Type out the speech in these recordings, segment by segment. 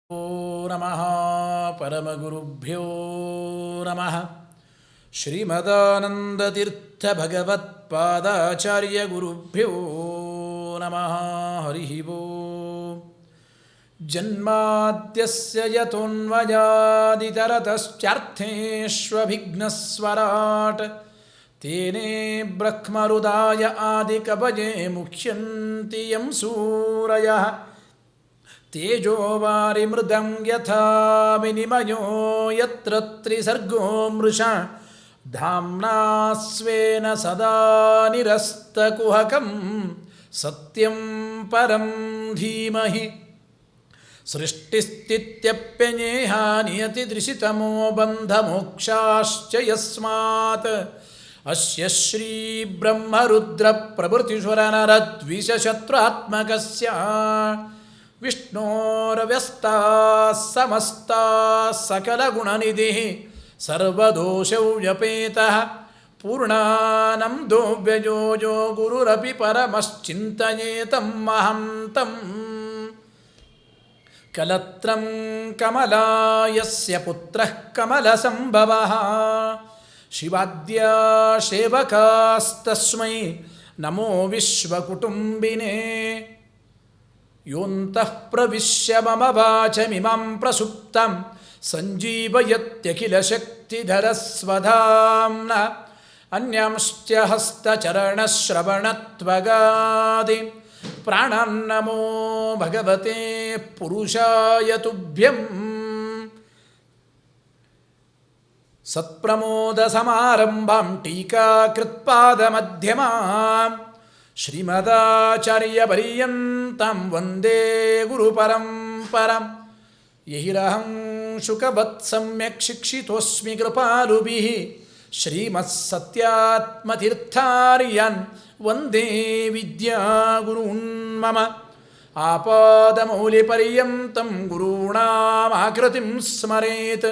ನಮಃ ಪರಮಗುರುಭ್ಯೋ ನಮಃ. ಶ್ರೀಮದಾನಂದತೀರ್ಥ ಭಗವತ್ಪಾದಾಚಾರ್ಯ ಗುರುಭ್ಯೋ ನಮಃ. ಹರಿ ಓಂ. ಜನ್ಮಾದ್ಯಸ್ಯ ಯತೋನ್ಮಯಾದಿತರತಶ್ಚಾರ್ಥೇಷ್ವಭಿಘ್ನಸ್ವರಾಟ್ ತೇನೇ ಬ್ರಹ್ಮರುದಾಯ ಆದಿಕವಯೇ ಮುಹ್ಯಂತಿ ಯಂ ಸೂರಯಃ ತೇಜೋವಾರಿಮೃದಂ ಯಥಾ ವಿನಿಮಯೋ ಯತ್ರ ತ್ರಿಸರ್ಗೋ ಮೃಷಾ ಧಾಮ್ನಾ ಸ್ವೇನ ಸದಾ ನಿರಸ್ತಕುಹಕಂ ಸತ್ಯಂ ಪರಂ ಧೀಮಹಿ. ಸೃಷ್ಟಿಸ್ಥಿತ್ಯಪ್ಯನೇಹಾ ನಿಯತಿದೃಶಿತಮೋ ಬಂಧಮೋಕ್ಷಾಶ್ಚ ಯಸ್ಮಾತ್ ಅಸ್ಯ ಶ್ರೀ ಬ್ರಹ್ಮರುದ್ರ ಪ್ರಭೃತಿಸುರನರದ್ವಿಷಶತ್ರುತ್ಮಕಸ್ಯ ವಿಷ್ಣೋರವ್ಯಸ್ತಾಃ ಸಮಸ್ತಾಃ ಸಕಲಗುಣನಿಧಿಃ ಸರ್ವದೋಷವ್ಯಪೇತಃ ಪೂರ್ಣಾನಂದೋ ವ್ಯಯೋಜೋ ಗುರುರಪಿ ಪರಮಶ್ಚಿಂತಯೇತಂ ಮಹಂ ತಂ. ಕಲತ್ರಂ ಕಮಲಾಯಸ್ಯ ಪುತ್ರಃ ಕಮಲಸಂಭವಃ ಶಿವಾದ್ಯಾ ಸೇವಕಾಸ್ತಸ್ಮೈ ನಮೋ ವಿಶ್ವಕುಟುಂಬಿನೇ. ಯೋಂತಃ ಪ್ರವಿಶ್ಯ ಮಮ ವಾಚಮಿಮಂ ಪ್ರಸುಪ್ತಂ ಸಂಜೀವಯತ್ಯಖಿಲಶಕ್ತಿಧರಸ್ವಧಾಮ್ನ ಅನ್ಯಾಂಶ್ಚ ಹಸ್ತಚರಣಶ್ರವಣತ್ವಗಾದಿ ಪ್ರಾಣಾನ್ನಮೋ ಭಗವತೆ ಪುರುಷಾಯ ತುಭ್ಯಂ. ಸತ್ಪ್ರಮೋದಸಮಾರಂಭಾಂ ಟೀಕಾಕೃತ್ಪಾದಮಧ್ಯಮಾಂ ಶ್ರೀಮದಾಚಾರ್ಯಪರ್ಯಂತಾಂ ವಂದೇ ಗುರುಪರಂಪರಾಂ. ಯಹಿರಹಂ ಶುಕವತ್ ಸಮ್ಯಕ್ ಶಿಕ್ಷಿತೋಸ್ಮಿ ಕೃಪಾಲುಭಿಃ ಶ್ರೀಮತ್ಸತ್ಯಾತ್ಮತೀರ್ಥಾರ್ಯಾನ್ ವಂದೇ ವಿದ್ಯಾಗುರೂನ್ ಮಮ. ಆಪಾದಮೌಲಿಪರ್ಯಂತಂ ಗುರುಣಾಮಾಕೃತಿಂ ಸ್ಮರೇತ್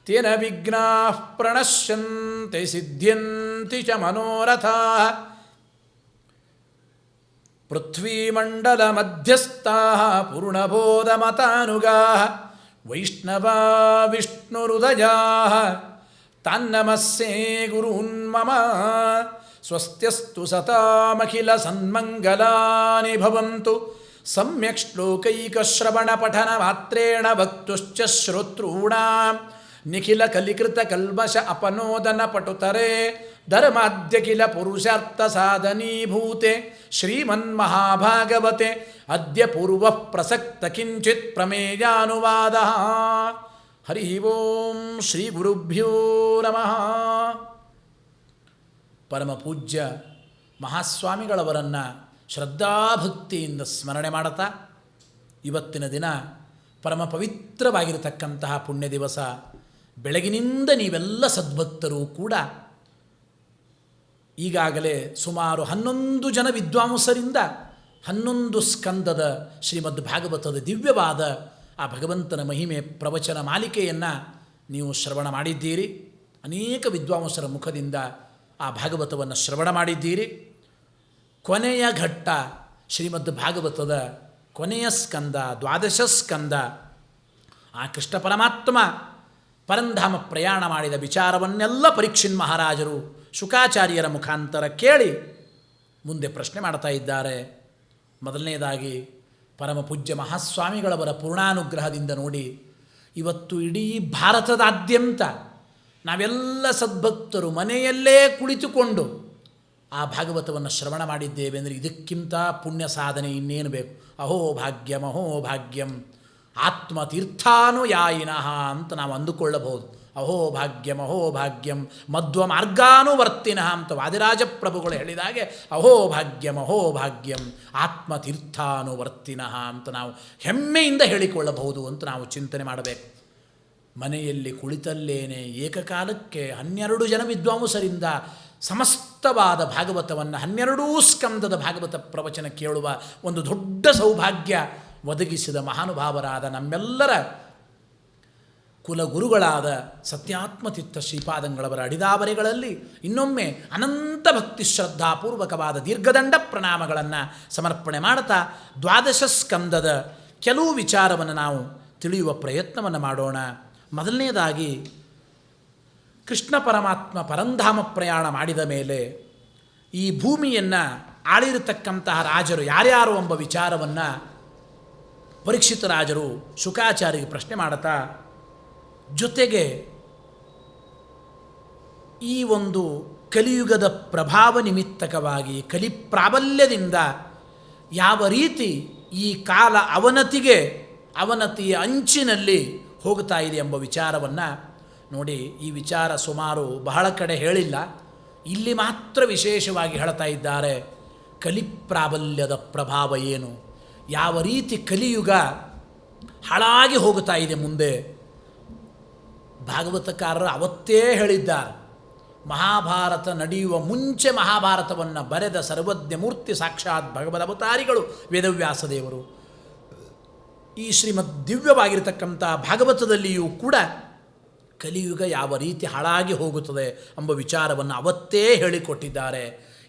ತೇನ ವಿಘ್ನಾಃ ಪ್ರಣಶ್ಯಂತೆ ಸಿದ್ಧ್ಯಂತಿ ಚ ಮನೋರಥಾಃ. ಪೃಥ್ವೀಮಂಡಲಮಧ್ಯಸ್ಥಾಃ ಪೂರ್ಣಬೋಧಮತಾನುಗಾಃ ವೈಷ್ಣವಾ ವಿಷ್ಣುಹೃದಯಾಃ ತಾನ್ನಮಸ್ಸೇ ಗುರೂನ್ ಮಮ. ಸ್ವಸ್ತ್ಯಸ್ತು ಸತಾಮಖಿಲಸನ್ಮಂಗಲಾನಿ ಭವಂತು. ಸಮ್ಯಕ್ ಶ್ಲೋಕೈಕಶ್ರವಣಪಠನಮಾತ್ರೇಣ ವಕ್ತುಶ್ಚ ಶ್ರೋತॄಣಾಂ ನಿಖಿಲಕಲಿಕೃತಕಲ್ಮಷ ಅಪನೋದನಪಟುತರೆ ಧರ್ಮಾದ್ಯಖಿಲ ಪುರುಷಾರ್ಥಸಾಧನೀಭೂತೆ ಶ್ರೀಮನ್ಮಹಾಭಾಗವತೆ ಅದ್ಯ ಪೂರ್ವಃ ಪ್ರಸಕ್ತ ಕಿಂಚಿತ್ ಪ್ರಮೇಯಾನುವಾದಃ. ಹರಿ ಓಂ. ಶ್ರೀ ಗುರುಭ್ಯೋ ನಮಃ. ಪರಮಪೂಜ್ಯ ಮಹಾಸ್ವಾಮಿಗಳವರನ್ನು ಶ್ರದ್ಧಾಭಕ್ತಿಯಿಂದ ಸ್ಮರಣೆ ಮಾಡುತ್ತಾ ಇವತ್ತಿನ ದಿನ ಪರಮ ಪವಿತ್ರವಾಗಿರತಕ್ಕಂತಹ ಪುಣ್ಯ ದಿವಸ. ಬೆಳಗಿನಿಂದ ನೀವೆಲ್ಲ ಸದ್ಭಕ್ತರು ಕೂಡ ಈಗಾಗಲೇ ಸುಮಾರು 11 ಜನ ವಿದ್ವಾಂಸರಿಂದ 11 ಸ್ಕಂದದ ಶ್ರೀಮದ್ ಭಾಗವತದ ದಿವ್ಯವಾದ ಆ ಭಗವಂತನ ಮಹಿಮೆ ಪ್ರವಚನ ಮಾಲಿಕೆಯನ್ನು ನೀವು ಶ್ರವಣ ಮಾಡಿದ್ದೀರಿ. ಅನೇಕ ವಿದ್ವಾಂಸರ ಮುಖದಿಂದ ಆ ಭಾಗವತವನ್ನು ಶ್ರವಣ ಮಾಡಿದ್ದೀರಿ. ಕೊನೆಯ ಘಟ್ಟ ಶ್ರೀಮದ್ ಭಾಗವತದ ಕೊನೆಯ ಸ್ಕಂದ, 12 ಸ್ಕಂದ, ಆ ಕೃಷ್ಣ ಪರಮಾತ್ಮ ಪರಂಧಾಮ ಪ್ರಯಾಣ ಮಾಡಿದ ವಿಚಾರವನ್ನೆಲ್ಲ ಪರೀಕ್ಷಿನ್ ಮಹಾರಾಜರು ಶುಕಾಚಾರ್ಯರ ಮುಖಾಂತರ ಕೇಳಿ ಮುಂದೆ ಪ್ರಶ್ನೆ ಮಾಡ್ತಾ ಇದ್ದಾರೆ. ಮೊದಲನೇದಾಗಿ ಪರಮ ಪೂಜ್ಯ ಮಹಾಸ್ವಾಮಿಗಳವರ ಪೂರ್ಣಾನುಗ್ರಹದಿಂದ ನೋಡಿ ಇವತ್ತು ಇಡೀ ಭಾರತದಾದ್ಯಂತ ನಾವೆಲ್ಲ ಸದ್ಭಕ್ತರು ಮನೆಯಲ್ಲೇ ಕುಳಿತುಕೊಂಡು ಆ ಭಾಗವತವನ್ನು ಶ್ರವಣ ಮಾಡಿದ್ದೇವೆ ಅಂದರೆ ಇದಕ್ಕಿಂತ ಪುಣ್ಯ ಸಾಧನೆ ಇನ್ನೇನು ಬೇಕು. ಅಹೋ ಭಾಗ್ಯಂ ಅಹೋ ಭಾಗ್ಯಂ ಆತ್ಮತೀರ್ಥಾನುಯಾಯಿನಃ ಅಂತ ನಾವು ಅಂದುಕೊಳ್ಳಬಹುದು. ಅಹೋ ಭಾಗ್ಯಂ ಅಹೋ ಭಾಗ್ಯಂ ಮಧ್ವ ಮಾರ್ಗಾನುವರ್ತಿನಃ ಅಂತ ವಾದಿರಾಜ ಪ್ರಭುಗಳು ಹೇಳಿದಾಗೆ ಅಹೋ ಭಾಗ್ಯಂ ಅಹೋ ಭಾಗ್ಯಂ ಆತ್ಮತೀರ್ಥಾನುವರ್ತಿನಃ ಅಂತ ನಾವು ಹೆಮ್ಮೆಯಿಂದ ಹೇಳಿಕೊಳ್ಳಬಹುದು ಅಂತ ನಾವು ಚಿಂತನೆ ಮಾಡಬೇಕು. ಮನೆಯಲ್ಲಿ ಕುಳಿತಲ್ಲೇನೆ ಏಕಕಾಲಕ್ಕೆ 12 ಜನ ವಿದ್ವಾಂಸರಿಂದ ಸಮಸ್ತವಾದ ಭಾಗವತವನ್ನು 12 ಸ್ಕಂದದ ಭಾಗವತ ಪ್ರವಚನ ಕೇಳುವ ಒಂದು ದೊಡ್ಡ ಸೌಭಾಗ್ಯ ಒದಗಿಸಿದ ಮಹಾನುಭಾವರಾದ ನಮ್ಮೆಲ್ಲರ ಕುಲಗುರುಗಳಾದ ಸತ್ಯಾತ್ಮತೀರ್ಥ ಶ್ರೀಪಾದಂಗಳವರ ಅಡಿದಾವರೆಗಳಲ್ಲಿ ಇನ್ನೊಮ್ಮೆ ಅನಂತ ಭಕ್ತಿ ಶ್ರದ್ಧಾಪೂರ್ವಕವಾದ ದೀರ್ಘದಂಡ ಪ್ರಣಾಮಗಳನ್ನು ಸಮರ್ಪಣೆ ಮಾಡ್ತಾ 12 ಸ್ಕಂದದ ಕೆಲವು ವಿಚಾರವನ್ನು ನಾವು ತಿಳಿಯುವ ಪ್ರಯತ್ನವನ್ನು ಮಾಡೋಣ. ಮೊದಲನೇದಾಗಿ ಕೃಷ್ಣ ಪರಮಾತ್ಮ ಪರಂಧಾಮ ಪ್ರಯಾಣ ಮಾಡಿದ ಮೇಲೆ ಈ ಭೂಮಿಯನ್ನು ಆಳಿರತಕ್ಕಂತಹ ರಾಜರು ಯಾರ್ಯಾರು ಎಂಬ ವಿಚಾರವನ್ನು ಪರೀಕ್ಷಿತ ರಾಜರು ಶುಕಾಚಾರ್ಯರಿಗೆ ಪ್ರಶ್ನೆ ಮಾಡುತ್ತಾ, ಜೊತೆಗೆ ಈ ಒಂದು ಕಲಿಯುಗದ ಪ್ರಭಾವ ನಿಮಿತ್ತಕವಾಗಿ ಕಲಿಪ್ರಾಬಲ್ಯದಿಂದ ಯಾವ ರೀತಿ ಈ ಕಾಲ ಅವನತಿಯ ಅಂಚಿನಲ್ಲಿ ಹೋಗ್ತಾ ಇದೆ ಎಂಬ ವಿಚಾರವನ್ನು ನೋಡಿ. ಈ ವಿಚಾರ ಸುಮಾರು ಬಹಳ ಕಡೆ ಹೇಳಿಲ್ಲ, ಇಲ್ಲಿ ಮಾತ್ರ ವಿಶೇಷವಾಗಿ ಹೇಳ್ತಾ ಇದ್ದಾರೆ. ಕಲಿಪ್ರಾಬಲ್ಯದ ಪ್ರಭಾವ ಏನು, ಯಾವ ರೀತಿ ಕಲಿಯುಗ ಹಾಳಾಗಿ ಹೋಗ್ತಾ ಇದೆ ಮುಂದೆ. ಭಾಗವತಕಾರರು ಅವತ್ತೇ ಹೇಳಿದ್ದಾರೆ, ಮಹಾಭಾರತ ನಡೆಯುವ ಮುಂಚೆ ಮಹಾಭಾರತವನ್ನು ಬರೆದ ಸರ್ವಜ್ಞ ಮೂರ್ತಿ ಸಾಕ್ಷಾತ್ ಭಗವದ್ ಅವತಾರಿಗಳು ವೇದವ್ಯಾಸ ದೇವರು. ಈ ಶ್ರೀಮದ್ ದಿವ್ಯವಾಗಿರತಕ್ಕಂಥ ಭಾಗವತದಲ್ಲಿಯೂ ಕೂಡ ಕಲಿಯುಗ ಯಾವ ರೀತಿ ಹಾಳಾಗಿ ಹೋಗುತ್ತದೆ ಎಂಬ ವಿಚಾರವನ್ನು ಅವತ್ತೇ ಹೇಳಿಕೊಟ್ಟಿದ್ದಾರೆ.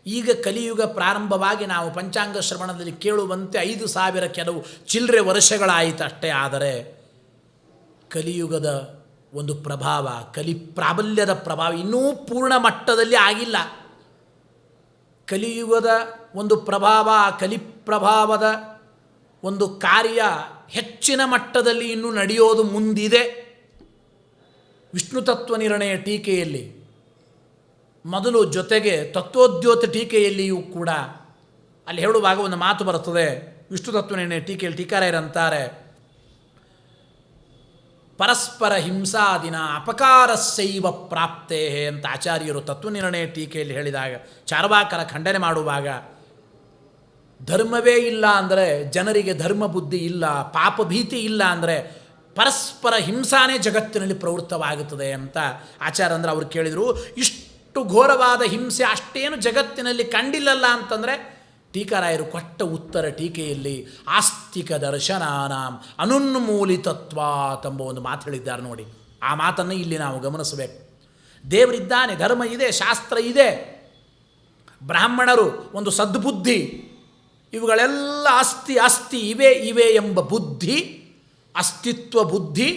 ಈಗ ಕಲಿಯುಗ ಪ್ರಾರಂಭವಾಗಿ ನಾವು ಪಂಚಾಂಗ ಶ್ರವಣದಲ್ಲಿ ಕೇಳುವಂತೆ 5,000 ಕೆಲವು ಚಿಲ್ಲರೆ ವರ್ಷಗಳಾಯಿತು ಅಷ್ಟೇ. ಆದರೆ ಕಲಿಯುಗದ ಒಂದು ಪ್ರಭಾವ, ಕಲಿಪ್ರಾಬಲ್ಯದ ಪ್ರಭಾವ ಇನ್ನೂ ಪೂರ್ಣ ಮಟ್ಟದಲ್ಲಿ ಆಗಿಲ್ಲ. ಕಲಿಯುಗದ ಒಂದು ಪ್ರಭಾವ, ಕಲಿಪ್ರಭಾವದ ಒಂದು ಕಾರ್ಯ ಹೆಚ್ಚಿನ ಮಟ್ಟದಲ್ಲಿ ಇನ್ನೂ ನಡೆಯೋದು ಮುಂದಿದೆ. ವಿಷ್ಣು ತತ್ವ ನಿರ್ಣಯ ಟೀಕೆಯಲ್ಲಿ ಮೊದಲು, ಜೊತೆಗೆ ತತ್ವೋದ್ಯೋತ ಟೀಕೆಯಲ್ಲಿಯೂ ಕೂಡ ಅಲ್ಲಿ ಹೇಳುವಾಗ ಒಂದು ಮಾತು ಬರುತ್ತದೆ. ವಿಷ್ಣು ತತ್ವ ನಿರ್ಣಯ ಟೀಕೆಯಲ್ಲಿ ಟೀಕಾರಾಯರಂತಾರೆ, ಪರಸ್ಪರ ಹಿಂಸಾದಿನ ಅಪಕಾರಸ್ಸೈವ ಪ್ರಾಪ್ತೇ ಅಂತ ಆಚಾರ್ಯರು ತತ್ವನಿರ್ಣಯ ಟೀಕೆಯಲ್ಲಿ ಹೇಳಿದಾಗ, ಚಾರ್ವಾಕರ ಖಂಡನೆ ಮಾಡುವಾಗ, ಧರ್ಮವೇ ಇಲ್ಲ ಅಂದರೆ ಜನರಿಗೆ ಧರ್ಮ ಬುದ್ಧಿ ಇಲ್ಲ, ಪಾಪ ಭೀತಿ ಇಲ್ಲ ಅಂದರೆ ಪರಸ್ಪರ ಹಿಂಸಾನೇ ಜಗತ್ತಿನಲ್ಲಿ ಪ್ರವೃತ್ತವಾಗುತ್ತದೆ ಅಂತ ಆಚಾರ್ಯ ಅಂದ್ರೆ ಅವರು ಕೇಳಿದರು. ಇಷ್ಟು ಘೋರವಾದ ಹಿಂಸೆ ಅಷ್ಟೇನು ಜಗತ್ತಿನಲ್ಲಿ ಕಂಡಿಲ್ಲಲ್ಲ ಅಂತಂದರೆ ಟೀಕಾರಾಯರು ಕೊಟ್ಟ ಉತ್ತರ ಟೀಕೆಯಲ್ಲಿ ಆಸ್ತಿಕ ದರ್ಶನಾನಾಂ ಅನುನ್ಮೂಲಿತತ್ವಾತ್ ಎಂಬ ಒಂದು ಮಾತು ಹೇಳಿದ್ದಾರೆ ನೋಡಿ. ಆ ಮಾತನ್ನು ಇಲ್ಲಿ ನಾವು ಗಮನಿಸಬೇಕು. ದೇವರಿದ್ದಾನೆ, ಧರ್ಮ ಇದೆ, ಶಾಸ್ತ್ರ ಇದೆ, ಬ್ರಾಹ್ಮಣರು ಒಂದು ಸದ್ಬುದ್ಧಿ, ಇವುಗಳೆಲ್ಲ ಆಸ್ತಿ ಇವೆ ಎಂಬ ಬುದ್ಧಿ, ಅಸ್ತಿತ್ವ ಬುದ್ಧಿ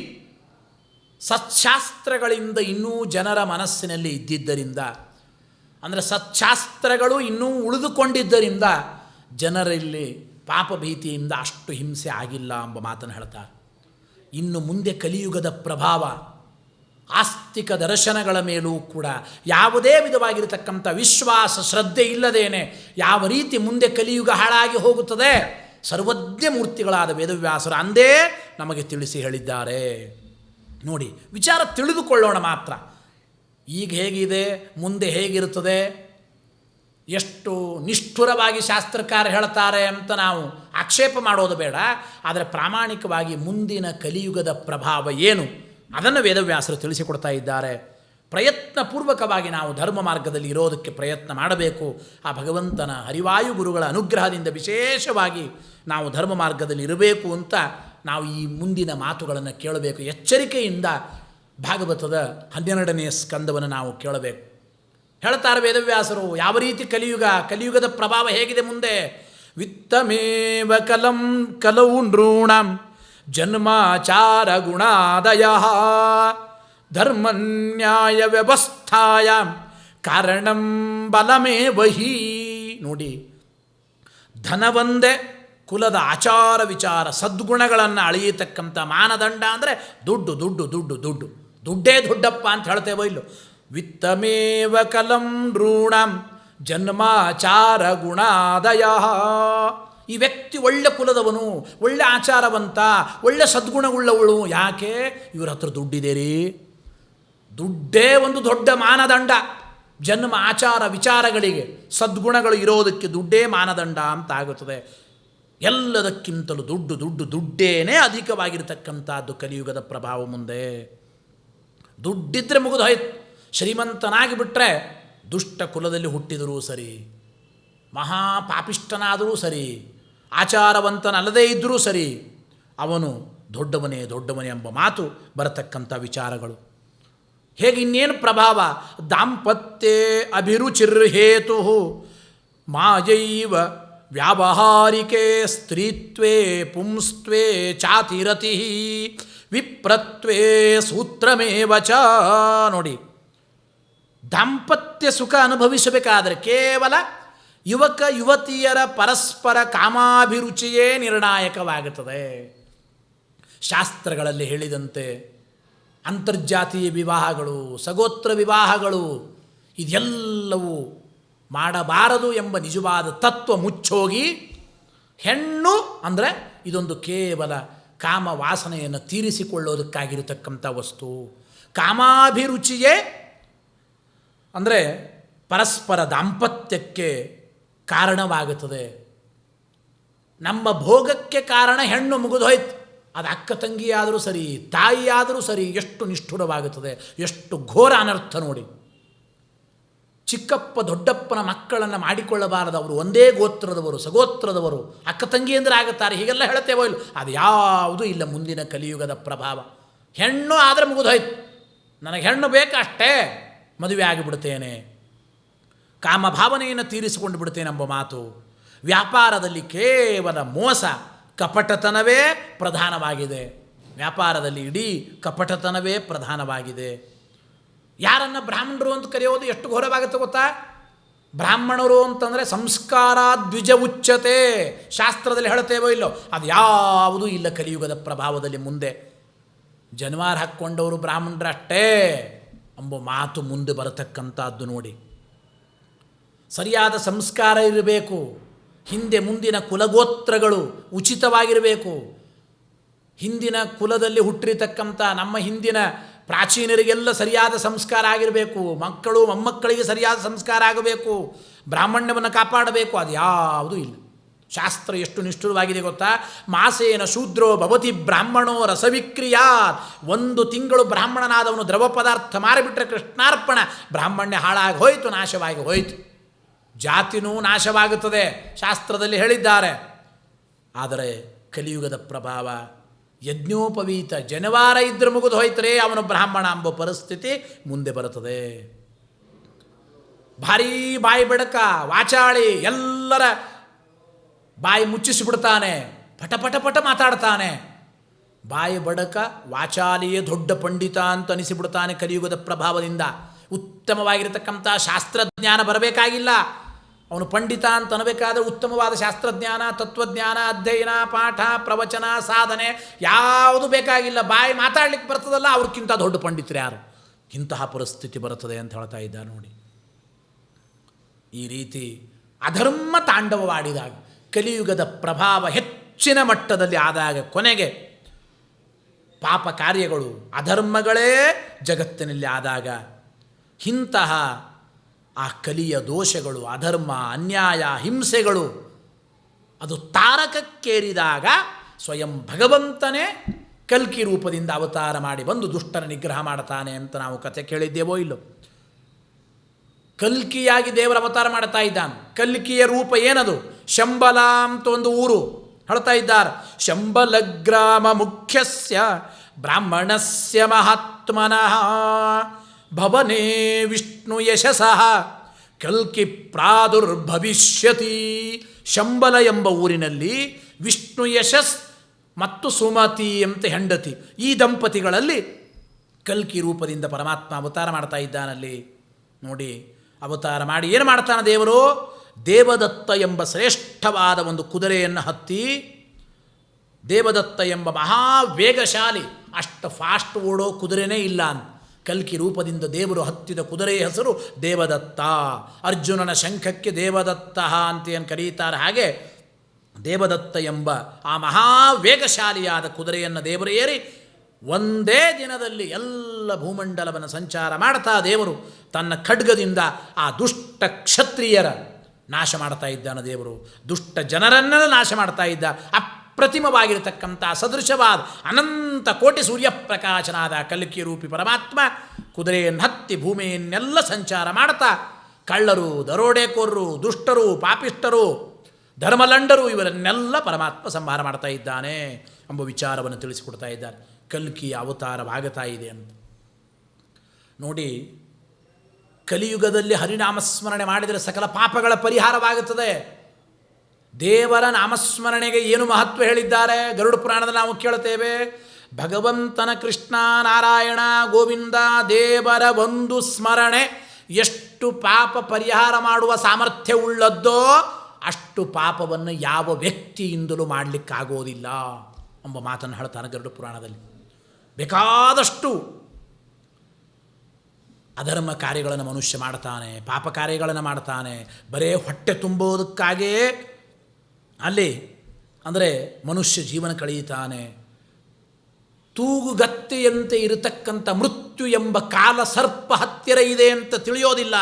ಸತ್ಶಾಸ್ತ್ರಗಳಿಂದ ಇನ್ನೂ ಜನರ ಮನಸ್ಸಿನಲ್ಲಿ ಇದ್ದಿದ್ದರಿಂದ, ಅಂದರೆ ಸತ್ಶಾಸ್ತ್ರಗಳು ಇನ್ನೂ ಉಳಿದುಕೊಂಡಿದ್ದರಿಂದ ಜನರಲ್ಲಿ ಪಾಪಭೀತಿಯಿಂದ ಅಷ್ಟು ಹಿಂಸೆ ಆಗಿಲ್ಲ ಎಂಬ ಮಾತನ್ನು ಹೇಳ್ತಾರೆ. ಇನ್ನು ಮುಂದೆ ಕಲಿಯುಗದ ಪ್ರಭಾವ ಆಸ್ತಿಕ ದರ್ಶನಗಳ ಮೇಲೂ ಕೂಡ ಯಾವುದೇ ವಿಧವಾಗಿರತಕ್ಕಂಥ ವಿಶ್ವಾಸ ಶ್ರದ್ಧೆ ಇಲ್ಲದೇನೆ ಯಾವ ರೀತಿ ಮುಂದೆ ಕಲಿಯುಗ ಹಾಳಾಗಿ ಹೋಗುತ್ತದೆ ಸರ್ವಜ್ಞ ಮೂರ್ತಿಗಳಾದ ವೇದವ್ಯಾಸರು ಅಂದೇ ನಮಗೆ ತಿಳಿಸಿ ಹೇಳಿದ್ದಾರೆ. ನೋಡಿ, ವಿಚಾರ ತಿಳಿದುಕೊಳ್ಳೋಣ ಮಾತ್ರ. ಈಗ ಹೇಗಿದೆ, ಮುಂದೆ ಹೇಗಿರುತ್ತದೆ, ಎಷ್ಟು ನಿಷ್ಠುರವಾಗಿ ಶಾಸ್ತ್ರಕಾರ ಹೇಳ್ತಾರೆ ಅಂತ ನಾವು ಆಕ್ಷೇಪ ಮಾಡೋದು ಬೇಡ. ಆದರೆ ಪ್ರಾಮಾಣಿಕವಾಗಿ ಮುಂದಿನ ಕಲಿಯುಗದ ಪ್ರಭಾವ ಏನು ಅದನ್ನು ವೇದವ್ಯಾಸರು ತಿಳಿಸಿಕೊಡ್ತಾ ಇದ್ದಾರೆ. ಪ್ರಯತ್ನಪೂರ್ವಕವಾಗಿ ನಾವು ಧರ್ಮ ಮಾರ್ಗದಲ್ಲಿ ಇರೋದಕ್ಕೆ ಪ್ರಯತ್ನ ಮಾಡಬೇಕು. ಆ ಭಗವಂತನ ಹರಿವಾಯು ಗುರುಗಳ ಅನುಗ್ರಹದಿಂದ ವಿಶೇಷವಾಗಿ ನಾವು ಧರ್ಮ ಮಾರ್ಗದಲ್ಲಿ ಇರಬೇಕು ಅಂತ ನಾವು ಈ ಮುಂದಿನ ಮಾತುಗಳನ್ನು ಕೇಳಬೇಕು. ಎಚ್ಚರಿಕೆಯಿಂದ ಭಾಗವತದ 12ನೇ ಸ್ಕಂದವನ್ನು ನಾವು ಕೇಳಬೇಕು. ಹೇಳ್ತಾರೆ ವೇದವ್ಯಾಸರು ಯಾವ ರೀತಿ ಕಲಿಯುಗದ ಪ್ರಭಾವ ಹೇಗಿದೆ ಮುಂದೆ. ವಿತ್ತಮೇವ ಕಲವು ನೃಣಾಂ ಜನ್ಮಾಚಾರ ಗುಣಾದಯ ಧರ್ಮನ್ಯಾಯ ವ್ಯವಸ್ಥಾಯ ಕಾರಣಂ ಬಲಮೇವ ಹಿ. ನೋಡಿ, ಧನವಂದೇ ಕುಲದ ಆಚಾರ ವಿಚಾರ ಸದ್ಗುಣಗಳನ್ನು ಅಳೆಯತಕ್ಕಂಥ ಮಾನದಂಡ ಅಂದರೆ ದುಡ್ಡು ದುಡ್ಡು ದುಡ್ಡು ದುಡ್ಡು ದುಡ್ಡೇ ದೊಡ್ಡಪ್ಪ ಅಂತ ಹೇಳ್ತೇವೋ ಇಲ್ಲೋ. ವಿತ್ತಮೇವ ಕಲಂ ನೃಣಾಂ ಜನ್ಮಾಚಾರ ಗುಣಾದಯ. ಈ ವ್ಯಕ್ತಿ ಒಳ್ಳೆ ಕುಲದವನು, ಒಳ್ಳೆ ಆಚಾರವಂತ, ಒಳ್ಳೆ ಸದ್ಗುಣವುಳ್ಳವಳು. ಯಾಕೆ? ಇವ್ರ ಹತ್ರ ದುಡ್ಡಿದೆ ರೀ. ದುಡ್ಡೇ ಒಂದು ದೊಡ್ಡ ಮಾನದಂಡ ಜನ್ಮ ಆಚಾರ ವಿಚಾರಗಳಿಗೆ. ಸದ್ಗುಣಗಳು ಇರೋದಕ್ಕೆ ದುಡ್ಡೇ ಮಾನದಂಡ ಅಂತ ಆಗುತ್ತದೆ. ಎಲ್ಲದಕ್ಕಿಂತಲೂ ದುಡ್ಡೇನೇ ಅಧಿಕವಾಗಿರ್ತಕ್ಕಂಥದ್ದು ಕಲಿಯುಗದ ಪ್ರಭಾವ ಮುಂದೆ. ದುಡ್ಡಿದ್ರೆ ಮುಗಿದೋಯ್ತು. ಶ್ರೀಮಂತನಾಗಿ ಬಿಟ್ಟರೆ ದುಷ್ಟ ಕುಲದಲ್ಲಿ ಹುಟ್ಟಿದರೂ ಸರಿ, ಮಹಾಪಾಪಿಷ್ಟನಾದರೂ ಸರಿ, ಆಚಾರವಂತನಲ್ಲದೇ ಇದ್ದರೂ ಸರಿ, ಅವನು ದೊಡ್ಡವನೇ ಎಂಬ ಮಾತು ಬರತಕ್ಕಂಥ ವಿಚಾರಗಳು. ಹೇಗೆ ಇನ್ನೇನು ಪ್ರಭಾವ? ದಾಂಪತ್ಯೇ ಅಭಿರುಚಿರ್ಹೇತು ಮಾಯೈವ ವ್ಯಾವಹಾರಿಕೆ ಸ್ತ್ರೀತ್ವೇ ಪುಂಸ್ತ್ವೇ ಚಾತಿರತಿ ವಿಪ್ರತ್ವೇ ಸೂತ್ರಮೇವ ಚ. ನೋಡಿ, ದಾಂಪತ್ಯ ಸುಖ ಅನುಭವಿಸಬೇಕಾದರೆ ಕೇವಲ ಯುವಕ ಯುವತಿಯರ ಪರಸ್ಪರ ಕಾಮಾಭಿರುಚಿಯೇ ನಿರ್ಣಾಯಕವಾಗುತ್ತದೆ. ಶಾಸ್ತ್ರಗಳಲ್ಲಿ ಹೇಳಿದಂತೆ ಅಂತರ್ಜಾತೀಯ ವಿವಾಹಗಳು, ಸಗೋತ್ರ ವಿವಾಹಗಳು ಇದೆಲ್ಲವೂ ಮಾಡಬಾರದು ಎಂಬ ನಿಜವಾದ ತತ್ವ ಮುಚ್ಚೋಗಿ, ಹೆಣ್ಣು ಅಂದರೆ ಇದೊಂದು ಕೇವಲ ಕಾಮ ವಾಸನೆಯನ್ನು ತೀರಿಸಿಕೊಳ್ಳೋದಕ್ಕಾಗಿರತಕ್ಕಂಥ ವಸ್ತು. ಕಾಮಾಭಿರುಚಿಯೇ ಅಂದರೆ ಪರಸ್ಪರ ದಾಂಪತ್ಯಕ್ಕೆ ಕಾರಣವಾಗುತ್ತದೆ. ನಮ್ಮ ಭೋಗಕ್ಕೆ ಕಾರಣ ಹೆಣ್ಣು ಮುಗಿದೋಯ್ತು. ಅದು ಅಕ್ಕ ತಂಗಿಯಾದರೂ ಸರಿ, ತಾಯಿಯಾದರೂ ಸರಿ, ಎಷ್ಟು ನಿಷ್ಠುರವಾಗುತ್ತದೆ, ಎಷ್ಟು ಘೋರ ಅನರ್ಥ ನೋಡಿ. ಚಿಕ್ಕಪ್ಪ ದೊಡ್ಡಪ್ಪನ ಮಕ್ಕಳನ್ನು ಮಾಡಿಕೊಳ್ಳಬಾರದವರು, ಒಂದೇ ಗೋತ್ರದವರು, ಸಗೋತ್ರದವರು, ಅಕ್ಕ ತಂಗಿ ಅಂದರೆ ಆಗುತ್ತಾರೆ, ಹೀಗೆಲ್ಲ ಹೇಳ್ತೇವೋ ಇಲ್ಲ, ಅದು ಯಾವುದೂ ಇಲ್ಲ ಮುಂದಿನ ಕಲಿಯುಗದ ಪ್ರಭಾವ. ಹೆಣ್ಣು ಆದರೆ ಮುಗಿದೋಯ್ತು, ನನಗೆ ಹೆಣ್ಣು ಬೇಕಷ್ಟೇ, ಮದುವೆ ಆಗಿಬಿಡ್ತೇನೆ, ಕಾಮಭಾವನೆಯನ್ನು ತೀರಿಸಿಕೊಂಡು ಬಿಡ್ತೇನೆ ಎಂಬ ಮಾತು. ವ್ಯಾಪಾರದಲ್ಲಿ ಕೇವಲ ಮೋಸ ಕಪಟತನವೇ ಪ್ರಧಾನವಾಗಿದೆ. ವ್ಯಾಪಾರದಲ್ಲಿ ಇಡೀ ಕಪಟತನವೇ ಪ್ರಧಾನವಾಗಿದೆ. ಯಾರನ್ನು ಬ್ರಾಹ್ಮಣರು ಅಂತ ಕರೆಯೋದು ಎಷ್ಟು ಘೋರವಾಗುತ್ತೆ ಗೊತ್ತಾ? ಬ್ರಾಹ್ಮಣರು ಅಂತಂದರೆ ಸಂಸ್ಕಾರ ದ್ವಿಜ ಉಚ್ಯತೆ, ಶಾಸ್ತ್ರದಲ್ಲಿ ಹೇಳ್ತೇವೋ ಇಲ್ಲೋ, ಅದು ಯಾವುದೂ ಇಲ್ಲ ಕಲಿಯುಗದ ಪ್ರಭಾವದಲ್ಲಿ. ಮುಂದೆ ಜನ್ವಾರ ಹಾಕ್ಕೊಂಡವರು ಬ್ರಾಹ್ಮಣರಷ್ಟೇ ಎಂಬ ಮಾತು ಮುಂದೆ ಬರತಕ್ಕಂಥದ್ದು ನೋಡಿ. ಸರಿಯಾದ ಸಂಸ್ಕಾರ ಇರಬೇಕು. ಹಿಂದೆ ಮುಂದಿನ ಕುಲಗೋತ್ರಗಳು ಉಚಿತವಾಗಿರಬೇಕು. ಹಿಂದಿನ ಕುಲದಲ್ಲಿ ಹುಟ್ಟಿರತಕ್ಕಂಥ ನಮ್ಮ ಹಿಂದಿನ ಪ್ರಾಚೀನರಿಗೆಲ್ಲ ಸರಿಯಾದ ಸಂಸ್ಕಾರ ಆಗಿರಬೇಕು. ಮಕ್ಕಳು ಮೊಮ್ಮಕ್ಕಳಿಗೆ ಸರಿಯಾದ ಸಂಸ್ಕಾರ ಆಗಬೇಕು. ಬ್ರಾಹ್ಮಣ್ಯವನ್ನು ಕಾಪಾಡಬೇಕು. ಅದು ಯಾವುದೂ ಇಲ್ಲ. ಶಾಸ್ತ್ರ ಎಷ್ಟು ನಿಷ್ಠುರವಾಗಿದೆ ಗೊತ್ತಾ? ಮಾಸೇನ ಶೂದ್ರೋ ಭವತಿ ಬ್ರಾಹ್ಮಣೋ ರಸವಿಕ್ರಿಯಾತ್. 1 ತಿಂಗಳು ಬ್ರಾಹ್ಮಣನಾದವನು ದ್ರವ ಪದಾರ್ಥ ಮಾರಿಬಿಟ್ರೆ ಕೃಷ್ಣಾರ್ಪಣ, ಬ್ರಾಹ್ಮಣ್ಯ ಹಾಳಾಗಿ ಹೋಯಿತು, ನಾಶವಾಗಿ ಹೋಯಿತು. ಜಾತಿನೂ ನಾಶವಾಗುತ್ತದೆ, ಶಾಸ್ತ್ರದಲ್ಲಿ ಹೇಳಿದ್ದಾರೆ. ಆದರೆ ಕಲಿಯುಗದ ಪ್ರಭಾವ, ಯಜ್ಞೋಪವೀತ ಜನವಾರ ಇದ್ರೆ ಮುಗಿದು ಹೋಯ್ತರೆ ಅವನು ಬ್ರಾಹ್ಮಣ ಎಂಬ ಪರಿಸ್ಥಿತಿ ಮುಂದೆ ಬರುತ್ತದೆ. ಭಾರೀ ಬಾಯಿ ಬೆಡಕ, ವಾಚಾಳಿ, ಎಲ್ಲರ ಬಾಯಿ ಮುಚ್ಚಿಸಿಬಿಡ್ತಾನೆ, ಪಟ ಪಟ ಪಟ ಮಾತಾಡ್ತಾನೆ. ಬಾಯಿ ಬಡಕ, ವಾಚಾಲಿಯೇ ದೊಡ್ಡ ಪಂಡಿತ ಅಂತ ಅನಿಸಿಬಿಡ್ತಾನೆ ಕಲಿಯುಗದ ಪ್ರಭಾವದಿಂದ. ಉತ್ತಮವಾಗಿರತಕ್ಕಂಥ ಶಾಸ್ತ್ರಜ್ಞಾನ ಬರಬೇಕಾಗಿಲ್ಲ. ಅವನು ಪಂಡಿತ ಅಂತ ಅನ್ನಬೇಕಾದ್ರೆ ಉತ್ತಮವಾದ ಶಾಸ್ತ್ರಜ್ಞಾನ, ತತ್ವಜ್ಞಾನ, ಅಧ್ಯಯನ, ಪಾಠ, ಪ್ರವಚನ, ಸಾಧನೆ ಯಾವುದು ಬೇಕಾಗಿಲ್ಲ. ಬಾಯಿ ಮಾತಾಡ್ಲಿಕ್ಕೆ ಬರ್ತದಲ್ಲ, ಅವ್ರಿಗಿಂತ ದೊಡ್ಡ ಪಂಡಿತರು ಯಾರು? ಇಂತಹ ಪರಿಸ್ಥಿತಿ ಬರುತ್ತದೆ ಅಂತ ಹೇಳ್ತಾ ಇದ್ದ ನೋಡಿ. ಈ ರೀತಿ ಅಧರ್ಮ ತಾಂಡವವಾಡಿದಾಗ, ಕಲಿಯುಗದ ಪ್ರಭಾವ ಹೆಚ್ಚಿನ ಮಟ್ಟದಲ್ಲಿ ಆದಾಗ, ಕೊನೆಗೆ ಪಾಪ ಕಾರ್ಯಗಳು, ಅಧರ್ಮಗಳೇ ಜಗತ್ತಿನಲ್ಲಿ ಆದಾಗ, ಇಂತಹ ಆ ಕಲಿಯ ದೋಷಗಳು, ಅಧರ್ಮ, ಅನ್ಯಾಯ, ಹಿಂಸೆಗಳು ಅದು ತಾರಕಕ್ಕೇರಿದಾಗ ಸ್ವಯಂ ಭಗವಂತನೇ ಕಲ್ಕಿ ರೂಪದಿಂದ ಅವತಾರ ಮಾಡಿ ಬಂದು ದುಷ್ಟನ ನಿಗ್ರಹ ಮಾಡ್ತಾನೆ ಅಂತ ನಾವು ಕಥೆ ಕೇಳಿದ್ದೇವೋ ಇಲ್ಲೋ. ಕಲ್ಕಿಯಾಗಿ ದೇವರ ಅವತಾರ ಮಾಡ್ತಾ ಇದ್ದಾನೆ. ಕಲ್ಕಿಯ ರೂಪ ಏನದು? ಶಂಬಲ ಅಂತ ಒಂದು ಊರು ಹೇಳ್ತಾ ಇದ್ದಾರೆ. ಶಂಬಲ ಗ್ರಾಮ ಮುಖ್ಯಸ್ಯ ಬ್ರಾಹ್ಮಣಸ್ಯ ಮಹಾತ್ಮನಃ ಭವನೇ ವಿಷ್ಣು ಯಶಸಃ ಕಲ್ಕಿ ಪ್ರಾದುರ್ಭವಿಷ್ಯತಿ. ಶಂಬಲ ಎಂಬ ಊರಿನಲ್ಲಿ ವಿಷ್ಣು ಯಶಸ್ ಮತ್ತು ಸುಮತಿ ಅಂತ ಹೆಂಡತಿ, ಈ ದಂಪತಿಗಳಲ್ಲಿ ಕಲ್ಕಿ ರೂಪದಿಂದ ಪರಮಾತ್ಮ ಅವತಾರ ಮಾಡ್ತಾ ಇದ್ದಾನಲ್ಲಿ ನೋಡಿ. ಅವತಾರ ಮಾಡಿ ಏನು ಮಾಡ್ತಾನೆ ದೇವರು? ದೇವದತ್ತ ಎಂಬ ಶ್ರೇಷ್ಠವಾದ ಒಂದು ಕುದುರೆಯನ್ನು ಹತ್ತಿ, ದೇವದತ್ತ ಎಂಬ ಮಹಾವೇಗಶಾಲಿ, ಅಷ್ಟು ಫಾಸ್ಟ್ ಓಡೋ ಕುದುರೆನೇ ಇಲ್ಲ ಅಂತ ಕಲ್ಕಿ ರೂಪದಿಂದ ದೇವರು ಹತ್ತಿದ ಕುದುರೆಯ ಹೆಸರು ದೇವದತ್ತ. ಅರ್ಜುನನ ಶಂಖಕ್ಕೆ ದೇವದತ್ತ ಅಂತ ಏನು ಕರೀತಾರೆ, ಹಾಗೆ ದೇವದತ್ತ ಎಂಬ ಆ ಮಹಾವೇಗಶಾಲಿಯಾದ ಕುದುರೆಯನ್ನು ದೇವರು ಏರಿ ಒಂದೇ ದಿನದಲ್ಲಿ ಎಲ್ಲ ಭೂಮಂಡಲವನ್ನು ಸಂಚಾರ ಮಾಡ್ತಾ ದೇವರು ತನ್ನ ಖಡ್ಗದಿಂದ ಆ ದುಷ್ಟ ಕ್ಷತ್ರಿಯರ ನಾಶ ಮಾಡ್ತಾ ಇದ್ದಾನೆ. ದೇವರು ದುಷ್ಟ ಜನರನ್ನೆಲ್ಲ ನಾಶ ಮಾಡ್ತಾ ಇದ್ದ. ಅಪ್ರತಿಮವಾಗಿರತಕ್ಕಂಥ ಸದೃಶವಾದ ಅನಂತ ಕೋಟಿ ಸೂರ್ಯಪ್ರಕಾಶನಾದ ಕಲ್ಕಿ ರೂಪಿ ಪರಮಾತ್ಮ ಕುದುರೆಯನ್ನು ಹತ್ತಿ ಭೂಮಿಯನ್ನೆಲ್ಲ ಸಂಚಾರ ಮಾಡ್ತಾ ಕಳ್ಳರು, ದರೋಡೆಕೋರರು, ದುಷ್ಟರು, ಪಾಪಿಷ್ಟರು, ಧರ್ಮಲಂಡರು ಇವರನ್ನೆಲ್ಲ ಪರಮಾತ್ಮ ಸಂಹಾರ ಮಾಡ್ತಾ ಇದ್ದಾನೆ ಎಂಬ ವಿಚಾರವನ್ನು ತಿಳಿಸಿಕೊಡ್ತಾ ಇದ್ದಾರೆ. ಕಲ್ಕಿಯ ಅವತಾರವಾಗುತ್ತಾ ಇದೆ ಅಂತ ನೋಡಿ. ಕಲಿಯುಗದಲ್ಲಿ ಹರಿನಾಮಸ್ಮರಣೆ ಮಾಡಿದರೆ ಸಕಲ ಪಾಪಗಳ ಪರಿಹಾರವಾಗುತ್ತದೆ. ದೇವರ ನಾಮಸ್ಮರಣೆಗೆ ಏನು ಮಹತ್ವ ಹೇಳಿದ್ದಾರೆ ಗರುಡ ಪುರಾಣದಲ್ಲಿ ನಾವು ಕೇಳುತ್ತೇವೆ. ಭಗವಂತನ ಕೃಷ್ಣ ನಾರಾಯಣ ಗೋವಿಂದ ದೇವರ ಒಂದು ಸ್ಮರಣೆ ಎಷ್ಟು ಪಾಪ ಪರಿಹಾರ ಮಾಡುವ ಸಾಮರ್ಥ್ಯವುಳ್ಳದ್ದೋ ಅಷ್ಟು ಪಾಪವನ್ನು ಯಾವ ವ್ಯಕ್ತಿಯಿಂದಲೂ ಮಾಡಲಿಕ್ಕಾಗೋದಿಲ್ಲ ಎಂಬ ಮಾತನ್ನು ಹೇಳ್ತಾನೆ ಗರುಡ ಪುರಾಣದಲ್ಲಿ. ಬೇಕಾದಷ್ಟು ಅಧರ್ಮ ಕಾರ್ಯಗಳನ್ನು ಮನುಷ್ಯ ಮಾಡ್ತಾನೆ, ಪಾಪ ಕಾರ್ಯಗಳನ್ನು ಮಾಡ್ತಾನೆ, ಬರೇ ಹೊಟ್ಟೆ ತುಂಬೋದಕ್ಕಾಗೇ ಅಲ್ಲಿ ಅಂದರೆ ಮನುಷ್ಯ ಜೀವನ ಕಳೆಯುತ್ತಾನೆ. ತೂಗುಗತ್ತೆಯಂತೆ ಇರತಕ್ಕಂಥ ಮೃತ್ಯು ಎಂಬ ಕಾಲ ಸರ್ಪ ಹತ್ತಿರ ಇದೆ ಅಂತ ತಿಳಿಯೋದಿಲ್ಲ,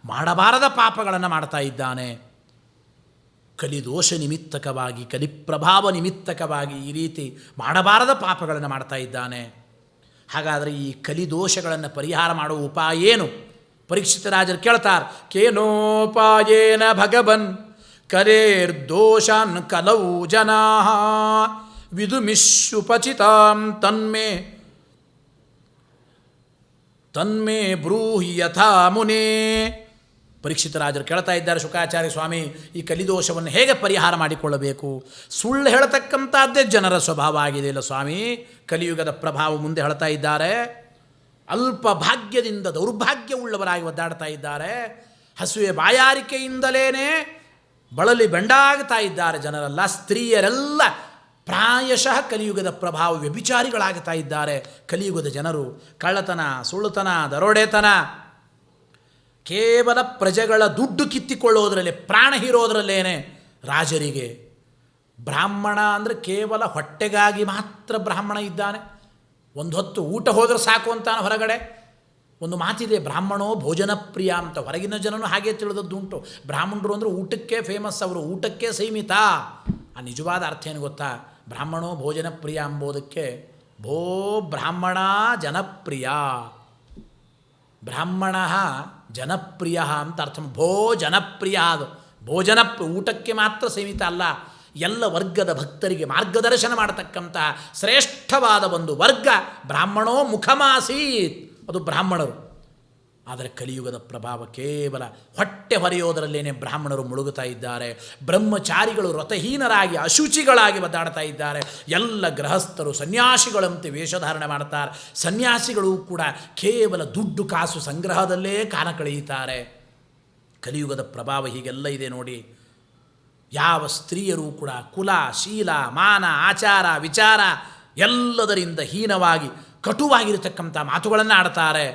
ಮಾಡಬಾರದ ಪಾಪಗಳನ್ನು ಮಾಡ್ತಾ ಇದ್ದಾನೆ. ಕಲಿದೋಷ ನಿಮಿತ್ತಕವಾಗಿ, ಕಲಿಪ್ರಭಾವ ನಿಮಿತ್ತಕವಾಗಿ ಈ ರೀತಿ ಮಾಡಬಾರದ ಪಾಪಗಳನ್ನು ಮಾಡ್ತಾ ಇದ್ದಾನೆ. ಹಾಗಾದರೆ ಈ ಕಲಿದೋಷಗಳನ್ನು ಪರಿಹಾರ ಮಾಡುವ ಉಪಾಯ ಏನು? ಪರೀಕ್ಷಿತ ರಾಜರು ಕೇಳ್ತಾರೆ, ಕೇನೋಪಾಯೇನ ಭಗವನ್ ಕರೇರ್ದೋಷಾನ್ ಕಲೌ ಜನಾ ವಿದುಮಿಶ್ಯುಪಚಿತಾಂ ತನ್ಮೇ ಬ್ರೂಹಿ ಯಥಾ ಮುನೇ. ಪರೀಕ್ಷಿತ ರಾಜರು ಕೇಳ್ತಾ ಇದ್ದಾರೆ, ಶುಕಾಚಾರ್ಯ ಸ್ವಾಮಿ, ಈ ಕಲಿದೋಷವನ್ನು ಹೇಗೆ ಪರಿಹಾರ ಮಾಡಿಕೊಳ್ಳಬೇಕು? ಸುಳ್ಳು ಹೇಳತಕ್ಕಂಥದ್ದೇ ಜನರ ಸ್ವಭಾವ ಆಗಿದೆ ಇಲ್ಲ ಸ್ವಾಮಿ. ಕಲಿಯುಗದ ಪ್ರಭಾವ ಮುಂದೆ ಹೇಳ್ತಾ ಇದ್ದಾರೆ. ಅಲ್ಪ ಭಾಗ್ಯದಿಂದ ದೌರ್ಭಾಗ್ಯವುಳ್ಳವರಾಗಿ ಒದ್ದಾಡ್ತಾ ಇದ್ದಾರೆ. ಹಸುವೆ ಬಾಯಾರಿಕೆಯಿಂದಲೇ ಬಳಲಿ ಬೆಂಡಾಗ್ತಾ ಇದ್ದಾರೆ ಜನರೆಲ್ಲ. ಸ್ತ್ರೀಯರೆಲ್ಲ ಪ್ರಾಯಶಃ ಕಲಿಯುಗದ ಪ್ರಭಾವ ವ್ಯಭಿಚಾರಿಗಳಾಗ್ತಾ ಇದ್ದಾರೆ. ಕಲಿಯುಗದ ಜನರು ಕಳ್ಳತನ, ಸುಳ್ಳುತನ, ದರೋಡೆತನ, ಕೇವಲ ಪ್ರಜೆಗಳ ದುಡ್ಡು ಕಿತ್ತಿಕೊಳ್ಳೋದರಲ್ಲಿ, ಪ್ರಾಣ ಹೀರೋದರಲ್ಲೇನೆ ರಾಜರಿಗೆ. ಬ್ರಾಹ್ಮಣ ಅಂದರೆ ಕೇವಲ ಹೊಟ್ಟೆಗಾಗಿ ಮಾತ್ರ ಬ್ರಾಹ್ಮಣ ಇದ್ದಾನೆ. ಒಂದು ಹೊತ್ತು ಊಟ ಹೋದರೆ ಸಾಕು ಅಂತಾನೆ ಹೊರಗಡೆ. ಒಂದು ಮಾತಿದೆ, ಬ್ರಾಹ್ಮಣೋ ಭೋಜನ ಪ್ರಿಯ ಅಂತ. ಹೊರಗಿನ ಜನನು ಹಾಗೆ ತಿಳಿದದ್ದುಂಟು. ಬ್ರಾಹ್ಮಣರು ಅಂದರೆ ಊಟಕ್ಕೆ ಫೇಮಸ್, ಅವರು ಊಟಕ್ಕೆ ಸೀಮಿತ. ಆ ನಿಜವಾದ ಅರ್ಥ ಏನು ಗೊತ್ತಾ? ಬ್ರಾಹ್ಮಣೋ ಭೋಜನ ಪ್ರಿಯ ಎಂಬುದಕ್ಕೆ ಭೋ ಬ್ರಾಹ್ಮಣ ಜನಪ್ರಿಯ, ಬ್ರಾಹ್ಮಣ ಜನಪ್ರಿಯ ಅಂತ ಅರ್ಥ. ಭೋ ಜನಪ್ರಿಯ, ಅದು ಭೋಜನ ಊಟಕ್ಕೆ ಮಾತ್ರ ಸೀಮಿತ ಅಲ್ಲ, ಎಲ್ಲ ವರ್ಗದ ಭಕ್ತರಿಗೆ ಮಾರ್ಗದರ್ಶನ ಮಾಡತಕ್ಕಂಥ ಶ್ರೇಷ್ಠವಾದ ಒಂದು ವರ್ಗ ಬ್ರಾಹ್ಮಣೋ ಮುಖಮಾಸೀತ್, ಅದು ಬ್ರಾಹ್ಮಣರು. ಆದರೆ ಕಲಿಯುಗದ ಪ್ರಭಾವ ಕೇವಲ ಹೊಟ್ಟೆ ಹೊರೆಯೋದರಲ್ಲೇನೆ ಬ್ರಾಹ್ಮಣರು ಮುಳುಗುತ್ತಾ ಇದ್ದಾರೆ. ಬ್ರಹ್ಮಚಾರಿಗಳು ವ್ರತಹೀನರಾಗಿ ಅಶುಚಿಗಳಾಗಿ ಒದ್ದಾಡ್ತಾ ಇದ್ದಾರೆ. ಎಲ್ಲ ಗೃಹಸ್ಥರು ಸನ್ಯಾಸಿಗಳಂತೆ ವೇಷಧಾರಣೆ ಮಾಡ್ತಾರೆ. ಸನ್ಯಾಸಿಗಳು ಕೂಡ ಕೇವಲ ದುಡ್ಡು ಕಾಸು ಸಂಗ್ರಹದಲ್ಲೇ ಕಾಲ ಕಳೆಯುತ್ತಾರೆ. ಕಲಿಯುಗದ ಪ್ರಭಾವ ಹೀಗೆಲ್ಲ ಇದೆ ನೋಡಿ. ಯಾವ ಸ್ತ್ರೀಯರೂ ಕೂಡ ಕುಲ, ಶೀಲ, ಮಾನ, ಆಚಾರ, ವಿಚಾರ ಎಲ್ಲದರಿಂದ ಹೀನವಾಗಿ ಕಟುವಾಗಿರತಕ್ಕಂಥ ಮಾತುಗಳನ್ನು ಆಡ್ತಾರೆ.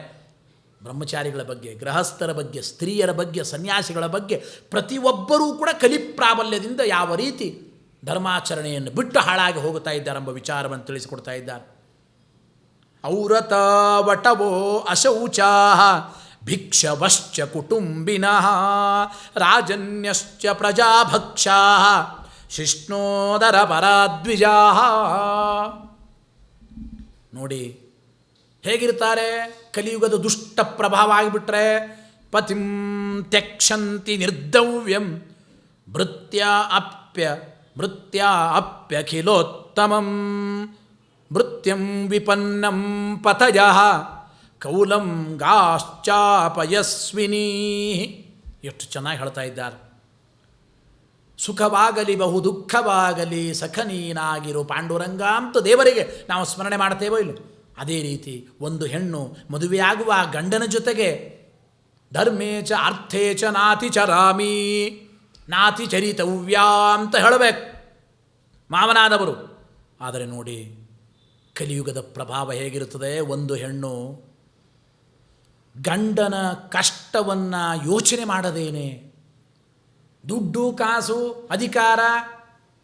ಬ್ರಹ್ಮಚಾರಿಗಳ ಬಗ್ಗೆ, ಗೃಹಸ್ಥರ ಬಗ್ಗೆ, ಸ್ತ್ರೀಯರ ಬಗ್ಗೆ, ಸನ್ಯಾಸಿಗಳ ಬಗ್ಗೆ ಪ್ರತಿಯೊಬ್ಬರೂ ಕೂಡ ಕಲಿಪ್ರಾಬಲ್ಯದಿಂದ ಯಾವ ರೀತಿ ಧರ್ಮಾಚರಣೆಯನ್ನು ಬಿಟ್ಟು ಹಾಳಾಗಿ ಹೋಗುತ್ತಾ ಇದ್ದಾರೆಂಬ ವಿಚಾರವನ್ನು ತಿಳಿಸಿಕೊಡ್ತಾ ಇದ್ದಾರೆ. ಔರತ ವಟವೋ ಅಶೌಚಾ ಭಿಕ್ಷವಶ್ಚ ಕುಟುಂಬಿನಃ ರಾಜನ್ಯಶ್ಚ ಪ್ರಜಾಭಕ್ಷಾ ಶಿಷ್ಣೋದರ ಪರಾದ್ವಿಜಾ. ನೋಡಿ ಹೇಗಿರ್ತಾರೆ. ಕಲಿಯುಗದ ದುಷ್ಟ ಪ್ರಭಾವ ಆಗಿಬಿಟ್ರೆ ಪತಿಂ ತ್ಯಕ್ಷಂತಿ ನಿರ್ದವ್ಯಂ ಭೃತ್ಯ ಅಪ್ಯಖಿಲೋತ್ತಮಂ ಭೃತ್ಯಂ ವಿಪನ್ನಂ ಪತಯಃ ಕೌಲಂ ಗಾಶ್ಚಾಪಯಸ್ವಿನೀ. ಎಷ್ಟು ಚೆನ್ನಾಗಿ ಹೇಳ್ತಾ ಇದ್ದಾರೆ. ಸುಖವಾಗಲಿ ಬಹು ದುಃಖವಾಗಲಿ ಸಖನೀನಾಗಿರು ಪಾಂಡುರಂಗ ಅಂತ ದೇವರಿಗೆ ನಾವು ಸ್ಮರಣೆ ಮಾಡ್ತೇವೋ ಇಲ್ಲ. ಅದೇ ರೀತಿ ಒಂದು ಹೆಣ್ಣು ಮದುವೆಯಾಗುವ ಗಂಡನ ಜೊತೆಗೆ ಧರ್ಮೇಚ ಅರ್ಥೇಚ ನಾತಿ ಚರಾಮಿ ನಾತಿ ಚರಿತವ್ಯ ಅಂತ ಹೇಳಬೇಕು ಮಾವನಾದವರು. ಆದರೆ ನೋಡಿ ಕಲಿಯುಗದ ಪ್ರಭಾವ ಹೇಗಿರುತ್ತದೆ. ಒಂದು ಹೆಣ್ಣು ಗಂಡನ ಕಷ್ಟವನ್ನು ಯೋಚನೆ ಮಾಡದೇನೆ ದುಡ್ಡು ಕಾಸು ಅಧಿಕಾರ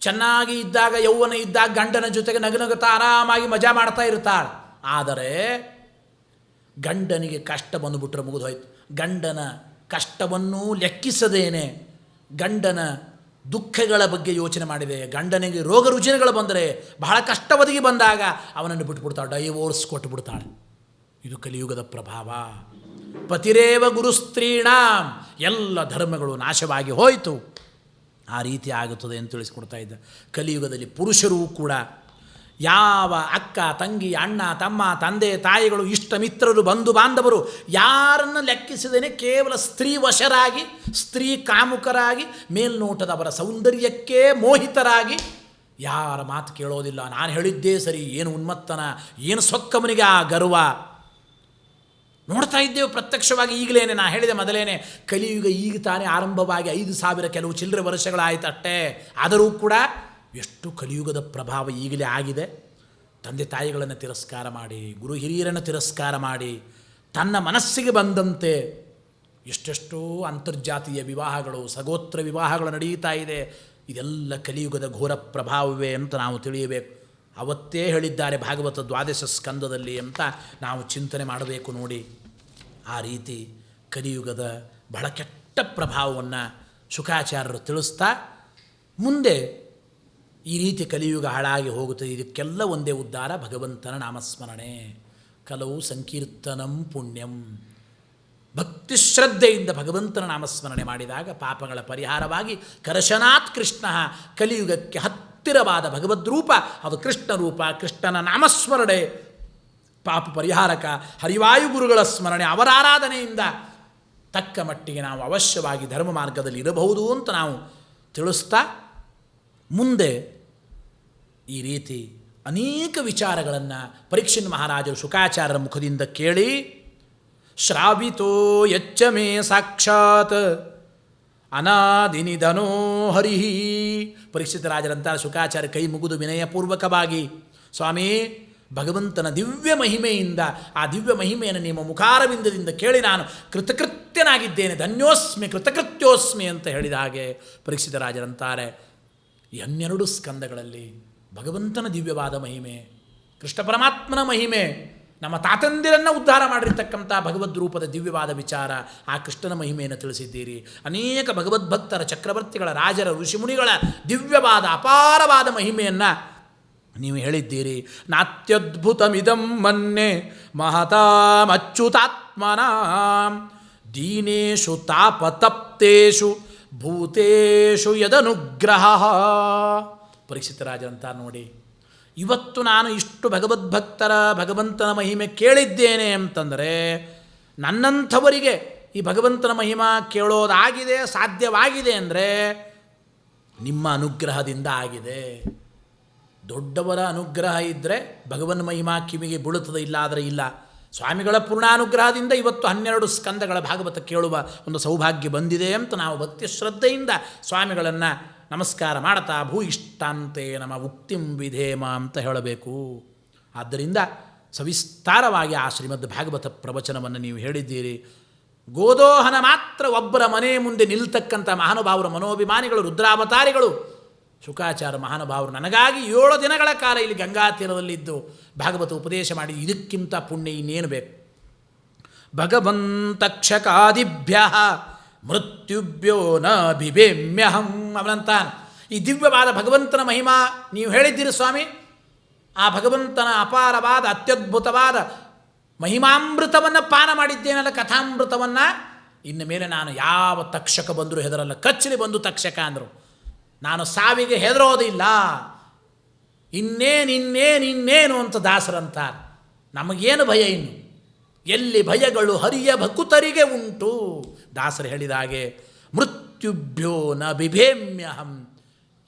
ಚೆನ್ನಾಗಿ ಇದ್ದಾಗ ಯೌವನ ಇದ್ದಾಗ ಗಂಡನ ಜೊತೆಗೆ ನಗುನಗುತ್ತಾ ಆರಾಮಾಗಿ ಮಜಾ ಮಾಡ್ತಾ ಇರ್ತಾಳೆ. ಆದರೆ ಗಂಡನಿಗೆ ಕಷ್ಟ ಬಂದುಬಿಟ್ರೆ ಮುಗಿದೋಯ್ತು. ಗಂಡನ ಕಷ್ಟವನ್ನೂ ಲೆಕ್ಕಿಸದೇನೆ ಗಂಡನ ದುಃಖಗಳ ಬಗ್ಗೆ ಯೋಚನೆ ಮಾಡಿದೆ. ಗಂಡನಿಗೆ ರೋಗ ರುಜಿನಗಳು ಬಂದರೆ ಬಹಳ ಕಷ್ಟವದಿಗೆ ಬಂದಾಗ ಅವನನ್ನು ಬಿಟ್ಬಿಡ್ತಾಳೆ, ಡೈವೋರ್ಸ್ ಕೊಟ್ಟುಬಿಡ್ತಾಳೆ. ಇದು ಕಲಿಯುಗದ ಪ್ರಭಾವ. ಪತಿರೇವ ಗುರುಸ್ತ್ರೀಣಾಂ, ಎಲ್ಲ ಧರ್ಮಗಳು ನಾಶವಾಗಿ ಹೋಯಿತು. ಆ ರೀತಿ ಆಗುತ್ತದೆ ಅಂತ ತಿಳಿಸ್ಕೊಡ್ತಾ ಇದ್ದ. ಕಲಿಯುಗದಲ್ಲಿ ಪುರುಷರೂ ಕೂಡ ಯಾವ ಅಕ್ಕ ತಂಗಿ ಅಣ್ಣ ತಮ್ಮ ತಂದೆ ತಾಯಿಗಳು ಇಷ್ಟ ಮಿತ್ರರು ಬಂಧು ಬಾಂಧವರು ಯಾರನ್ನು ಲೆಕ್ಕಿಸಿದೇನೆ ಕೇವಲ ಸ್ತ್ರೀ ವಶರಾಗಿ ಸ್ತ್ರೀ ಕಾಮುಕರಾಗಿ ಮೇಲ್ನೋಟದವರ ಸೌಂದರ್ಯಕ್ಕೆ ಮೋಹಿತರಾಗಿ ಯಾರ ಮಾತು ಕೇಳೋದಿಲ್ಲ. ನಾನು ಹೇಳಿದ್ದೇ ಸರಿ, ಏನು ಉನ್ಮತ್ತನ, ಏನು ಸೊಕ್ಕಮನಿಗೆ ಆ ಗರ್ವ. ನೋಡ್ತಾ ಇದ್ದೇವೆ ಪ್ರತ್ಯಕ್ಷವಾಗಿ. ಈಗಲೇ ನಾನು ಹೇಳಿದೆ ಮೊದಲೇನೆ, ಕಲಿಯುಗ ಈಗ ತಾನೇ ಆರಂಭವಾಗಿ 5,000 ಕೆಲವು ಚಿಲ್ಲರೆ ವರ್ಷಗಳಾಯಿತು ಅಷ್ಟೇ. ಆದರೂ ಕೂಡ ಎಷ್ಟು ಕಲಿಯುಗದ ಪ್ರಭಾವ ಈಗಲೇ ಆಗಿದೆ. ತಂದೆ ತಾಯಿಗಳನ್ನು ತಿರಸ್ಕಾರ ಮಾಡಿ, ಗುರು ಹಿರಿಯರನ್ನು ತಿರಸ್ಕಾರ ಮಾಡಿ, ತನ್ನ ಮನಸ್ಸಿಗೆ ಬಂದಂತೆ ಎಷ್ಟೆಷ್ಟೋ ಅಂತರ್ಜಾತೀಯ ವಿವಾಹಗಳು, ಸಗೋತ್ರ ವಿವಾಹಗಳು ನಡೆಯುತ್ತಾ ಇದೆ. ಇದೆಲ್ಲ ಕಲಿಯುಗದ ಘೋರ ಪ್ರಭಾವವೇ ಅಂತ ನಾವು ತಿಳಿಯಬೇಕು. ಅವತ್ತೇ ಹೇಳಿದ್ದಾರೆ ಭಾಗವತ 12 ಸ್ಕಂದದಲ್ಲಿ ಅಂತ ನಾವು ಚಿಂತನೆ ಮಾಡಬೇಕು ನೋಡಿ. ಆ ರೀತಿ ಕಲಿಯುಗದ ಬಹಳ ಕೆಟ್ಟ ಪ್ರಭಾವವನ್ನು ಶುಕಾಚಾರ್ಯರು ತಿಳಿಸ್ತಾ, ಮುಂದೆ ಈ ರೀತಿ ಕಲಿಯುಗ ಹಾಳಾಗಿ ಹೋಗುತ್ತದೆ, ಇದಕ್ಕೆಲ್ಲ ಒಂದೇ ಉದ್ಧಾರ ಭಗವಂತನ ನಾಮಸ್ಮರಣೆ. ಕಲವು ಸಂಕೀರ್ತನಂ ಪುಣ್ಯಂ. ಭಕ್ತಿ ಶ್ರದ್ಧೆಯಿಂದ ಭಗವಂತನ ನಾಮಸ್ಮರಣೆ ಮಾಡಿದಾಗ ಪಾಪಗಳ ಪರಿಹಾರವಾಗಿ ಕರಶನಾತ್ ಕೃಷ್ಣ, ಕಲಿಯುಗಕ್ಕೆ ಹತ್ತಿರವಾದ ಭಗವದ್ರೂಪ ಅದು ಕೃಷ್ಣ ರೂಪ. ಕೃಷ್ಣನ ನಾಮಸ್ಮರಣೆ ಪಾಪ ಪರಿಹಾರಕ. ಹರಿವಾಯು ಗುರುಗಳ ಸ್ಮರಣೆ, ಅವರ ಆರಾಧನೆಯಿಂದ ತಕ್ಕ ಮಟ್ಟಿಗೆ ನಾವು ಅವಶ್ಯವಾಗಿ ಧರ್ಮ ಮಾರ್ಗದಲ್ಲಿ ಇರಬಹುದು ಅಂತ ನಾವು ತಿಳಿಸ್ತಾ, ಮುಂದೆ ಈ ರೀತಿ ಅನೇಕ ವಿಚಾರಗಳನ್ನು ಪರೀಕ್ಷಿನ್ ಮಹಾರಾಜರು ಶುಕಾಚಾರ್ಯರ ಮುಖದಿಂದ ಕೇಳಿ, ಶ್ರಾವಿತೋ ಯಚ್ಚ ಮೇ ಸಾಕ್ಷಾತ್ ಅನಾದಿನಿಧನೋ ಹರಿ. ಪರೀಕ್ಷಿತ ರಾಜರಂತಾರೆ, ಶುಕಾಚಾರ್ಯ ಕೈ ಮುಗಿದು ವಿನಯಪೂರ್ವಕವಾಗಿ, ಸ್ವಾಮಿ ಭಗವಂತನ ದಿವ್ಯ ಮಹಿಮೆಯಿಂದ, ಆ ದಿವ್ಯ ಮಹಿಮೆಯನ್ನು ನಿಮ್ಮ ಮುಖಾರವಿಂದದಿಂದ ಕೇಳಿ ನಾನು ಕೃತಕೃತ್ಯನಾಗಿದ್ದೇನೆ, ಧನ್ಯೋಸ್ಮಿ ಕೃತಕೃತ್ಯೋಸ್ಮಿ ಅಂತ ಹೇಳಿದ ಹಾಗೆ ಪರೀಕ್ಷಿತ ರಾಜರಂತಾರೆ, ಈ 12 ಸ್ಕಂದಗಳಲ್ಲಿ ಭಗವಂತನ ದಿವ್ಯವಾದ ಮಹಿಮೆ, ಕೃಷ್ಣ ಪರಮಾತ್ಮನ ಮಹಿಮೆ, ನಮ್ಮ ತಾತಂದಿರನ್ನು ಉದ್ಧಾರ ಮಾಡಿರ್ತಕ್ಕಂಥ ಭಗವದ್ರೂಪದ ದಿವ್ಯವಾದ ವಿಚಾರ, ಆ ಕೃಷ್ಣನ ಮಹಿಮೆಯನ್ನು ತಿಳಿಸಿದ್ದೀರಿ. ಅನೇಕ ಭಗವದ್ಭಕ್ತರ, ಚಕ್ರವರ್ತಿಗಳ, ರಾಜರ, ಋಷಿಮುನಿಗಳ ದಿವ್ಯವಾದ ಅಪಾರವಾದ ಮಹಿಮೆಯನ್ನು ನೀವು ಹೇಳಿದ್ದೀರಿ. ನಾತ್ಯದ್ಭುತಮಿದಂ ಮನ್ನೆ ಮಹತಾಮಚ್ಯುತಾತ್ಮನಾಂ ದೀನೇಶು ತಾಪತಪ್ತೇಷು ಭೂತೇಷು ಯದನುಗ್ರಹ. ಪರೀಕ್ಷಿತ ರಾಜರಂತ ನೋಡಿ, ಇವತ್ತು ನಾನು ಇಷ್ಟು ಭಗವದ್ಭಕ್ತರ ಭಗವಂತನ ಮಹಿಮೆ ಕೇಳಿದ್ದೇನೆ ಅಂತಂದರೆ, ನನ್ನಂಥವರಿಗೆ ಈ ಭಗವಂತನ ಮಹಿಮಾ ಕೇಳೋದಾಗಿದೆ, ಸಾಧ್ಯವಾಗಿದೆ ಅಂದರೆ ನಿಮ್ಮ ಅನುಗ್ರಹದಿಂದ ಆಗಿದೆ. ದೊಡ್ಡವರ ಅನುಗ್ರಹ ಇದ್ದರೆ ಭಗವನ್ ಮಹಿಮಾ ಕಿವಿಗೆ ಬೀಳುತ್ತದೆ, ಇಲ್ಲ ಆದರೆ ಇಲ್ಲ. ಸ್ವಾಮಿಗಳ ಪೂರ್ಣಾನುಗ್ರಹದಿಂದ ಇವತ್ತು 12 ಸ್ಕಂದಗಳ ಭಾಗವತ ಕೇಳುವ ಒಂದು ಸೌಭಾಗ್ಯ ಬಂದಿದೆ ಅಂತ ನಾವು ಭಕ್ತಿ ಶ್ರದ್ಧೆಯಿಂದ ಸ್ವಾಮಿಗಳನ್ನು ನಮಸ್ಕಾರ ಮಾಡ್ತಾ, ಭೂ ಇಷ್ಟಾಂತೆ ನಮ್ಮ ಉಕ್ತಿಂ ವಿಧೇಮ ಅಂತ ಹೇಳಬೇಕು. ಆದ್ದರಿಂದ ಸವಿಸ್ತಾರವಾಗಿ ಆ ಶ್ರೀಮದ್ ಭಾಗವತ ಪ್ರವಚನವನ್ನು ನೀವು ಹೇಳಿದ್ದೀರಿ. ಗೋದೋಹನ ಮಾತ್ರ ಒಬ್ಬರ ಮನೆ ಮುಂದೆ ನಿಲ್ತಕ್ಕಂಥ ಮಹಾನುಭಾವರು, ಮನೋಭಿಮಾನಿಗಳು, ರುದ್ರಾವತಾರಿಗಳು, ಶುಕಾಚಾರ್ಯ ಮಹಾನುಭಾವರು ನನಗಾಗಿ 7 ದಿನಗಳ ಕಾಲ ಇಲ್ಲಿ ಗಂಗಾ ತೀರದಲ್ಲಿದ್ದು ಭಾಗವತ ಉಪದೇಶ ಮಾಡಿ, ಇದಕ್ಕಿಂತ ಪುಣ್ಯ ಇನ್ನೇನು ಬೇಕು. ಭಗವಂತಕ್ಷಕಾದಿಭ್ಯ ಮೃತ್ಯುಭ್ಯೋ ನ ಬಿಬೇಮ್ಯಹಂ ಅವನಂತಾನೆ. ಈ ದಿವ್ಯವಾದ ಭಗವಂತನ ಮಹಿಮಾ ನೀವು ಹೇಳಿದ್ದೀರಿ ಸ್ವಾಮಿ, ಆ ಭಗವಂತನ ಅಪಾರವಾದ ಅತ್ಯದ್ಭುತವಾದ ಮಹಿಮಾಮೃತವನ್ನು ಪಾನ ಮಾಡಿದ್ದೇನಲ್ಲ, ಕಥಾಮೃತವನ್ನು. ಇನ್ನು ಮೇಲೆ ನಾನು ಯಾವ ತಕ್ಷಕ ಬಂದರೂ ಹೆದರಲ್ಲ. ಕಚ್ಚಲಿ ಬಂದು ತಕ್ಷಕ ಅಂದರು, ನಾನು ಸಾವಿಗೆ ಹೆದರೋದಿಲ್ಲ. ಇನ್ನೇನು ಅಂತ ದಾಸರಂತಾರೆ. ನಮಗೇನು ಭಯ ಇನ್ನು, ಎಲ್ಲಿ ಭಯಗಳು ಹರಿಯ ಭಕುತರಿಗೆ ಉಂಟು. ದಾಸರು ಹೇಳಿದ ಹಾಗೆ ಮೃತ್ಯುಭ್ಯೋ ನ ಬಿಭೇಮ್ಯಹಂ,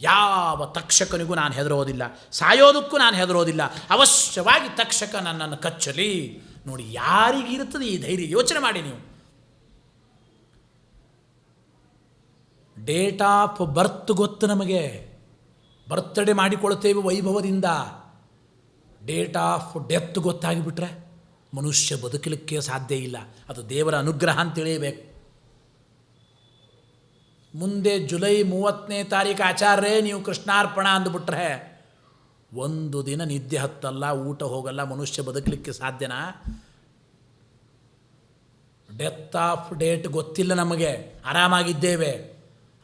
ಯಾವ ತಕ್ಷಕನಿಗೂ ನಾನು ಹೆದರೋದಿಲ್ಲ, ಸಾಯೋದಕ್ಕೂ ನಾನು ಹೆದರೋದಿಲ್ಲ. ಅವಶ್ಯವಾಗಿ ತಕ್ಷಕ ನನ್ನನ್ನು ಕಚ್ಚಲಿ. ನೋಡಿ ಯಾರಿಗಿರುತ್ತದೆ ಈ ಧೈರ್ಯ, ಯೋಚನೆ ಮಾಡಿ ನೀವು. ಡೇಟ್ ಆಫ್ ಬರ್ತ್ ಗೊತ್ತು ನಮಗೆ, ಬರ್ತ್ಡೇ ಮಾಡಿಕೊಳ್ತೇವೆ ವೈಭವದಿಂದ. ಡೇಟ್ ಆಫ್ ಡೆತ್ ಗೊತ್ತಾಗಿಬಿಟ್ರೆ ಮನುಷ್ಯ ಬದುಕಲಿಕ್ಕೆ ಸಾಧ್ಯ ಇಲ್ಲ. ಅದು ದೇವರ ಅನುಗ್ರಹ ಅಂತ ತಿಳಿಯಬೇಕು. ಮುಂದೆ ಜುಲೈ 30ನೇ ತಾರೀಕು ಆಚಾರ್ಯ ನೀವು ಕೃಷ್ಣಾರ್ಪಣ ಅಂದುಬಿಟ್ರೆ ಒಂದು ದಿನ ನಿದ್ದೆ ಹತ್ತಲ್ಲ, ಊಟ ಹೋಗಲ್ಲ, ಮನುಷ್ಯ ಬದುಕಲಿಕ್ಕೆ ಸಾಧ್ಯನಾ? ಡೆತ್ ಆಫ್ ಡೇಟ್ ಗೊತ್ತಿಲ್ಲ ನಮಗೆ, ಆರಾಮಾಗಿದ್ದೇವೆ.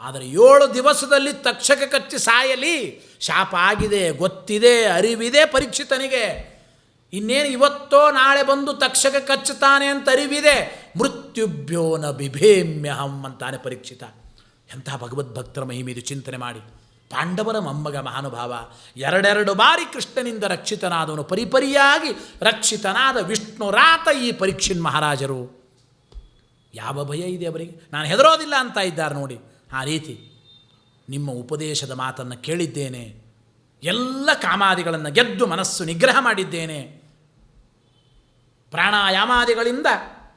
ಆದರೆ 7 ದಿವಸದಲ್ಲಿ ತಕ್ಷಕ ಕಚ್ಚಿ ಸಾಯಲಿ, ಶಾಪ ಆಗಿದೆ, ಗೊತ್ತಿದೆ, ಅರಿವಿದೆ ಪರೀಕ್ಷಿತನಿಗೆ. ಇನ್ನೇನು ಇವತ್ತೋ ನಾಳೆ ಬಂದು ತಕ್ಷಕ ಕಚ್ಚುತ್ತಾನೆ ಅಂತ ಅರಿವಿದೆ. ಮೃತ್ಯುಭ್ಯೋ ನ ಬಿಭೇಮ್ಯಹಂ ಅಂತಾನೆ ಪರೀಕ್ಷಿತ. ಎಂಥ ಭಗವದ್ಭಕ್ತರ ಮಹಿಮೆ ಇದು, ಚಿಂತನೆ ಮಾಡಿ. ಪಾಂಡವರ ಮೊಮ್ಮಗ ಮಹಾನುಭಾವ. ಎರಡೆರಡು ಬಾರಿ ಕೃಷ್ಣನಿಂದ ರಕ್ಷಿತನಾದವನು, ಪರಿಪರಿಯಾಗಿ ರಕ್ಷಿತನಾದ ವಿಷ್ಣುರಾತ ಈ ಪರೀಕ್ಷಿನ್ ಮಹಾರಾಜರು. ಯಾವ ಭಯ ಇದೆ ಅವರಿಗೆ? ನಾನು ಹೆದರೋದಿಲ್ಲ ಅಂತ ಇದ್ದಾರೆ ನೋಡಿ. ಆ ರೀತಿ ನಿಮ್ಮ ಉಪದೇಶದ ಮಾತನ್ನು ಕೇಳಿದ್ದೇನೆ, ಎಲ್ಲ ಕಾಮಾದಿಗಳನ್ನು ಗೆದ್ದು ಮನಸ್ಸು ನಿಗ್ರಹ ಮಾಡಿದ್ದೇನೆ. ಪ್ರಾಣಾಯಾಮಾದಿಗಳಿಂದ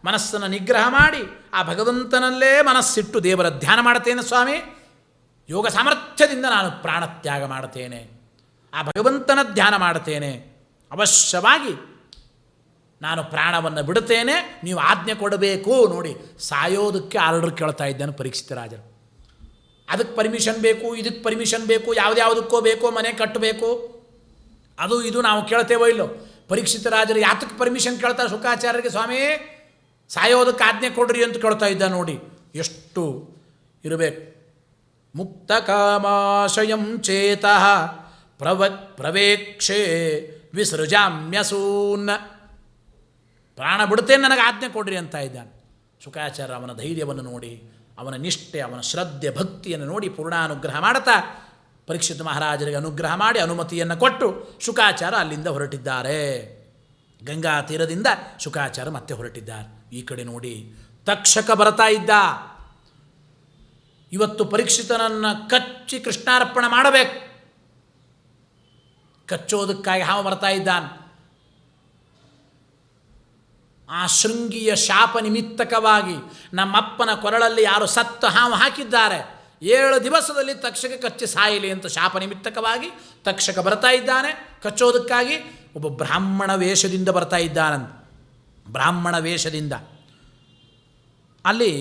ಮನಸ್ಸನ್ನು ನಿಗ್ರಹ ಮಾಡಿ ಆ ಭಗವಂತನಲ್ಲೇ ಮನಸ್ಸಿಟ್ಟು ದೇವರ ಧ್ಯಾನ ಮಾಡ್ತೇನೆ ಸ್ವಾಮಿ. ಯೋಗ ಸಾಮರ್ಥ್ಯದಿಂದ ನಾನು ಪ್ರಾಣತ್ಯಾಗ ಮಾಡ್ತೇನೆ, ಆ ಭಗವಂತನ ಧ್ಯಾನ ಮಾಡ್ತೇನೆ. ಅವಶ್ಯವಾಗಿ ನಾನು ಪ್ರಾಣವನ್ನು ಬಿಡುತ್ತೇನೆ, ನೀವು ಆಜ್ಞೆ ಕೊಡಬೇಕು. ನೋಡಿ, ಸಾಯೋದಕ್ಕೆ ಆರ್ಡರ್ ಕೇಳ್ತಾ ಇದ್ದಾನೆ ಪರೀಕ್ಷಿತ ರಾಜರು. ಅದಕ್ಕೆ ಪರ್ಮಿಷನ್ ಬೇಕು, ಇದಕ್ಕೆ ಪರ್ಮಿಷನ್ ಬೇಕು, ಯಾವುದ್ಯಾವುದಕ್ಕೋ ಬೇಕೋ, ಮನೆ ಕಟ್ಟಬೇಕು, ಅದು ಇದು ನಾವು ಕೇಳ್ತೇವೋ ಇಲ್ಲೋ. ಪರೀಕ್ಷಿತ ರಾಜರು ಯಾತಕ್ಕೆ ಪರ್ಮಿಷನ್ ಕೇಳ್ತಾರೆ ಶುಕಾಚಾರ್ಯರಿಗೆ? ಸ್ವಾಮಿ ಸಾಯೋದಕ್ಕೆ ಆಜ್ಞೆ ಕೊಡ್ರಿ ಅಂತ ಕೇಳ್ತಾ ಇದ್ದ. ನೋಡಿ ಎಷ್ಟು ಇರಬೇಕು. ಮುಕ್ತ ಕಾಮಾಶಯಂ ಚೇತಃ ಪ್ರವೇಕ್ಷೆ ವಿಸೃಜಾಮ್ಯಸೂನ್. ಪ್ರಾಣ ಬಿಡುತ್ತೇನೆ, ನನಗೆ ಆಜ್ಞೆ ಕೊಡ್ರಿ ಅಂತ ಇದ್ದಾನೆ ಶುಕಾಚಾರ್ಯ. ಅವನ ಧೈರ್ಯವನ್ನು ನೋಡಿ, ಅವನ ನಿಷ್ಠೆ, ಅವನ ಶ್ರದ್ಧೆ, ಭಕ್ತಿಯನ್ನು ನೋಡಿ ಪೂರ್ಣಾನುಗ್ರಹ ಮಾಡ್ತಾ ಪರೀಕ್ಷಿತ ಮಹಾರಾಜರಿಗೆ ಅನುಗ್ರಹ ಮಾಡಿ ಅನುಮತಿಯನ್ನು ಕೊಟ್ಟು ಶುಕಾಚಾರ್ಯ ಅಲ್ಲಿಂದ ಹೊರಟಿದ್ದಾರೆ. ಗಂಗಾ ತೀರದಿಂದ ಶುಕಾಚಾರ್ಯ ಮತ್ತೆ ಹೊರಟಿದ್ದಾರೆ. ಈ ಕಡೆ ನೋಡಿ ತಕ್ಷಕ ಬರ್ತಾ ಇದ್ದ. ಇವತ್ತು ಪರೀಕ್ಷಿತನನ್ನು ಕಚ್ಚಿ ಕೃಷ್ಣಾರ್ಪಣ ಮಾಡಬೇಕು. ಕಚ್ಚೋದಕ್ಕಾಗಿ ಹಾವು ಬರ್ತಾ ಇದ್ದಾನೆ. ಆ ಶೃಂಗಿಯ ಶಾಪ ನಿಮಿತ್ತಕವಾಗಿ ನಮ್ಮಪ್ಪನ ಕೊರಳಲ್ಲಿ ಯಾರು ಸತ್ತ ಹಾವು ಹಾಕಿದ್ದಾರೆ, 7 ದಿವಸದಲ್ಲಿ ತಕ್ಷಕ ಕಚ್ಚಿ ಸಾಯಲಿ ಅಂತ ಶಾಪ ನಿಮಿತ್ತಕವಾಗಿ ತಕ್ಷಕ ಬರ್ತಾ ಇದ್ದಾನೆ. ಕಚ್ಚೋದಕ್ಕಾಗಿ ಒಬ್ಬ ಬ್ರಾಹ್ಮಣ ವೇಷದಿಂದ ಬರ್ತಾ ಇದ್ದಾನಂತ. ಬ್ರಾಹ್ಮಣ ವೇಷದಿಂದ ಅಲ್ಲಿ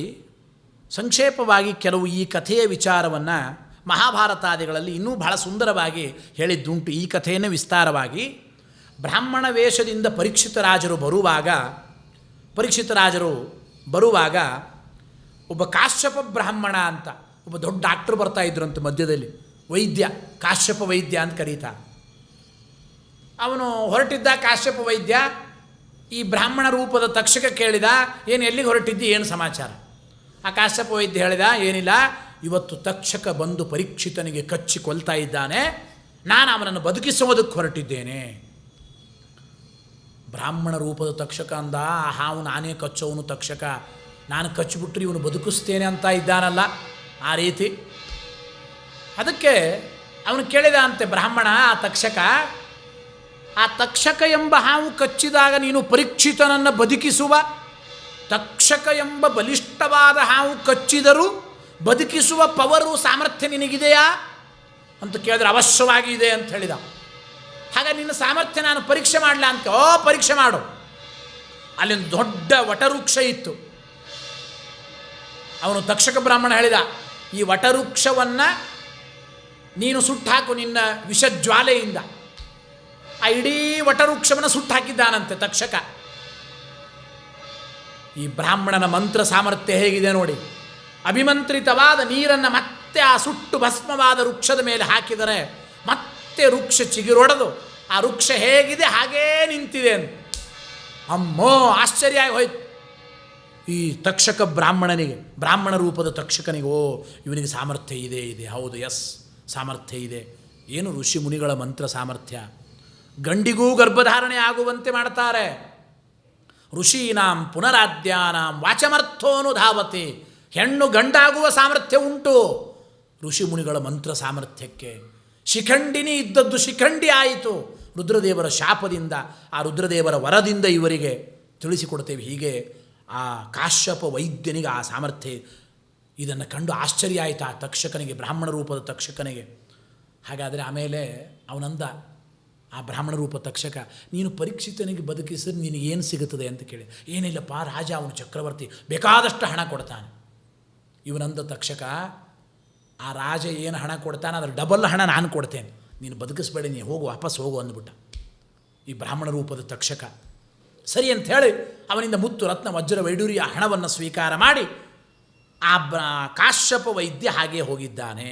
ಸಂಕ್ಷೇಪವಾಗಿ ಕೆಲವು ಈ ಕಥೆಯ ವಿಚಾರವನ್ನು ಮಹಾಭಾರತಾದಿಗಳಲ್ಲಿ ಇನ್ನೂ ಬಹಳ ಸುಂದರವಾಗಿ ಹೇಳಿದ್ದುಂಟು. ಈ ಕಥೆಯನ್ನು ವಿಸ್ತಾರವಾಗಿ ಬ್ರಾಹ್ಮಣ ವೇಷದಿಂದ ಪರೀಕ್ಷಿತ ರಾಜರು ಬರುವಾಗ ಒಬ್ಬ ಕಾಶ್ಯಪ ಬ್ರಾಹ್ಮಣ ಅಂತ ಒಬ್ಬ ದೊಡ್ಡ ಡಾಕ್ಟ್ರು ಬರ್ತಾ ಇದ್ರಂತೆ ಮಧ್ಯದಲ್ಲಿ, ವೈದ್ಯ, ಕಾಶ್ಯಪ ವೈದ್ಯ ಅಂತ ಕರೀತಾರೆ. ಅವನು ಹೊರಟಿದ್ದ ಕಾಶ್ಯಪ ವೈದ್ಯ. ಈ ಬ್ರಾಹ್ಮಣ ರೂಪದ ತಕ್ಷಕ ಕೇಳಿದ, ಏನು ಎಲ್ಲಿಗೆ ಹೊರಟಿದ್ದಿ, ಏನು ಸಮಾಚಾರ? ಆ ಕಾಶ್ಯಪ ವೈದ್ಯ ಹೇಳಿದ, ಏನಿಲ್ಲ, ಇವತ್ತು ತಕ್ಷಕ ಬಂದು ಪರೀಕ್ಷಿತನಿಗೆ ಕಚ್ಚಿ ಕೊಲ್ತಾ ಇದ್ದಾನೆ, ನಾನು ಅವನನ್ನು ಬದುಕಿಸುವುದಕ್ಕೆ ಹೊರಟಿದ್ದೇನೆ. ಬ್ರಾಹ್ಮಣ ರೂಪದ ತಕ್ಷಕ ಅಂದ, ಹಾವು ನಾನೇ ಕಚ್ಚೋವನು ತಕ್ಷಕ, ನಾನು ಕಚ್ಚಿಬಿಟ್ರೆ ಇವನು ಬದುಕಿಸ್ತೇನೆ ಅಂತ ಇದ್ದಾನಲ್ಲ, ಆ ರೀತಿ. ಅದಕ್ಕೆ ಅವನು ಕೇಳಿದ ಅಂತೆ ಬ್ರಾಹ್ಮಣ, ಆ ತಕ್ಷಕ ಎಂಬ ಹಾವು ಕಚ್ಚಿದಾಗ ನೀನು ಪರೀಕ್ಷಿತನನ್ನು ಬದುಕಿಸುವ, ತಕ್ಷಕ ಎಂಬ ಬಲಿಷ್ಠವಾದ ಹಾವು ಕಚ್ಚಿದರೂ ಬದುಕಿಸುವ ಪವರು ಸಾಮರ್ಥ್ಯ ನಿನಗಿದೆಯಾ ಅಂತ ಕೇಳಿದ್ರೆ ಅವಶ್ಯವಾಗಿ ಇದೆ ಅಂತ ಹೇಳಿದ. ಹಾಗೆ ನಿನ್ನ ಸಾಮರ್ಥ್ಯ ನಾನು ಪರೀಕ್ಷೆ ಮಾಡಲ ಅಂತ. ಪರೀಕ್ಷೆ ಮಾಡು. ಅಲ್ಲೊಂದು ದೊಡ್ಡ ವಟವೃಕ್ಷ ಇತ್ತು. ಅವನು ತಕ್ಷಕ ಬ್ರಾಹ್ಮಣ ಹೇಳಿದ, ಈ ವಟವೃಕ್ಷವನ್ನು ನೀನು ಸುಟ್ಟಾಕು ನಿನ್ನ ವಿಷಜ್ವಾಲೆಯಿಂದ. ಆ ಇಡೀ ವಟವೃಕ್ಷವನ್ನು ಸುಟ್ಟಾಕಿದ್ದಾನಂತೆ ತಕ್ಷಕ. ಈ ಬ್ರಾಹ್ಮಣನ ಮಂತ್ರ ಸಾಮರ್ಥ್ಯ ಹೇಗಿದೆ ನೋಡಿ. ಅಭಿಮಂತ್ರಿತವಾದ ನೀರನ್ನು ಮತ್ತೆ ಆ ಸುಟ್ಟು ಭಸ್ಮವಾದ ವೃಕ್ಷದ ಮೇಲೆ ಹಾಕಿದರೆ ಮತ್ತೆ ವೃಕ್ಷ ಚಿಗುರೊಡೆದು ಆ ವೃಕ್ಷ ಹೇಗಿದೆ ಹಾಗೇ ನಿಂತಿದೆ ಅಂತ. ಅಮ್ಮೋ, ಆಶ್ಚರ್ಯ ಆಗಿ ಹೋಯ್ತು ಈ ತಕ್ಷಕ ಬ್ರಾಹ್ಮಣನಿಗೆ, ಬ್ರಾಹ್ಮಣ ರೂಪದ ತಕ್ಷಕನಿಗೆ. ಇವನಿಗೆ ಸಾಮರ್ಥ್ಯ ಇದೆ, ಹೌದು, ಎಸ್, ಸಾಮರ್ಥ್ಯ ಇದೆ. ಏನು ಋಷಿ ಮುನಿಗಳ ಮಂತ್ರ ಸಾಮರ್ಥ್ಯ. ಗಂಡಿಗೂ ಗರ್ಭಧಾರಣೆ ಆಗುವಂತೆ ಮಾಡ್ತಾರೆ. ಋಷೀನಾಂ ಪುನರಾದ್ಯಾನಾಂ ವಾಚಮರ್ಥೋನು ಧಾವತಿ. ಹೆಣ್ಣು ಗಂಡಾಗುವ ಸಾಮರ್ಥ್ಯ ಉಂಟು ಋಷಿ ಮುನಿಗಳ ಮಂತ್ರ ಸಾಮರ್ಥ್ಯಕ್ಕೆ. ಶಿಖಂಡಿನಿ ಇದ್ದದ್ದು ಶಿಖಂಡಿ ಆಯಿತು ರುದ್ರದೇವರ ಶಾಪದಿಂದ, ಆ ರುದ್ರದೇವರ ವರದಿಂದ ಇವರಿಗೆ ತಿಳಿಸಿಕೊಡ್ತೇವೆ. ಹೀಗೆ ಆ ಕಾಶ್ಯಪ ವೈದ್ಯನಿಗೆ ಆ ಸಾಮರ್ಥ್ಯ. ಇದನ್ನು ಕಂಡು ಆಶ್ಚರ್ಯ ಆಯಿತು ಆ ತಕ್ಷಕನಿಗೆ, ಬ್ರಾಹ್ಮಣ ರೂಪದ ತಕ್ಷಕನಿಗೆ. ಹಾಗಾದರೆ ಆಮೇಲೆ ಅವನಂದ, ಆ ಬ್ರಾಹ್ಮಣ ರೂಪ ತಕ್ಷಕ, ನೀನು ಪರೀಕ್ಷಿತನಿಗೆ ಬದುಕಿಸಿದ್ರೆ ನಿನಗೇನು ಸಿಗುತ್ತದೆ ಅಂತ ಕೇಳಿ. ಏನಿಲ್ಲಪ್ಪ, ರಾಜ ಅವನು ಚಕ್ರವರ್ತಿ, ಬೇಕಾದಷ್ಟು ಹಣ ಕೊಡ್ತಾನೆ. ಇವನಂದ ತಕ್ಷಕ, ಆ ರಾಜ ಏನು ಹಣ ಕೊಡ್ತಾನೆ ಅದರ ಡಬಲ್ ಹಣ ನಾನು ಕೊಡ್ತೇನೆ, ನೀನು ಬದುಕಿಸ್ಬೇಡಿ, ನೀನು ಹೋಗು, ವಾಪಸ್ ಹೋಗು ಅಂದ್ಬಿಟ್ಟ ಈ ಬ್ರಾಹ್ಮಣ ರೂಪದ ತಕ್ಷಕ. ಸರಿ ಅಂತ ಹೇಳಿ ಅವನಿಂದ ಮುತ್ತು ರತ್ನ ವಜ್ರ ವೈಡೂರ್ಯ ಹಣವನ್ನು ಸ್ವೀಕಾರ ಮಾಡಿ ಆ ಕಾಶ್ಯಪ ವೈದ್ಯ ಹಾಗೆ ಹೋಗಿದ್ದಾನೆ.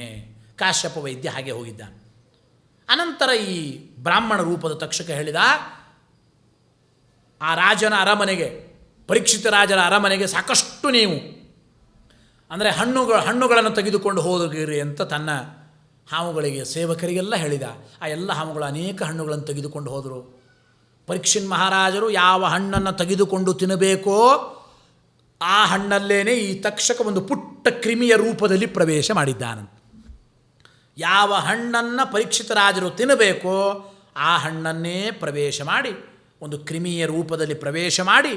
ಅನಂತರ ಈ ಬ್ರಾಹ್ಮಣ ರೂಪದ ತಕ್ಷಕ ಹೇಳಿದ, ಆ ರಾಜನ ಅರಮನೆಗೆ, ಪರೀಕ್ಷಿತ ರಾಜರ ಅರಮನೆಗೆ ಸಾಕಷ್ಟು ನೀವು ಅಂದರೆ ಹಣ್ಣುಗಳನ್ನು ತೆಗೆದುಕೊಂಡು ಹೋಗಿರಿ ಅಂತ ತನ್ನ ಹಾವುಗಳಿಗೆ ಸೇವಕರಿಗೆಲ್ಲ ಹೇಳಿದ. ಆ ಎಲ್ಲ ಹಾವುಗಳು ಅನೇಕ ಹಣ್ಣುಗಳನ್ನು ತೆಗೆದುಕೊಂಡು ಹೋದರು. ಪರೀಕ್ಷಿನ್ ಮಹಾರಾಜರು ಯಾವ ಹಣ್ಣನ್ನು ತೆಗೆದುಕೊಂಡು ತಿನ್ನಬೇಕೋ ಆ ಹಣ್ಣಲ್ಲೇನೆ ಈ ತಕ್ಷಕ ಒಂದು ಪುಟ್ಟ ಕ್ರಿಮಿಯ ರೂಪದಲ್ಲಿ ಪ್ರವೇಶ ಮಾಡಿದ್ದಾನಂತೆ. ಯಾವ ಹಣ್ಣನ್ನು ಪರೀಕ್ಷಿತ ರಾಜರು ತಿನ್ನಬೇಕೋ ಆ ಹಣ್ಣನ್ನೇ ಪ್ರವೇಶ ಮಾಡಿ, ಒಂದು ಕ್ರಿಮಿಯ ರೂಪದಲ್ಲಿ ಪ್ರವೇಶ ಮಾಡಿ,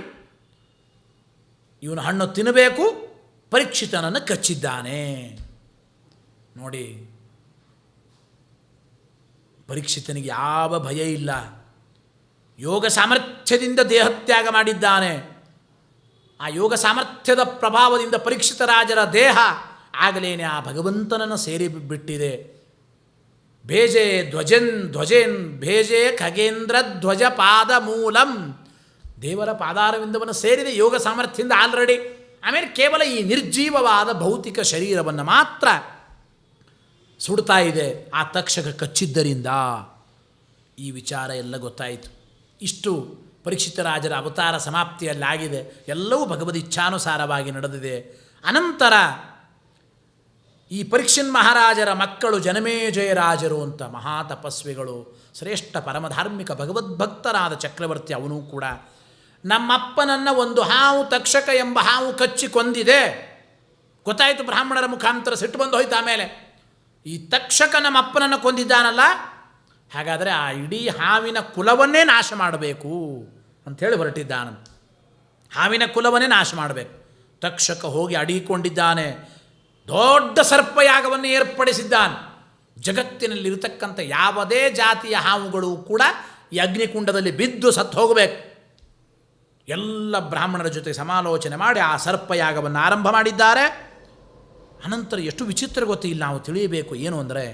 ಇವನು ಹಣ್ಣು ತಿನ್ನಬೇಕು, ಪರೀಕ್ಷಿತನನ್ನು ಕಚ್ಚಿದ್ದಾನೆ. ನೋಡಿ, ಪರೀಕ್ಷಿತನಿಗೆ ಯಾವ ಭಯ ಇಲ್ಲ. ಯೋಗ ಸಾಮರ್ಥ್ಯದಿಂದ ದೇಹತ್ಯಾಗ ಮಾಡಿದ್ದಾನೆ. ಆ ಯೋಗ ಸಾಮರ್ಥ್ಯದ ಪ್ರಭಾವದಿಂದ ಪರೀಕ್ಷಿತ ರಾಜರ ದೇಹ ಆಗಲೇನೆ ಆ ಭಗವಂತನನ್ನು ಸೇರಿ ಬಿಟ್ಟಿದೆ. ಭೇಜೆ ಧ್ವಜೇನ್ ಭೇಜೆ ಖಗೇಂದ್ರ ಧ್ವಜ ಪಾದ ಮೂಲಂ, ದೇವರ ಪಾದಾರವಿಂದವನ್ನು ಸೇರಿದೆ ಯೋಗ ಸಾಮರ್ಥ್ಯದಿಂದ ಆಲ್ರೆಡಿ. ಆಮೇಲೆ ಕೇವಲ ಈ ನಿರ್ಜೀವವಾದ ಭೌತಿಕ ಶರೀರವನ್ನು ಮಾತ್ರ ಸುಡ್ತಾ ಇದೆ ಆ ತಕ್ಷಕ ಕಚ್ಚಿದ್ದರಿಂದ. ಈ ವಿಚಾರ ಎಲ್ಲ ಗೊತ್ತಾಯಿತು. ಇಷ್ಟು ಪರೀಕ್ಷಿತ ರಾಜರ ಅವತಾರ ಸಮಾಪ್ತಿಯಲ್ಲಾಗಿದೆ. ಎಲ್ಲವೂ ಭಗವದ್ ಇಚ್ಛಾನುಸಾರವಾಗಿ ನಡೆದಿದೆ. ಅನಂತರ ಈ ಪರೀಕ್ಷಿನ್ ಮಹಾರಾಜರ ಮಕ್ಕಳು ಜನಮೇಜಯರಾಜರು ಅಂತ ಮಹಾ ತಪಸ್ವಿಗಳು, ಶ್ರೇಷ್ಠ ಪರಮಧಾರ್ಮಿಕ ಭಗವದ್ಭಕ್ತರಾದ ಚಕ್ರವರ್ತಿ. ಅವನೂ ಕೂಡ ನಮ್ಮಪ್ಪನನ್ನು ಒಂದು ಹಾವು, ತಕ್ಷಕ ಎಂಬ ಹಾವು ಕಚ್ಚಿ ಕೊಂದಿದೆ. ಗೊತ್ತಾಯಿತು ಬ್ರಾಹ್ಮಣರ ಮುಖಾಂತರ, ಸಿಟ್ಟು ಬಂದು ಹೋಯ್ತು. ಆಮೇಲೆ ಈ ತಕ್ಷಕ ನಮ್ಮಪ್ಪನನ್ನು ಕೊಂದಿದ್ದಾನಲ್ಲ, ಹಾಗಾದರೆ ಆ ಇಡೀ ಹಾವಿನ ಕುಲವನ್ನೇ ನಾಶ ಮಾಡಬೇಕು ಅಂಥೇಳಿ ಹೊರಟಿದ್ದಾನಂತ. ಹಾವಿನ ಕುಲವನ್ನೇ ನಾಶ ಮಾಡಬೇಕು. ತಕ್ಷಕ ಹೋಗಿ ಅಡೀಕೊಂಡಿದ್ದಾನೆ. ದೊಡ್ಡ ಸರ್ಪಯಾಗವನ್ನು ಏರ್ಪಡಿಸಿದ್ದಾನೆ. ಜಗತ್ತಿನಲ್ಲಿರತಕ್ಕಂಥ ಯಾವುದೇ ಜಾತಿಯ ಹಾವುಗಳು ಕೂಡ ಈ ಅಗ್ನಿಕುಂಡದಲ್ಲಿ ಬಿದ್ದು ಸತ್ತು ಹೋಗಬೇಕು. ಎಲ್ಲ ಬ್ರಾಹ್ಮಣರ ಜೊತೆ ಸಮಾಲೋಚನೆ ಮಾಡಿ ಆ ಸರ್ಪಯಾಗವನ್ನು ಆರಂಭ ಮಾಡಿದ್ದಾರೆ. ಅನಂತರ ಎಷ್ಟು ವಿಚಿತ್ರ ಗೊತ್ತಿಲ್ಲ, ನಾವು ತಿಳಿಯಬೇಕು. ಏನು ಅಂದರೆ,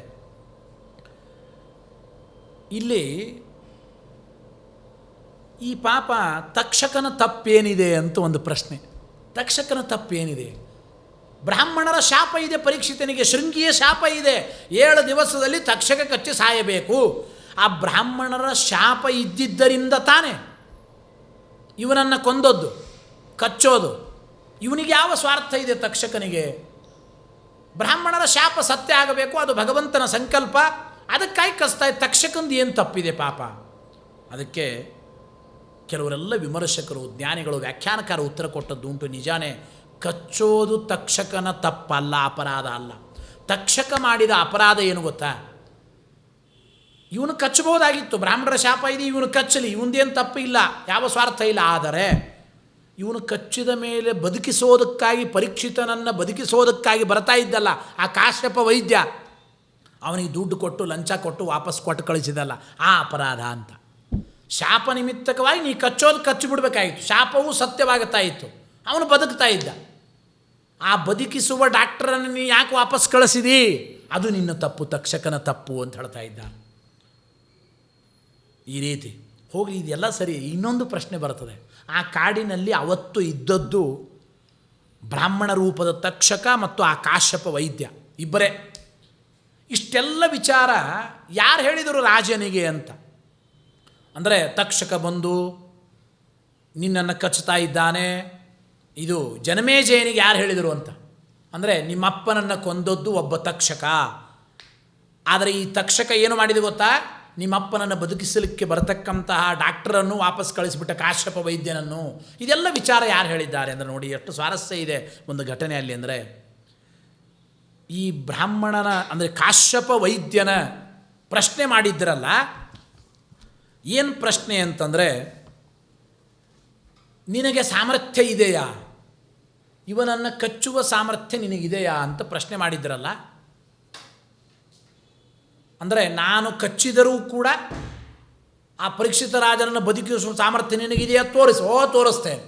ಇಲ್ಲಿ ಈ ಪಾಪ ತಕ್ಷಕನ ತಪ್ಪೇನಿದೆ ಅಂತ ಒಂದು ಪ್ರಶ್ನೆ. ತಕ್ಷಕನ ತಪ್ಪೇನಿದೆ? ಬ್ರಾಹ್ಮಣರ ಶಾಪ ಇದೆ ಪರೀಕ್ಷಿತನಿಗೆ, ಶೃಂಗಿಯ ಶಾಪ ಇದೆ. 7 ದಿವಸದಲ್ಲಿ ತಕ್ಷಕ ಕಚ್ಚಿ ಸಾಯಬೇಕು. ಆ ಬ್ರಾಹ್ಮಣರ ಶಾಪ ಇದ್ದಿದ್ದರಿಂದ ತಾನೇ ಇವನನ್ನು ಕೊಂದದ್ದು, ಕಚ್ಚೋದು. ಇವನಿಗೆ ಯಾವ ಸ್ವಾರ್ಥ ಇದೆ ತಕ್ಷಕನಿಗೆ? ಬ್ರಾಹ್ಮಣರ ಶಾಪ ಸತ್ಯ ಆಗಬೇಕು, ಅದು ಭಗವಂತನ ಸಂಕಲ್ಪ. ಅದಕ್ಕಾಗಿ ಕಚ್ತಾ ತಕ್ಷಕಂದು ಏನು ತಪ್ಪಿದೆ ಪಾಪ? ಅದಕ್ಕೆ ಕೆಲವರೆಲ್ಲ ವಿಮರ್ಶಕರು, ಜ್ಞಾನಿಗಳು, ವ್ಯಾಖ್ಯಾನಕಾರ ಉತ್ತರ ಕೊಟ್ಟದ್ದು ಉಂಟು. ನಿಜಾನೇ, ಕಚ್ಚೋದು ತಕ್ಷಕನ ತಪ್ಪಲ್ಲ, ಅಪರಾಧ ಅಲ್ಲ. ತಕ್ಷಕ ಮಾಡಿದ ಅಪರಾಧ ಏನು ಗೊತ್ತಾ? ಇವನು ಕಚ್ಚಬಹುದಾಗಿತ್ತು. ಬ್ರಾಹ್ಮಣರ ಶಾಪ ಇದೆ, ಇವನು ಕಚ್ಚಲಿ, ಇವನದೇನು ತಪ್ಪು ಇಲ್ಲ, ಯಾವ ಸ್ವಾರ್ಥ ಇಲ್ಲ. ಆದರೆ ಇವನು ಕಚ್ಚಿದ ಮೇಲೆ ಬದುಕಿಸೋದಕ್ಕಾಗಿ, ಪರೀಕ್ಷಿತನನ್ನು ಬದುಕಿಸೋದಕ್ಕಾಗಿ ಬರ್ತಾ ಇದ್ದಲ್ಲ ಆ ಕಾಶ್ಯಪ ವೈದ್ಯ, ಅವನಿಗೆ ದುಡ್ಡು ಕೊಟ್ಟು ಲಂಚ ಕೊಟ್ಟು ವಾಪಸ್ ಕೊಟ್ಟು ಕಳಿಸಿದಲ್ಲ, ಆ ಅಪರಾಧ ಅಂತ. ಶಾಪ ನಿಮಿತ್ತಕವಾಗಿ ನೀ ಕಚ್ಚೋದು ಕಚ್ಚಿಬಿಡ್ಬೇಕಾಗಿತ್ತು. ಶಾಪವೂ ಸತ್ಯವಾಗುತ್ತಾ ಇತ್ತು, ಅವನು ಬದುಕ್ತಾ ಇದ್ದ. ಆ ಬದುಕಿಸುವ ಡಾಕ್ಟರನ್ನು ನೀ ಯಾಕೆ ವಾಪಸ್ ಕಳಿಸಿದಿ? ಅದು ನಿನ್ನ ತಪ್ಪು, ತಕ್ಷಕನ ತಪ್ಪು ಅಂತ ಹೇಳ್ತಾ ಇದ್ದ. ಈ ರೀತಿ ಹೋಗಿ ಇದೆಲ್ಲ ಸರಿ. ಇನ್ನೊಂದು ಪ್ರಶ್ನೆ ಬರ್ತದೆ. ಆ ಕಾಡಿನಲ್ಲಿ ಅವತ್ತು ಇದ್ದದ್ದು ಬ್ರಾಹ್ಮಣ ರೂಪದ ತಕ್ಷಕ ಮತ್ತು ಆ ಕಾಶ್ಯಪ ವೈದ್ಯ ಇಬ್ಬರೇ. ಇಷ್ಟೆಲ್ಲ ವಿಚಾರ ಯಾರು ಹೇಳಿದರು ರಾಜನಿಗೆ ಅಂತ ಅಂದರೆ, ತಕ್ಷಕ ಬಂದು ನಿನ್ನನ್ನು ಕಚ್ಚುತ್ತಾ ಇದ್ದಾನೆ, ಇದು ಜನಮೇಜಯನಿಗೆ ಯಾರು ಹೇಳಿದರು ಅಂತ ಅಂದರೆ, ನಿಮ್ಮಪ್ಪನನ್ನು ಕೊಂದದ್ದು ಒಬ್ಬ ತಕ್ಷಕ. ಆದರೆ ಈ ತಕ್ಷಕ ಏನು ಮಾಡಿದೆ ಗೊತ್ತಾ? ನಿಮ್ಮಪ್ಪನನ್ನು ಬದುಕಿಸಲಿಕ್ಕೆ ಬರತಕ್ಕಂತಹ ಡಾಕ್ಟರನ್ನು ವಾಪಸ್ ಕಳಿಸಿಬಿಟ್ಟ, ಕಾಶ್ಯಪ ವೈದ್ಯನನ್ನು. ಇದೆಲ್ಲ ವಿಚಾರ ಯಾರು ಹೇಳಿದ್ದಾರೆ ಅಂದರೆ, ನೋಡಿ ಎಷ್ಟು ಸ್ವಾರಸ್ಯ ಇದೆ ಒಂದು ಘಟನೆಯಲ್ಲಿ. ಅಂದರೆ ಈ ಬ್ರಾಹ್ಮಣನ ಅಂದರೆ ಕಾಶ್ಯಪ ವೈದ್ಯನ ಪ್ರಶ್ನೆ ಮಾಡಿದ್ದರಲ್ಲ, ಏನು ಪ್ರಶ್ನೆ ಅಂತಂದರೆ, ನಿನಗೆ ಸಾಮರ್ಥ್ಯ ಇದೆಯಾ, ಇವನನ್ನು ಕಚ್ಚುವ ಸಾಮರ್ಥ್ಯ ನಿನಗಿದೆಯಾ ಅಂತ ಪ್ರಶ್ನೆ ಮಾಡಿದ್ದರಲ್ಲ. ಅಂದರೆ ನಾನು ಕಚ್ಚಿದರೂ ಕೂಡ ಆ ಪರೀಕ್ಷಿತ ರಾಜನನ್ನು ಬದುಕಿಸುವ ಸಾಮರ್ಥ್ಯ ನಿನಗಿದೆಯಾ, ತೋರಿಸು. ತೋರಿಸ್ತೇನೆ.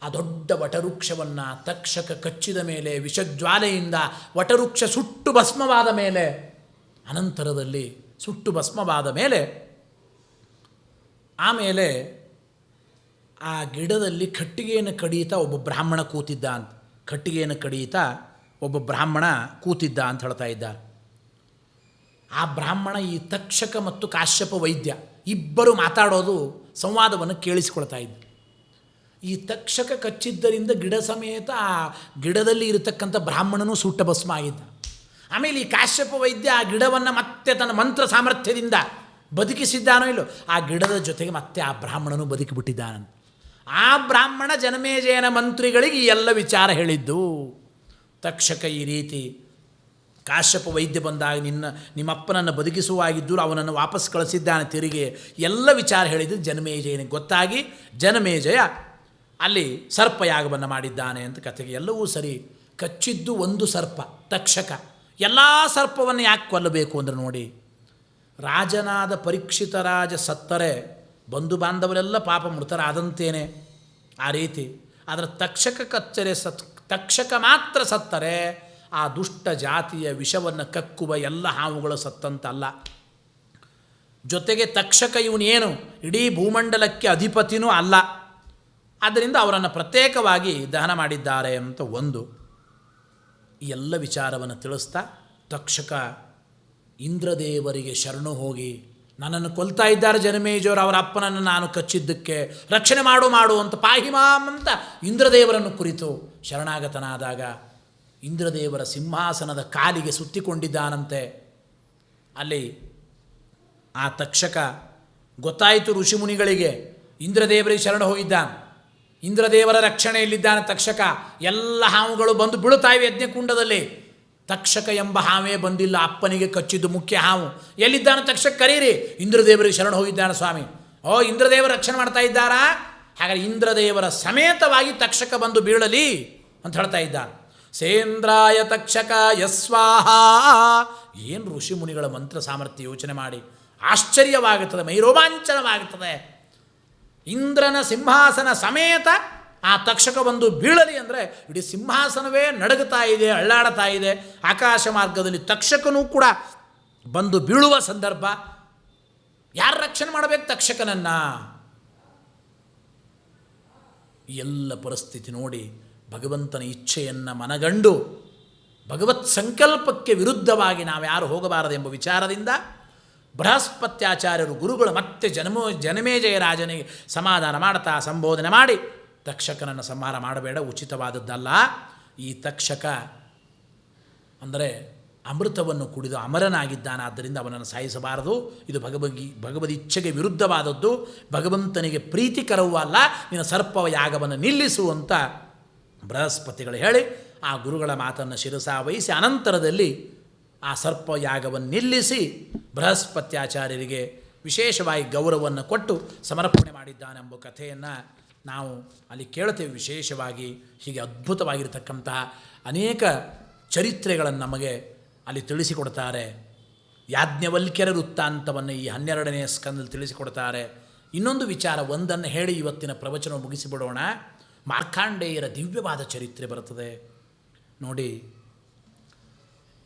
ಆ ದೊಡ್ಡ ವಟವೃಕ್ಷವನ್ನು ತಕ್ಷಕ ಕಚ್ಚಿದ ಮೇಲೆ ವಿಷಜ್ವಾಲೆಯಿಂದ ವಟವೃಕ್ಷ ಸುಟ್ಟು ಭಸ್ಮವಾದ ಮೇಲೆ, ಅನಂತರದಲ್ಲಿ ಸುಟ್ಟು ಭಸ್ಮವಾದ ಮೇಲೆ ಆಮೇಲೆ ಆ ಗಿಡದಲ್ಲಿ ಕಟ್ಟಿಗೆಯನ್ನು ಕಡಿಯುತ್ತಾ ಒಬ್ಬ ಬ್ರಾಹ್ಮಣ ಕೂತಿದ್ದ ಅಂತ. ಕಟ್ಟಿಗೆಯನ್ನು ಕಡಿಯುತ್ತಾ ಒಬ್ಬ ಬ್ರಾಹ್ಮಣ ಕೂತಿದ್ದ ಅಂತ ಹೇಳ್ತಾ ಇದ್ದಾರೆ. ಆ ಬ್ರಾಹ್ಮಣ ಈ ತಕ್ಷಕ ಮತ್ತು ಕಾಶ್ಯಪ ವೈದ್ಯ ಇಬ್ಬರು ಮಾತಾಡೋದು ಸಂವಾದವನ್ನು ಕೇಳಿಸಿಕೊಳ್ತಾ ಇದ್ದ. ಈ ತಕ್ಷಕ ಕಚ್ಚಿದ್ದರಿಂದ ಗಿಡ ಸಮೇತ ಆ ಗಿಡದಲ್ಲಿ ಇರತಕ್ಕಂಥ ಬ್ರಾಹ್ಮಣನೂ ಸುಟ್ಟ ಭಸ್ಮ ಆಗಿದ್ದ. ಆಮೇಲೆ ಈ ಕಾಶ್ಯಪ ವೈದ್ಯ ಆ ಗಿಡವನ್ನು ಮತ್ತೆ ತನ್ನ ಮಂತ್ರ ಸಾಮರ್ಥ್ಯದಿಂದ ಬದುಕಿಸಿದ್ದಾನೋ ಇಲ್ಲೋ, ಆ ಗಿಡದ ಜೊತೆಗೆ ಮತ್ತೆ ಆ ಬ್ರಾಹ್ಮಣನು ಬದುಕಿಬಿಟ್ಟಿದ್ದಾನಂತ. ಆ ಬ್ರಾಹ್ಮಣ ಜನಮೇಜಯನ ಮಂತ್ರಿಗಳಿಗೆ ಈ ಎಲ್ಲ ವಿಚಾರ ಹೇಳಿದ್ದು. ತಕ್ಷಕ ಈ ರೀತಿ ಕಾಶ್ಯಪ ವೈದ್ಯ ಬಂದಾಗ ನಿಮ್ಮಪ್ಪನನ್ನು ಬದುಕಿಸುವಾಗಿದ್ದರೂ ಅವನನ್ನು ವಾಪಸ್ ಕಳಿಸಿದ್ದಾನೆ ತಿರುಗಿ, ಎಲ್ಲ ವಿಚಾರ ಹೇಳಿದ್ದು ಜನಮೇಜಯನಿಗೆ ಗೊತ್ತಾಗಿ ಜನಮೇಜಯ ಅಲ್ಲಿ ಸರ್ಪಯಾಗವನ್ನು ಮಾಡಿದ್ದಾನೆ ಅಂತ ಕಥೆಗೆ. ಎಲ್ಲವೂ ಸರಿ. ಕಚ್ಚಿದ್ದು ಒಂದು ಸರ್ಪ ತಕ್ಷಕ. ಎಲ್ಲ ಸರ್ಪವನ್ನು ಯಾಕೆ ಕೊಲ್ಲಬೇಕು ಅಂದರೆ ನೋಡಿ, ರಾಜನಾದ ಪರೀಕ್ಷಿತ ರಾಜ ಸತ್ತರೆ ಬಂಧು ಬಾಂಧವರೆಲ್ಲ ಪಾಪ ಮೃತರಾದಂತೇನೆ ಆ ರೀತಿ. ಆದರೆ ತಕ್ಷಕ ಕಚ್ಚರೆ ತಕ್ಷಕ ಮಾತ್ರ ಸತ್ತರೆ ಆ ದುಷ್ಟ ಜಾತಿಯ ವಿಷವನ್ನು ಕಕ್ಕುವ ಎಲ್ಲ ಹಾವುಗಳು ಸತ್ತಂತಲ್ಲ. ಜೊತೆಗೆ ತಕ್ಷಕ ಇವನೇನು ಇಡೀ ಭೂಮಂಡಲಕ್ಕೆ ಅಧಿಪತಿನೂ ಅಲ್ಲ. ಆದ್ದರಿಂದ ಅವರನ್ನು ಪ್ರತ್ಯೇಕವಾಗಿ ದಹನ ಮಾಡಿದ್ದಾರೆ ಅಂತ ಒಂದು. ಈ ಎಲ್ಲ ವಿಚಾರವನ್ನು ತಿಳಿಸ್ತಾ ತಕ್ಷಕ ಇಂದ್ರದೇವರಿಗೆ ಶರಣು ಹೋಗಿ, ನನ್ನನ್ನು ಕೊಲ್ತಾ ಇದ್ದಾರೆ ಜನಮೇಜಯವರು, ಅವರ ಅಪ್ಪನನ್ನು ನಾನು ಕಚ್ಚಿದ್ದಕ್ಕೆ ರಕ್ಷಣೆ ಮಾಡು ಅಂತ ಪಾಹಿಮಾಮ್ ಅಂತ ಇಂದ್ರದೇವರನ್ನು ಕುರಿತು ಶರಣಾಗತನಾದಾಗ ಇಂದ್ರದೇವರ ಸಿಂಹಾಸನದ ಕಾಲಿಗೆ ಸುತ್ತಿಕೊಂಡಿದ್ದಾನಂತೆ. ಅಲ್ಲಿ ಆ ತಕ್ಷಕ ಗೊತ್ತಾಯಿತು ಋಷಿಮುನಿಗಳಿಗೆ, ಇಂದ್ರದೇವರಿಗೆ ಶರಣು ಹೋಗಿದ್ದಾನೆ, ಇಂದ್ರದೇವರ ರಕ್ಷಣೆಯಲ್ಲಿದ್ದಾನೆ ತಕ್ಷಕ. ಎಲ್ಲ ಹಾವುಗಳು ಬಂದು ಬೀಳುತ್ತಾಯಿವೆ ಯಜ್ಞಕುಂಡದಲ್ಲಿ. ತಕ್ಷಕ ಎಂಬ ಹಾವೇ ಬಂದಿಲ್ಲ, ಅಪ್ಪನಿಗೆ ಕಚ್ಚಿದ್ದು ಮುಖ್ಯ ಹಾವು. ಎಲ್ಲಿದ್ದಾನೆ ತಕ್ಷಕ, ಕರೀರಿ, ಇಂದ್ರದೇವರಿಗೆ ಶರಣು ಹೋಗಿದ್ದಾನೆ ಸ್ವಾಮಿ. ಓ, ಇಂದ್ರದೇವರ ರಕ್ಷಣೆ ಮಾಡ್ತಾ ಇದ್ದಾರಾ? ಹಾಗಾದರೆ ಇಂದ್ರದೇವರ ಸಮೇತವಾಗಿ ತಕ್ಷಕ ಬಂದು ಬೀಳಲಿ ಅಂತ ಹೇಳ್ತಾ ಇದ್ದಾನೆ. ಸೇಂದ್ರಾಯ ತಕ್ಷಕ ಯಸ್ವಾಹ. ಏನು ಋಷಿಮುನಿಗಳ ಮಂತ್ರ ಸಾಮರ್ಥ್ಯ ಯೋಚನೆ ಮಾಡಿ ಆಶ್ಚರ್ಯವಾಗುತ್ತದೆ, ಮೈರೋಮಾಂಚನವಾಗುತ್ತದೆ. ಇಂದ್ರನ ಸಿಂಹಾಸನ ಸಮೇತ ಆ ತಕ್ಷಕ ಬಂದು ಬೀಳಲಿ ಅಂದರೆ ಇಡೀ ಸಿಂಹಾಸನವೇ ನಡಗುತ್ತಾ ಇದೆ, ಅಳ್ಳಾಡ್ತಾ ಇದೆ. ಆಕಾಶ ಮಾರ್ಗದಲ್ಲಿ ತಕ್ಷಕನೂ ಕೂಡ ಬಂದು ಬೀಳುವ ಸಂದರ್ಭ. ಯಾರು ರಕ್ಷಣೆ ಮಾಡಬೇಕು ತಕ್ಷಕನನ್ನು? ಎಲ್ಲ ಪರಿಸ್ಥಿತಿ ನೋಡಿ ಭಗವಂತನ ಇಚ್ಛೆಯನ್ನು ಮನಗಂಡು ಭಗವತ್ ಸಂಕಲ್ಪಕ್ಕೆ ವಿರುದ್ಧವಾಗಿ ನಾವು ಯಾರು ಹೋಗಬಾರದೆಂಬ ವಿಚಾರದಿಂದ ಬೃಹಸ್ಪತ್ಯಾಚಾರ್ಯರು ಗುರುಗಳು ಮತ್ತೆ ಜನಮೇಜಯ ರಾಜನಿಗೆ ಸಮಾಧಾನ ಮಾಡ್ತಾ ಸಂಬೋಧನೆ ಮಾಡಿ, ತಕ್ಷಕನನ್ನು ಸಂಹಾರ ಮಾಡಬೇಡ, ಉಚಿತವಾದದ್ದಲ್ಲ. ಈ ತಕ್ಷಕ ಅಂದರೆ ಅಮೃತವನ್ನು ಕುಡಿದು ಅಮರನಾಗಿದ್ದಾನೆ, ಆದ್ದರಿಂದ ಅವನನ್ನು ಸಾಯಿಸಬಾರದು. ಇದು ಭಗವದಿಚ್ಛೆಗೆ ವಿರುದ್ಧವಾದದ್ದು, ಭಗವಂತನಿಗೆ ಪ್ರೀತಿಕರವೂ ಅಲ್ಲ. ನಿನ್ನ ಸರ್ಪ ಯಾಗವನ್ನು ನಿಲ್ಲಿಸು ಅಂತ ಬೃಹಸ್ಪತಿಗಳು ಹೇಳಿ ಆ ಗುರುಗಳ ಮಾತನ್ನು ಶಿರಸಾವಹಿಸಿ ಅನಂತರದಲ್ಲಿ ಆ ಸರ್ಪ ಯಾಗವನ್ನು ನಿಲ್ಲಿಸಿ ಬೃಹಸ್ಪತ್ಯಾಚಾರ್ಯರಿಗೆ ವಿಶೇಷವಾಗಿ ಗೌರವವನ್ನು ಕೊಟ್ಟು ಸಮರ್ಪಣೆ ಮಾಡಿದ್ದಾನೆಂಬ ಕಥೆಯನ್ನು ನಾವು ಅಲ್ಲಿ ಕೇಳ್ತೇವೆ. ವಿಶೇಷವಾಗಿ ಹೀಗೆ ಅದ್ಭುತವಾಗಿರತಕ್ಕಂತಹ ಅನೇಕ ಚರಿತ್ರೆಗಳನ್ನು ನಮಗೆ ಅಲ್ಲಿ ತಿಳಿಸಿಕೊಡ್ತಾರೆ. ಯಾಜ್ಞವಲ್ಕ್ಯರ ವೃತ್ತಾಂತವನ್ನು ಈ 12ನೇ ಸ್ಕಂದದಲ್ಲಿ ತಿಳಿಸಿಕೊಡ್ತಾರೆ. ಇನ್ನೊಂದು ವಿಚಾರ ಒಂದನ್ನು ಹೇಳಿ ಇವತ್ತಿನ ಪ್ರವಚನ ಮುಗಿಸಿಬಿಡೋಣ. ಮಾರ್ಕಾಂಡೇಯರ ದಿವ್ಯವಾದ ಚರಿತ್ರೆ ಬರುತ್ತದೆ ನೋಡಿ.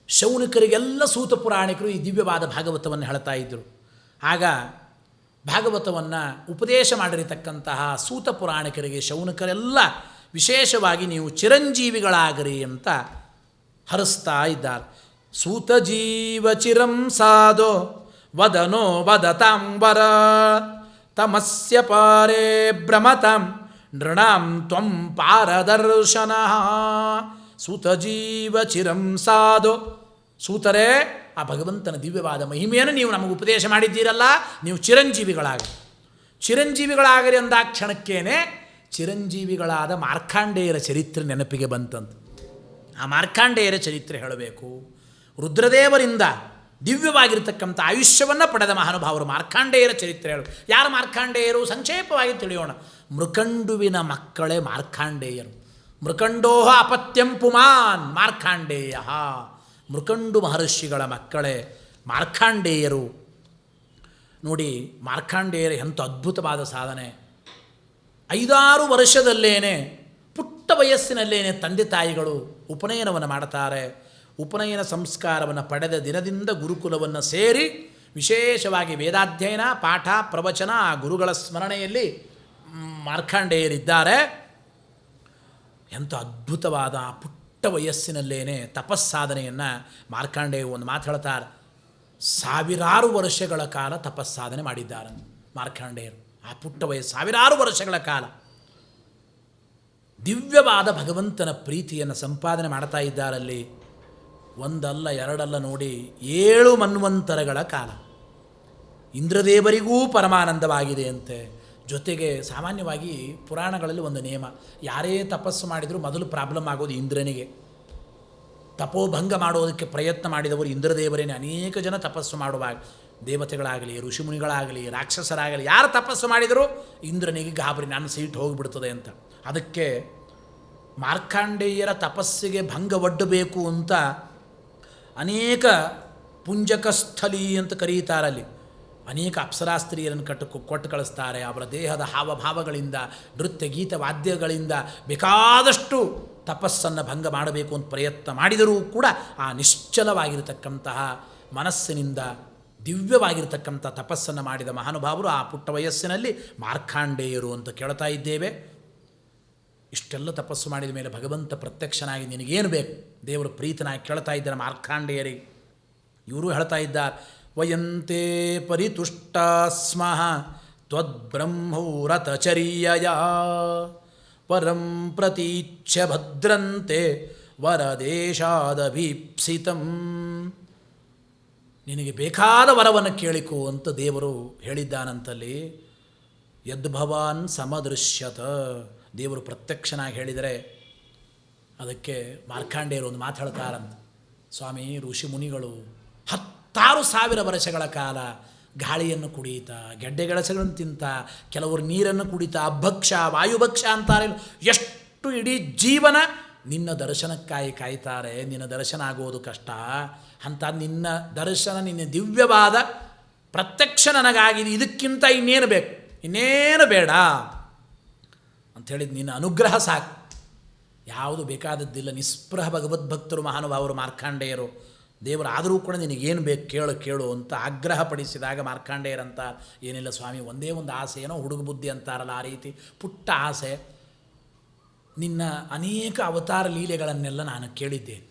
ಶೌನಕರಿಗೆಲ್ಲ ಸೂತ ಪುರಾಣಿಕರು ಈ ದಿವ್ಯವಾದ ಭಾಗವತವನ್ನು ಹೇಳ್ತಾ ಇದ್ದರು. ಆಗ ಭಾಗವತವನ್ನು ಉಪದೇಶ ಮಾಡಿರತಕ್ಕಂತಹ ಸೂತ ಪುರಾಣಿಕರಿಗೆ ಶೌನಕರೆಲ್ಲ ವಿಶೇಷವಾಗಿ ನೀವು ಚಿರಂಜೀವಿಗಳಾಗರಿ ಅಂತ ಹರಿಸ್ತಾ ಇದ್ದಾರೆ. ಸೂತ ಜೀವ ಚಿರಂ ಸಾಧೋ ವದನೋ ವದತಾಂಬರ ತಮಸ್ಯ ಪಾರೇ ಭ್ರಮತಾಂ ನೃಣಾಂ ತ್ವಂ ಪಾರದರ್ಶನ. ಸೂತ ಜೀವ ಚಿರಂ ಸಾಧೋ, ಸೂತರೇ ಆ ಭಗವಂತನ ದಿವ್ಯವಾದ ಮಹಿಮೆಯನ್ನು ನೀವು ನಮಗೆ ಉಪದೇಶ ಮಾಡಿದ್ದೀರಲ್ಲ, ನೀವು ಚಿರಂಜೀವಿಗಳಾಗರಿ ಅಂದ ಕ್ಷಣಕ್ಕೇನೆ ಚಿರಂಜೀವಿಗಳಾದ ಮಾರ್ಕಾಂಡೇಯರ ಚರಿತ್ರೆ ನೆನಪಿಗೆ ಬಂತಂತ. ಆ ಮಾರ್ಕಾಂಡೇಯರ ಚರಿತ್ರೆ ಹೇಳಬೇಕು. ರುದ್ರದೇವರಿಂದ ದಿವ್ಯವಾಗಿರ್ತಕ್ಕಂಥ ಆಯುಷ್ಯವನ್ನು ಪಡೆದ ಮಹಾನುಭಾವರು ಮಾರ್ಕಾಂಡೇಯರ ಚರಿತ್ರೆ ಹೇಳು. ಯಾರು ಮಾರ್ಕಾಂಡೇಯರು? ಸಂಕ್ಷೇಪವಾಗಿ ತಿಳಿಯೋಣ. ಮೃಕಂಡುವಿನ ಮಕ್ಕಳೇ ಮಾರ್ಕಾಂಡೇಯರು. ಮೃಕಂಡೋಹ ಅಪತ್ಯಂ ಪುಮಾನ್ ಮಾರ್ಕಾಂಡೇಯ. ಮೃಕಂಡು ಮಹರ್ಷಿಗಳ ಮಕ್ಕಳೇ ಮಾರ್ಕಾಂಡೇಯರು. ನೋಡಿ, ಮಾರ್ಕಾಂಡೇಯರ ಎಂಥ ಅದ್ಭುತವಾದ ಸಾಧನೆ. 5-6 ವರ್ಷದಲ್ಲೇನೆ, ಪುಟ್ಟ ವಯಸ್ಸಿನಲ್ಲೇನೆ ತಂದೆ ತಾಯಿಗಳು ಉಪನಯನವನ್ನು ಮಾಡ್ತಾರೆ. ಉಪನಯನ ಸಂಸ್ಕಾರವನ್ನು ಪಡೆದ ದಿನದಿಂದ ಗುರುಕುಲವನ್ನು ಸೇರಿ ವಿಶೇಷವಾಗಿ ವೇದಾಧ್ಯಯನ, ಪಾಠ, ಪ್ರವಚನ, ಆ ಗುರುಗಳ ಸ್ಮರಣೆಯಲ್ಲಿ ಮಾರ್ಕಾಂಡೇಯರಿದ್ದಾರೆ. ಎಂಥ ಅದ್ಭುತವಾದ ಪುಟ್ಟ ವಯಸ್ಸಿನಲ್ಲೇನೆ ತಪಸ್ಸಾಧನೆಯನ್ನು ಮಾರ್ಕಾಂಡೇಯ ಒಂದು ಮಾತು ಹೇಳ್ತಾರೆ. 1000 ವರ್ಷಗಳ ಕಾಲ ತಪಸ್ಸಾಧನೆ ಮಾಡಿದ್ದಾರೆ ಮಾರ್ಕಾಂಡೇಯರು. ಆ ಪುಟ್ಟ ವಯಸ್ಸು 1000 ವರ್ಷಗಳ ಕಾಲ ದಿವ್ಯವಾದ ಭಗವಂತನ ಪ್ರೀತಿಯನ್ನು ಸಂಪಾದನೆ ಮಾಡ್ತಾ ಇದ್ದಾರಲ್ಲಿ. ಒಂದಲ್ಲ ಎರಡಲ್ಲ ನೋಡಿ 7 ಮನ್ವಂತರಗಳ ಕಾಲ ಇಂದ್ರದೇವರಿಗೂ ಪರಮಾನಂದವಾಗಿದೆ ಅಂತೆ. ಜೊತೆಗೆ ಸಾಮಾನ್ಯವಾಗಿ ಪುರಾಣಗಳಲ್ಲಿ ಒಂದು ನಿಯಮ, ಯಾರೇ ತಪಸ್ಸು ಮಾಡಿದರೂ ಮೊದಲು ಪ್ರಾಬ್ಲಮ್ ಆಗೋದು ಇಂದ್ರನಿಗೆ. ತಪೋಭಂಗ ಮಾಡೋದಕ್ಕೆ ಪ್ರಯತ್ನ ಮಾಡಿದವರು ಇಂದ್ರದೇವರೇನೆ. ಅನೇಕ ಜನ ತಪಸ್ಸು ಮಾಡುವಾಗ ದೇವತೆಗಳಾಗಲಿ, ಋಷಿಮುನಿಗಳಾಗಲಿ, ರಾಕ್ಷಸರಾಗಲಿ ಯಾರು ತಪಸ್ಸು ಮಾಡಿದರೂ ಇಂದ್ರನಿಗೆ ಗಾಬರಿ, ನನ್ನ ಸೀಟ್ ಹೋಗಿಬಿಡ್ತದೆ ಅಂತ. ಅದಕ್ಕೆ ಮಾರ್ಕಾಂಡೇಯರ ತಪಸ್ಸಿಗೆ ಭಂಗ ಒಡ್ಡಬೇಕು ಅಂತ ಅನೇಕ ಪುಂಜಕಸ್ಥಲಿ ಅಂತ ಕರೀತಾರಲ್ಲಿ ಅನೇಕ ಅಪ್ಸರಾಸ್ತ್ರೀಯರನ್ನು ಕೊಟ್ಟು ಕಳಿಸ್ತಾರೆ. ಅವರ ದೇಹದ ಹಾವಭಾವಗಳಿಂದ, ನೃತ್ಯ ಗೀತ ವಾದ್ಯಗಳಿಂದ ಬೇಕಾದಷ್ಟು ತಪಸ್ಸನ್ನು ಭಂಗ ಮಾಡಬೇಕು ಅಂತ ಪ್ರಯತ್ನ ಮಾಡಿದರೂ ಕೂಡ ಆ ನಿಶ್ಚಲವಾಗಿರತಕ್ಕಂತಹ ಮನಸ್ಸಿನಿಂದ ದಿವ್ಯವಾಗಿರತಕ್ಕಂಥ ತಪಸ್ಸನ್ನು ಮಾಡಿದ ಮಹಾನುಭಾವರು ಆ ಪುಟ್ಟ ವಯಸ್ಸಿನಲ್ಲಿ ಮಾರ್ಕಾಂಡೇಯರು ಅಂತ ಕೇಳ್ತಾ ಇದ್ದೇವೆ. ಇಷ್ಟೆಲ್ಲ ತಪಸ್ಸು ಮಾಡಿದ ಮೇಲೆ ಭಗವಂತ ಪ್ರತ್ಯಕ್ಷನಾಗಿ ನಿನಗೇನು ಬೇಕು ದೇವರು ಪ್ರೀತನಾಗಿ ಕೇಳ್ತಾ ಇದ್ದಾರೆ ಮಾರ್ಕಾಂಡೇಯರಿಗೆ. ಇವರು ಹೇಳ್ತಾ ಇದ್ದಾರೆ, ವಯಂತೆ ಪರಿತುಷ್ಟಾ ಸ್ಮಃ ತ್ವದ್ಬ್ರಹ್ಮೌರತಚರ್ಯಯ ಪರಂ ಪ್ರತೀಚ್ಛ ಭದ್ರಂತೆ ವರದೇಶಾದಭೀಪ್ಸಿತಂ. ನಿನಗೆ ಬೇಕಾದ ವರವನ್ನು ಕೇಳಿಕೋ ಅಂತ ದೇವರು ಹೇಳಿದ್ದಾನಂತಲ್ಲಿ. ಯದ್ಭವಾನ್ ಸಮದೃಶ್ಯತ, ದೇವರು ಪ್ರತ್ಯಕ್ಷನಾಗಿ ಹೇಳಿದರೆ ಅದಕ್ಕೆ ಮಾರ್ಕಾಂಡೇಯರು ಒಂದು ಮಾತು ಹೇಳ್ತಾರಂತ, ಸ್ವಾಮಿ ಋಷಿ ಮುನಿಗಳು 10,000 ವರ್ಷಗಳ ಕಾಲ ಗಾಳಿಯನ್ನು ಕುಡಿಯುತ್ತಾ, ಗೆಡ್ಡೆಗೆಣಸುಗಳನ್ನು ತಿಂತ, ಕೆಲವರು ನೀರನ್ನು ಕುಡಿತಾ, ಅಭಕ್ಷ ವಾಯುಭಕ್ಷ ಅಂತಾರೆ, ಎಷ್ಟು ಇಡೀ ಜೀವನ ನಿನ್ನ ದರ್ಶನಕ್ಕಾಗಿ ಕಾಯ್ತಾರೆ. ನಿನ್ನ ದರ್ಶನ ಆಗೋದು ಕಷ್ಟ ಅಂತ, ನಿನ್ನ ದರ್ಶನ, ನಿನ್ನ ದಿವ್ಯವಾದ ಪ್ರತ್ಯಕ್ಷ ನನಗಾಗಿದೆ, ಇದಕ್ಕಿಂತ ಇನ್ನೇನು ಬೇಕು, ಇನ್ನೇನು ಬೇಡ ಅಂಥೇಳಿದ ನಿನ್ನ ಅನುಗ್ರಹ ಸಾಕು, ಯಾವುದು ಬೇಕಾದದ್ದಿಲ್ಲ. ನಿಸ್ಪೃಹ ಭಗವದ್ಭಕ್ತರು ಮಹಾನುಭಾವರು ಮಾರ್ಕಾಂಡೇಯರು. ದೇವರು ಆದರೂ ಕೂಡ ನಿನಗೇನು ಬೇಕು ಕೇಳು ಅಂತ ಆಗ್ರಹಪಡಿಸಿದಾಗ ಮಾರ್ಕಾಂಡೇಯರಂತ, ಏನಿಲ್ಲ ಸ್ವಾಮಿ, ಒಂದೇ ಒಂದು ಆಸೆ, ಏನೋ ಹುಡುಗ ಬುದ್ಧಿ ಅಂತಾರಲ್ಲ ಆ ರೀತಿ ಪುಟ್ಟ ಆಸೆ. ನಿನ್ನ ಅನೇಕ ಅವತಾರ ಲೀಲೆಗಳನ್ನೆಲ್ಲ ನಾನು ಕೇಳಿದ್ದೇನೆ.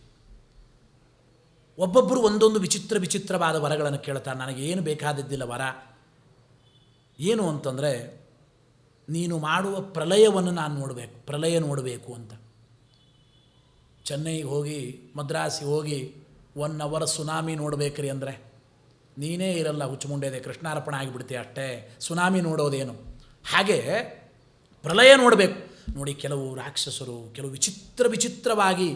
ಒಬ್ಬೊಬ್ಬರು ಒಂದೊಂದು ವಿಚಿತ್ರವಾದ ವರಗಳನ್ನು ಕೇಳ್ತಾರೆ. ನನಗೇನು ಬೇಕಾದದ್ದಿಲ್ಲ ವರ. ಏನು ಅಂತಂದರೆ, ನೀನು ಮಾಡುವ ಪ್ರಳಯವನ್ನು ನಾನು ನೋಡಬೇಕು, ಪ್ರಳಯ ನೋಡಬೇಕು ಅಂತ. ಚೆನ್ನೈಗೆ ಹೋಗಿ, ಮದ್ರಾಸಿಗೆ ಹೋಗಿ 1 ಅವರ್ ಸುನಾಮಿ ನೋಡಬೇಕ್ರಿ ಅಂದರೆ ನೀನೇ ಇರಲ್ಲ, ಹುಚ್ಚುಮುಂಡೆದೆ, ಕೃಷ್ಣಾರ್ಪಣ ಆಗಿಬಿಡ್ತೀಯ ಅಷ್ಟೇ. ಸುನಾಮಿ ನೋಡೋದೇನು? ಹಾಗೆ ಪ್ರಳಯ ನೋಡಬೇಕು. ನೋಡಿ, ಕೆಲವು ರಾಕ್ಷಸರು ಕೆಲವು ವಿಚಿತ್ರವಾಗಿ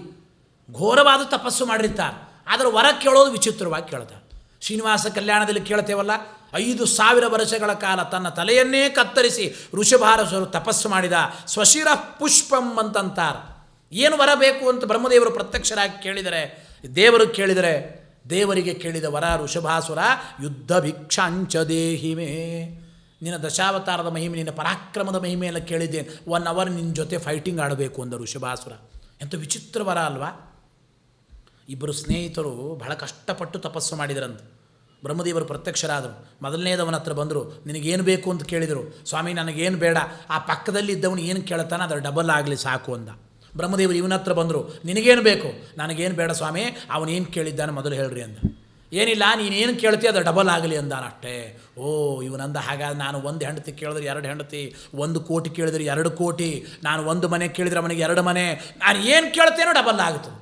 ಘೋರವಾದ ತಪಸ್ಸು ಮಾಡಿರ್ತಾರೆ, ಆದರೆ ವರ ಕೇಳೋದು ವಿಚಿತ್ರವಾಗಿ ಕೇಳ್ತಾರೆ. ಶ್ರೀನಿವಾಸ ಕಲ್ಯಾಣದಲ್ಲಿ ಕೇಳ್ತೇವಲ್ಲ, 5,000 ವರ್ಷಗಳ ಕಾಲ ತನ್ನ ತಲೆಯನ್ನೇ ಕತ್ತರಿಸಿ ಋಷಭಾರಸರು ತಪಸ್ಸು ಮಾಡಿದ, ಸ್ವಶಿರ ಪುಷ್ಪಂ ಅಂತಂತಾರೆ. ಏನು ವರ ಬೇಕು ಅಂತ ಬ್ರಹ್ಮದೇವರು ಪ್ರತ್ಯಕ್ಷರಾಗಿ ಕೇಳಿದರೆ, ದೇವರಿಗೆ ಕೇಳಿದ ವರ ಋಷಭಾಸುರ, ಯುದ್ಧ ಭಿಕ್ಷಾಂಚ ದೇಹಿಮೆ, ನಿನ್ನ ದಶಾವತಾರದ ಮಹಿಮೆ, ನಿನ್ನ ಪರಾಕ್ರಮದ ಮಹಿಮೆ ಎಲ್ಲ ಕೇಳಿದ್ದೇನೆ, 1 ಅವರ್ ನಿನ್ನ ಜೊತೆ ಫೈಟಿಂಗ್ ಆಡಬೇಕು ಅಂದ ಋಷಭಾಸುರ. ಎಂಥ ವಿಚಿತ್ರ ವರ ಅಲ್ವಾ? ಇಬ್ಬರು ಸ್ನೇಹಿತರು ಬಹಳ ಕಷ್ಟಪಟ್ಟು ತಪಸ್ಸು ಮಾಡಿದರಂತೆ. ಬ್ರಹ್ಮದೇವರು ಪ್ರತ್ಯಕ್ಷರಾದರು. ಮೊದಲನೇದವನ ಹತ್ರ ಬಂದರು, ನಿನಗೇನು ಬೇಕು ಅಂತ ಕೇಳಿದರು. ಸ್ವಾಮಿ ನನಗೇನು ಬೇಡ, ಆ ಪಕ್ಕದಲ್ಲಿ ಇದ್ದವನು ಏನು ಕೇಳ್ತಾನೆ ಅದರ ಡಬಲ್ ಆಗಲಿ ಸಾಕು ಅಂದ. ಬ್ರಹ್ಮದೇವರು ಇವನ ಹತ್ರ ಬಂದರು, ನಿನಗೇನು ಬೇಕು? ನನಗೇನು ಬೇಡ ಸ್ವಾಮಿ, ಅವನೇನು ಕೇಳಿದ್ದಾನೆ ಮೊದಲು ಹೇಳ್ರಿ ಅಂದ. ಏನಿಲ್ಲ, ನೀನೇನು ಕೇಳ್ತೀಯ ಅದು ಡಬಲ್ ಆಗಲಿ ಅಂದಾನಷ್ಟೇ. ಓ ಇವನಂದ, ಹಾಗಾದ್ರೆ ನಾನು 1 ಹೆಂಡತಿ ಕೇಳಿದ್ರೆ 2 ಹೆಂಡತಿ, 1 ಕೋಟಿ ಕೇಳಿದ್ರೆ 2 ಕೋಟಿ, ನಾನು 1 ಮನೆ ಕೇಳಿದರೆ ಅವನಿಗೆ 2 ಮನೆ, ನಾನು ಏನು ಕೇಳ್ತೇನೋ ಡಬಲ್ ಆಗುತ್ತದೆ.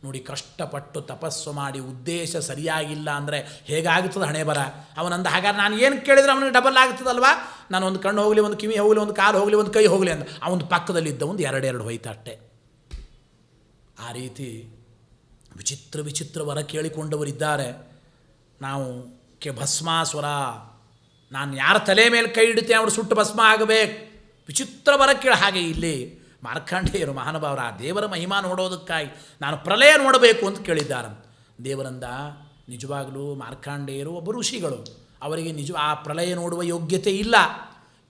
ನೋಡಿ, ಕಷ್ಟಪಟ್ಟು ತಪಸ್ಸು ಮಾಡಿ ಉದ್ದೇಶ ಸರಿಯಾಗಿಲ್ಲ ಅಂದರೆ ಹೇಗಾಗುತ್ತದೆ ಹಣೆ ಬರ. ಅವನಂದ, ಹಾಗಾದ್ರೆ ನಾನು ಏನು ಕೇಳಿದರೆ ಅವನಿಗೆ ಡಬಲ್ ಆಗ್ತದಲ್ವಾ, ನಾನು 1 ಕಣ್ಣು ಹೋಗಲಿ, 1 ಕಿವಿ ಹೋಗಲಿ, 1 ಕಾಲು ಹೋಗಲಿ, 1 ಕೈ ಹೋಗಲಿ ಅಂದ. ಅವನ ಪಕ್ಕದಲ್ಲಿದ್ದ ಒಂದು 2 ಹೋಯ್ತು ಅಷ್ಟೇ. ಆ ರೀತಿ ವಿಚಿತ್ರ ವರ ಕೇಳಿಕೊಂಡವರಿದ್ದಾರೆ. ನಾವು ಭಸ್ಮಾಸುರ, ನಾನು ಯಾರ ತಲೆ ಮೇಲೆ ಕೈ ಇಡುತ್ತೇನೆ ಅವರು ಸುಟ್ಟು ಭಸ್ಮ ಆಗಬೇಕು, ವಿಚಿತ್ರ ವರ ಕೇಳಿ. ಹಾಗೆ ಇಲ್ಲಿ ಮಾರ್ಕಾಂಡೇಯರು ಮಹಾನುಭಾವರ ಆ ದೇವರ ಮಹಿಮಾ ನೋಡೋದಕ್ಕಾಗಿ ನಾನು ಪ್ರಳಯ ನೋಡಬೇಕು ಅಂತ ಕೇಳಿದ್ದಾರಂತ. ದೇವರಂದ, ನಿಜವಾಗಲೂ ಮಾರ್ಕಾಂಡೇಯರು ಒಬ್ಬ ಋಷಿಗಳು, ಅವರಿಗೆ ಆ ಪ್ರಳಯ ನೋಡುವ ಯೋಗ್ಯತೆ ಇಲ್ಲ.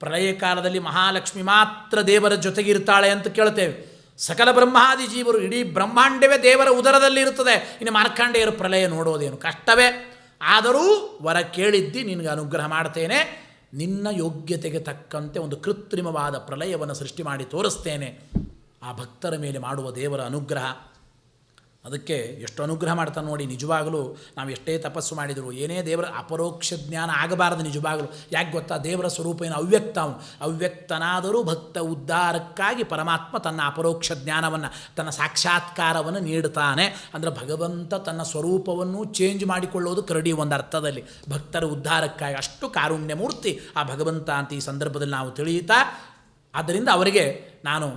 ಪ್ರಳಯ ಕಾಲದಲ್ಲಿ ಮಹಾಲಕ್ಷ್ಮಿ ಮಾತ್ರ ದೇವರ ಜೊತೆಗಿರ್ತಾಳೆ ಅಂತ ಕೇಳ್ತೇವೆ. ಸಕಲ ಬ್ರಹ್ಮಾದಿ ಜೀವರು, ಇಡೀ ಬ್ರಹ್ಮಾಂಡವೇ ದೇವರ ಉದರದಲ್ಲಿ ಇರುತ್ತದೆ. ಇನ್ನು ಮಾರ್ಕಾಂಡೇಯರು ಪ್ರಳಯ ನೋಡೋದೇನು ಕಷ್ಟವೇ. ಆದರೂ ವರ ಕೇಳಿದ್ದಿ, ನಿನಗೆ ಅನುಗ್ರಹ ಮಾಡ್ತೇನೆ, ನಿನ್ನ ಯೋಗ್ಯತೆಗೆ ತಕ್ಕಂತೆ ಒಂದು ಕೃತ್ರಿಮವಾದ ಪ್ರಳಯವನ್ನು ಸೃಷ್ಟಿ ಮಾಡಿ ತೋರಿಸ್ತೇನೆ. ಆ ಭಕ್ತರ ಮೇಲೆ ಮಾಡುವ ದೇವರ ಅನುಗ್ರಹ ಅದಕ್ಕೆ ಎಷ್ಟು ಅನುಗ್ರಹ ಮಾಡ್ತಾನೆ ನೋಡಿ. ನಿಜವಾಗಲೂ ನಾವು ಎಷ್ಟೇ ತಪಸ್ಸು ಮಾಡಿದರು, ಏನೇ ದೇವರ ಅಪರೋಕ್ಷ ಜ್ಞಾನ ಆಗಬಾರದು. ನಿಜವಾಗಲೂ ಯಾಕೆ ಗೊತ್ತಾ? ದೇವರ ಸ್ವರೂಪ ಏನು ಅವ್ಯಕ್ತ. ಅವನು ಅವ್ಯಕ್ತನಾದರೂ ಭಕ್ತ ಉದ್ಧಾರಕ್ಕಾಗಿ ಪರಮಾತ್ಮ ತನ್ನ ಅಪರೋಕ್ಷ ಜ್ಞಾನವನ್ನು, ತನ್ನ ಸಾಕ್ಷಾತ್ಕಾರವನ್ನು ನೀಡುತ್ತಾನೆ. ಅಂದರೆ ಭಗವಂತ ತನ್ನ ಸ್ವರೂಪವನ್ನು ಚೇಂಜ್ ಮಾಡಿಕೊಳ್ಳೋದು ಕರಡಿ ಒಂದು ಅರ್ಥದಲ್ಲಿ, ಭಕ್ತರ ಉದ್ಧಾರಕ್ಕಾಗಿ. ಅಷ್ಟು ಕಾರುಣ್ಯ ಮೂರ್ತಿ ಆ ಭಗವಂತ ಅಂತ ಈ ಸಂದರ್ಭದಲ್ಲಿ ನಾವು ತಿಳಿಯುತ್ತಾ, ಆದ್ದರಿಂದ ಅವರಿಗೆ ನಾನು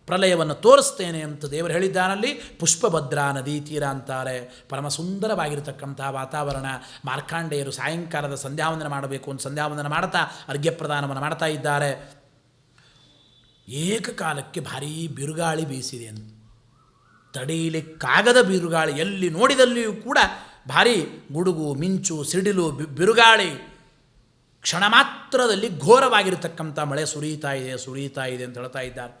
ಪ್ರಲಯವನ್ನು ತೋರಿಸ್ತೇನೆ ಅಂತ ದೇವರು ಹೇಳಿದ್ದಾನಲ್ಲಿ. ಪುಷ್ಪಭದ್ರಾ ನದಿ ತೀರ ಅಂತಾರೆ. ಪರಮ ಸುಂದರವಾಗಿರತಕ್ಕಂಥ ವಾತಾವರಣ. ಮಾರ್ಕಾಂಡೇಯರು ಸಾಯಂಕಾಲದ ಸಂಧ್ಯಾವಂದನ ಮಾಡಬೇಕು ಅಂತ ಸಂಧ್ಯಾವಂದನ ಮಾಡ್ತಾ ಅರ್ಘ್ಯಪ್ರದಾನವನ್ನು ಮಾಡ್ತಾ ಇದ್ದಾರೆ. ಏಕಕಾಲಕ್ಕೆ ಭಾರೀ ಬಿರುಗಾಳಿ ಬೀಸಿದೆ ಅಂತ, ತಡೆಯಲಿಕ್ಕಾಗದ ಬಿರುಗಾಳಿ. ಎಲ್ಲಿ ನೋಡಿದಲ್ಲಿಯೂ ಕೂಡ ಭಾರೀ ಗುಡುಗು, ಮಿಂಚು, ಸಿಡಿಲು, ಬಿರುಗಾಳಿ. ಕ್ಷಣ ಮಾತ್ರದಲ್ಲಿ ಘೋರವಾಗಿರತಕ್ಕಂಥ ಮಳೆ ಸುರಿಯುತ್ತಾ ಇದೆ ಅಂತ ಹೇಳ್ತಾ ಇದ್ದಾರೆ.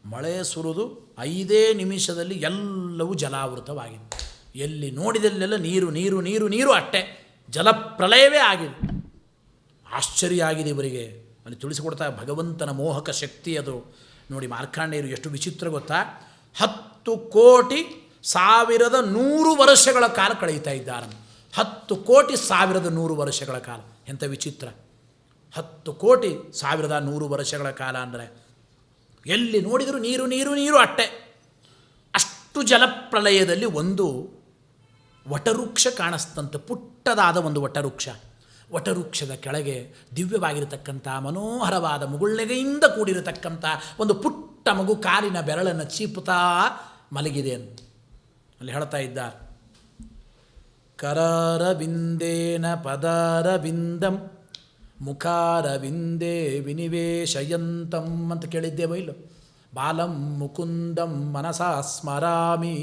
ಮಳೆ ಸುರಿದು 5 ನಿಮಿಷದಲ್ಲಿ ಎಲ್ಲವೂ ಜಲಾವೃತವಾಗಿದೆ. ಎಲ್ಲಿ ನೋಡಿದಲ್ಲೆಲ್ಲ ನೀರು ನೀರು ನೀರು ನೀರು, ಅಷ್ಟೇ ಜಲಪ್ರಲಯವೇ ಆಗಿದೆ. ಆಶ್ಚರ್ಯ ಆಗಿದೆ ಇವರಿಗೆ. ಅಲ್ಲಿ ತಿಳಿಸಿಕೊಡ್ತಾ ಭಗವಂತನ ಮೋಹಕ ಶಕ್ತಿ ಅದು ನೋಡಿ. ಮಾರ್ಕಾಂಡೇಯರು ಎಷ್ಟು ವಿಚಿತ್ರ ಗೊತ್ತಾ? 10,00,00,000,100 ವರ್ಷಗಳ ಕಾಲ ಕಳೆಯುತ್ತಾ ಇದ್ದಾರೆ. 10,00,00,000,100 ವರ್ಷಗಳ ಕಾಲ. ಎಂಥ ವಿಚಿತ್ರ! 10,00,00,000,100 ವರ್ಷಗಳ ಕಾಲ ಅಂದರೆ ಎಲ್ಲಿ ನೋಡಿದರೂ ನೀರು ನೀರು ನೀರು, ಅಟ್ಟೆ. ಅಷ್ಟು ಜಲಪ್ರಲಯದಲ್ಲಿ ಒಂದು ವಟವೃಕ್ಷ ಕಾಣಿಸ್ತಂತೆ, ಪುಟ್ಟದಾದ ಒಂದು ವಟವೃಕ್ಷ. ವಟವೃಕ್ಷದ ಕೆಳಗೆ ದಿವ್ಯವಾಗಿರತಕ್ಕಂಥ ಮನೋಹರವಾದ ಮುಗುಳ್ನೆಗೆಯಿಂದ ಕೂಡಿರತಕ್ಕಂಥ ಒಂದು ಪುಟ್ಟ ಮಗು ಕಾಲಿನ ಬೆರಳನ್ನು ಚೀಪುತ್ತಾ ಮಲಗಿದೆ ಅಂತ ಅಲ್ಲಿ ಹೇಳ್ತಾ ಇದ್ದಾರೆ. ಕರಾರವಿಂದೇನ ಪದಾರವಿಂದಂ ಮುಖಾರವಿಂದೇ ವಿನಿವೇಶಯಂತಂ ಅಂತ ಕೇಳಿದ್ದೇವೆ ಇಲ್ಲೋ. ಬಾಲಂ ಮುಕುಂದಂ ಮನಸಾ ಸ್ಮರಾಮಿ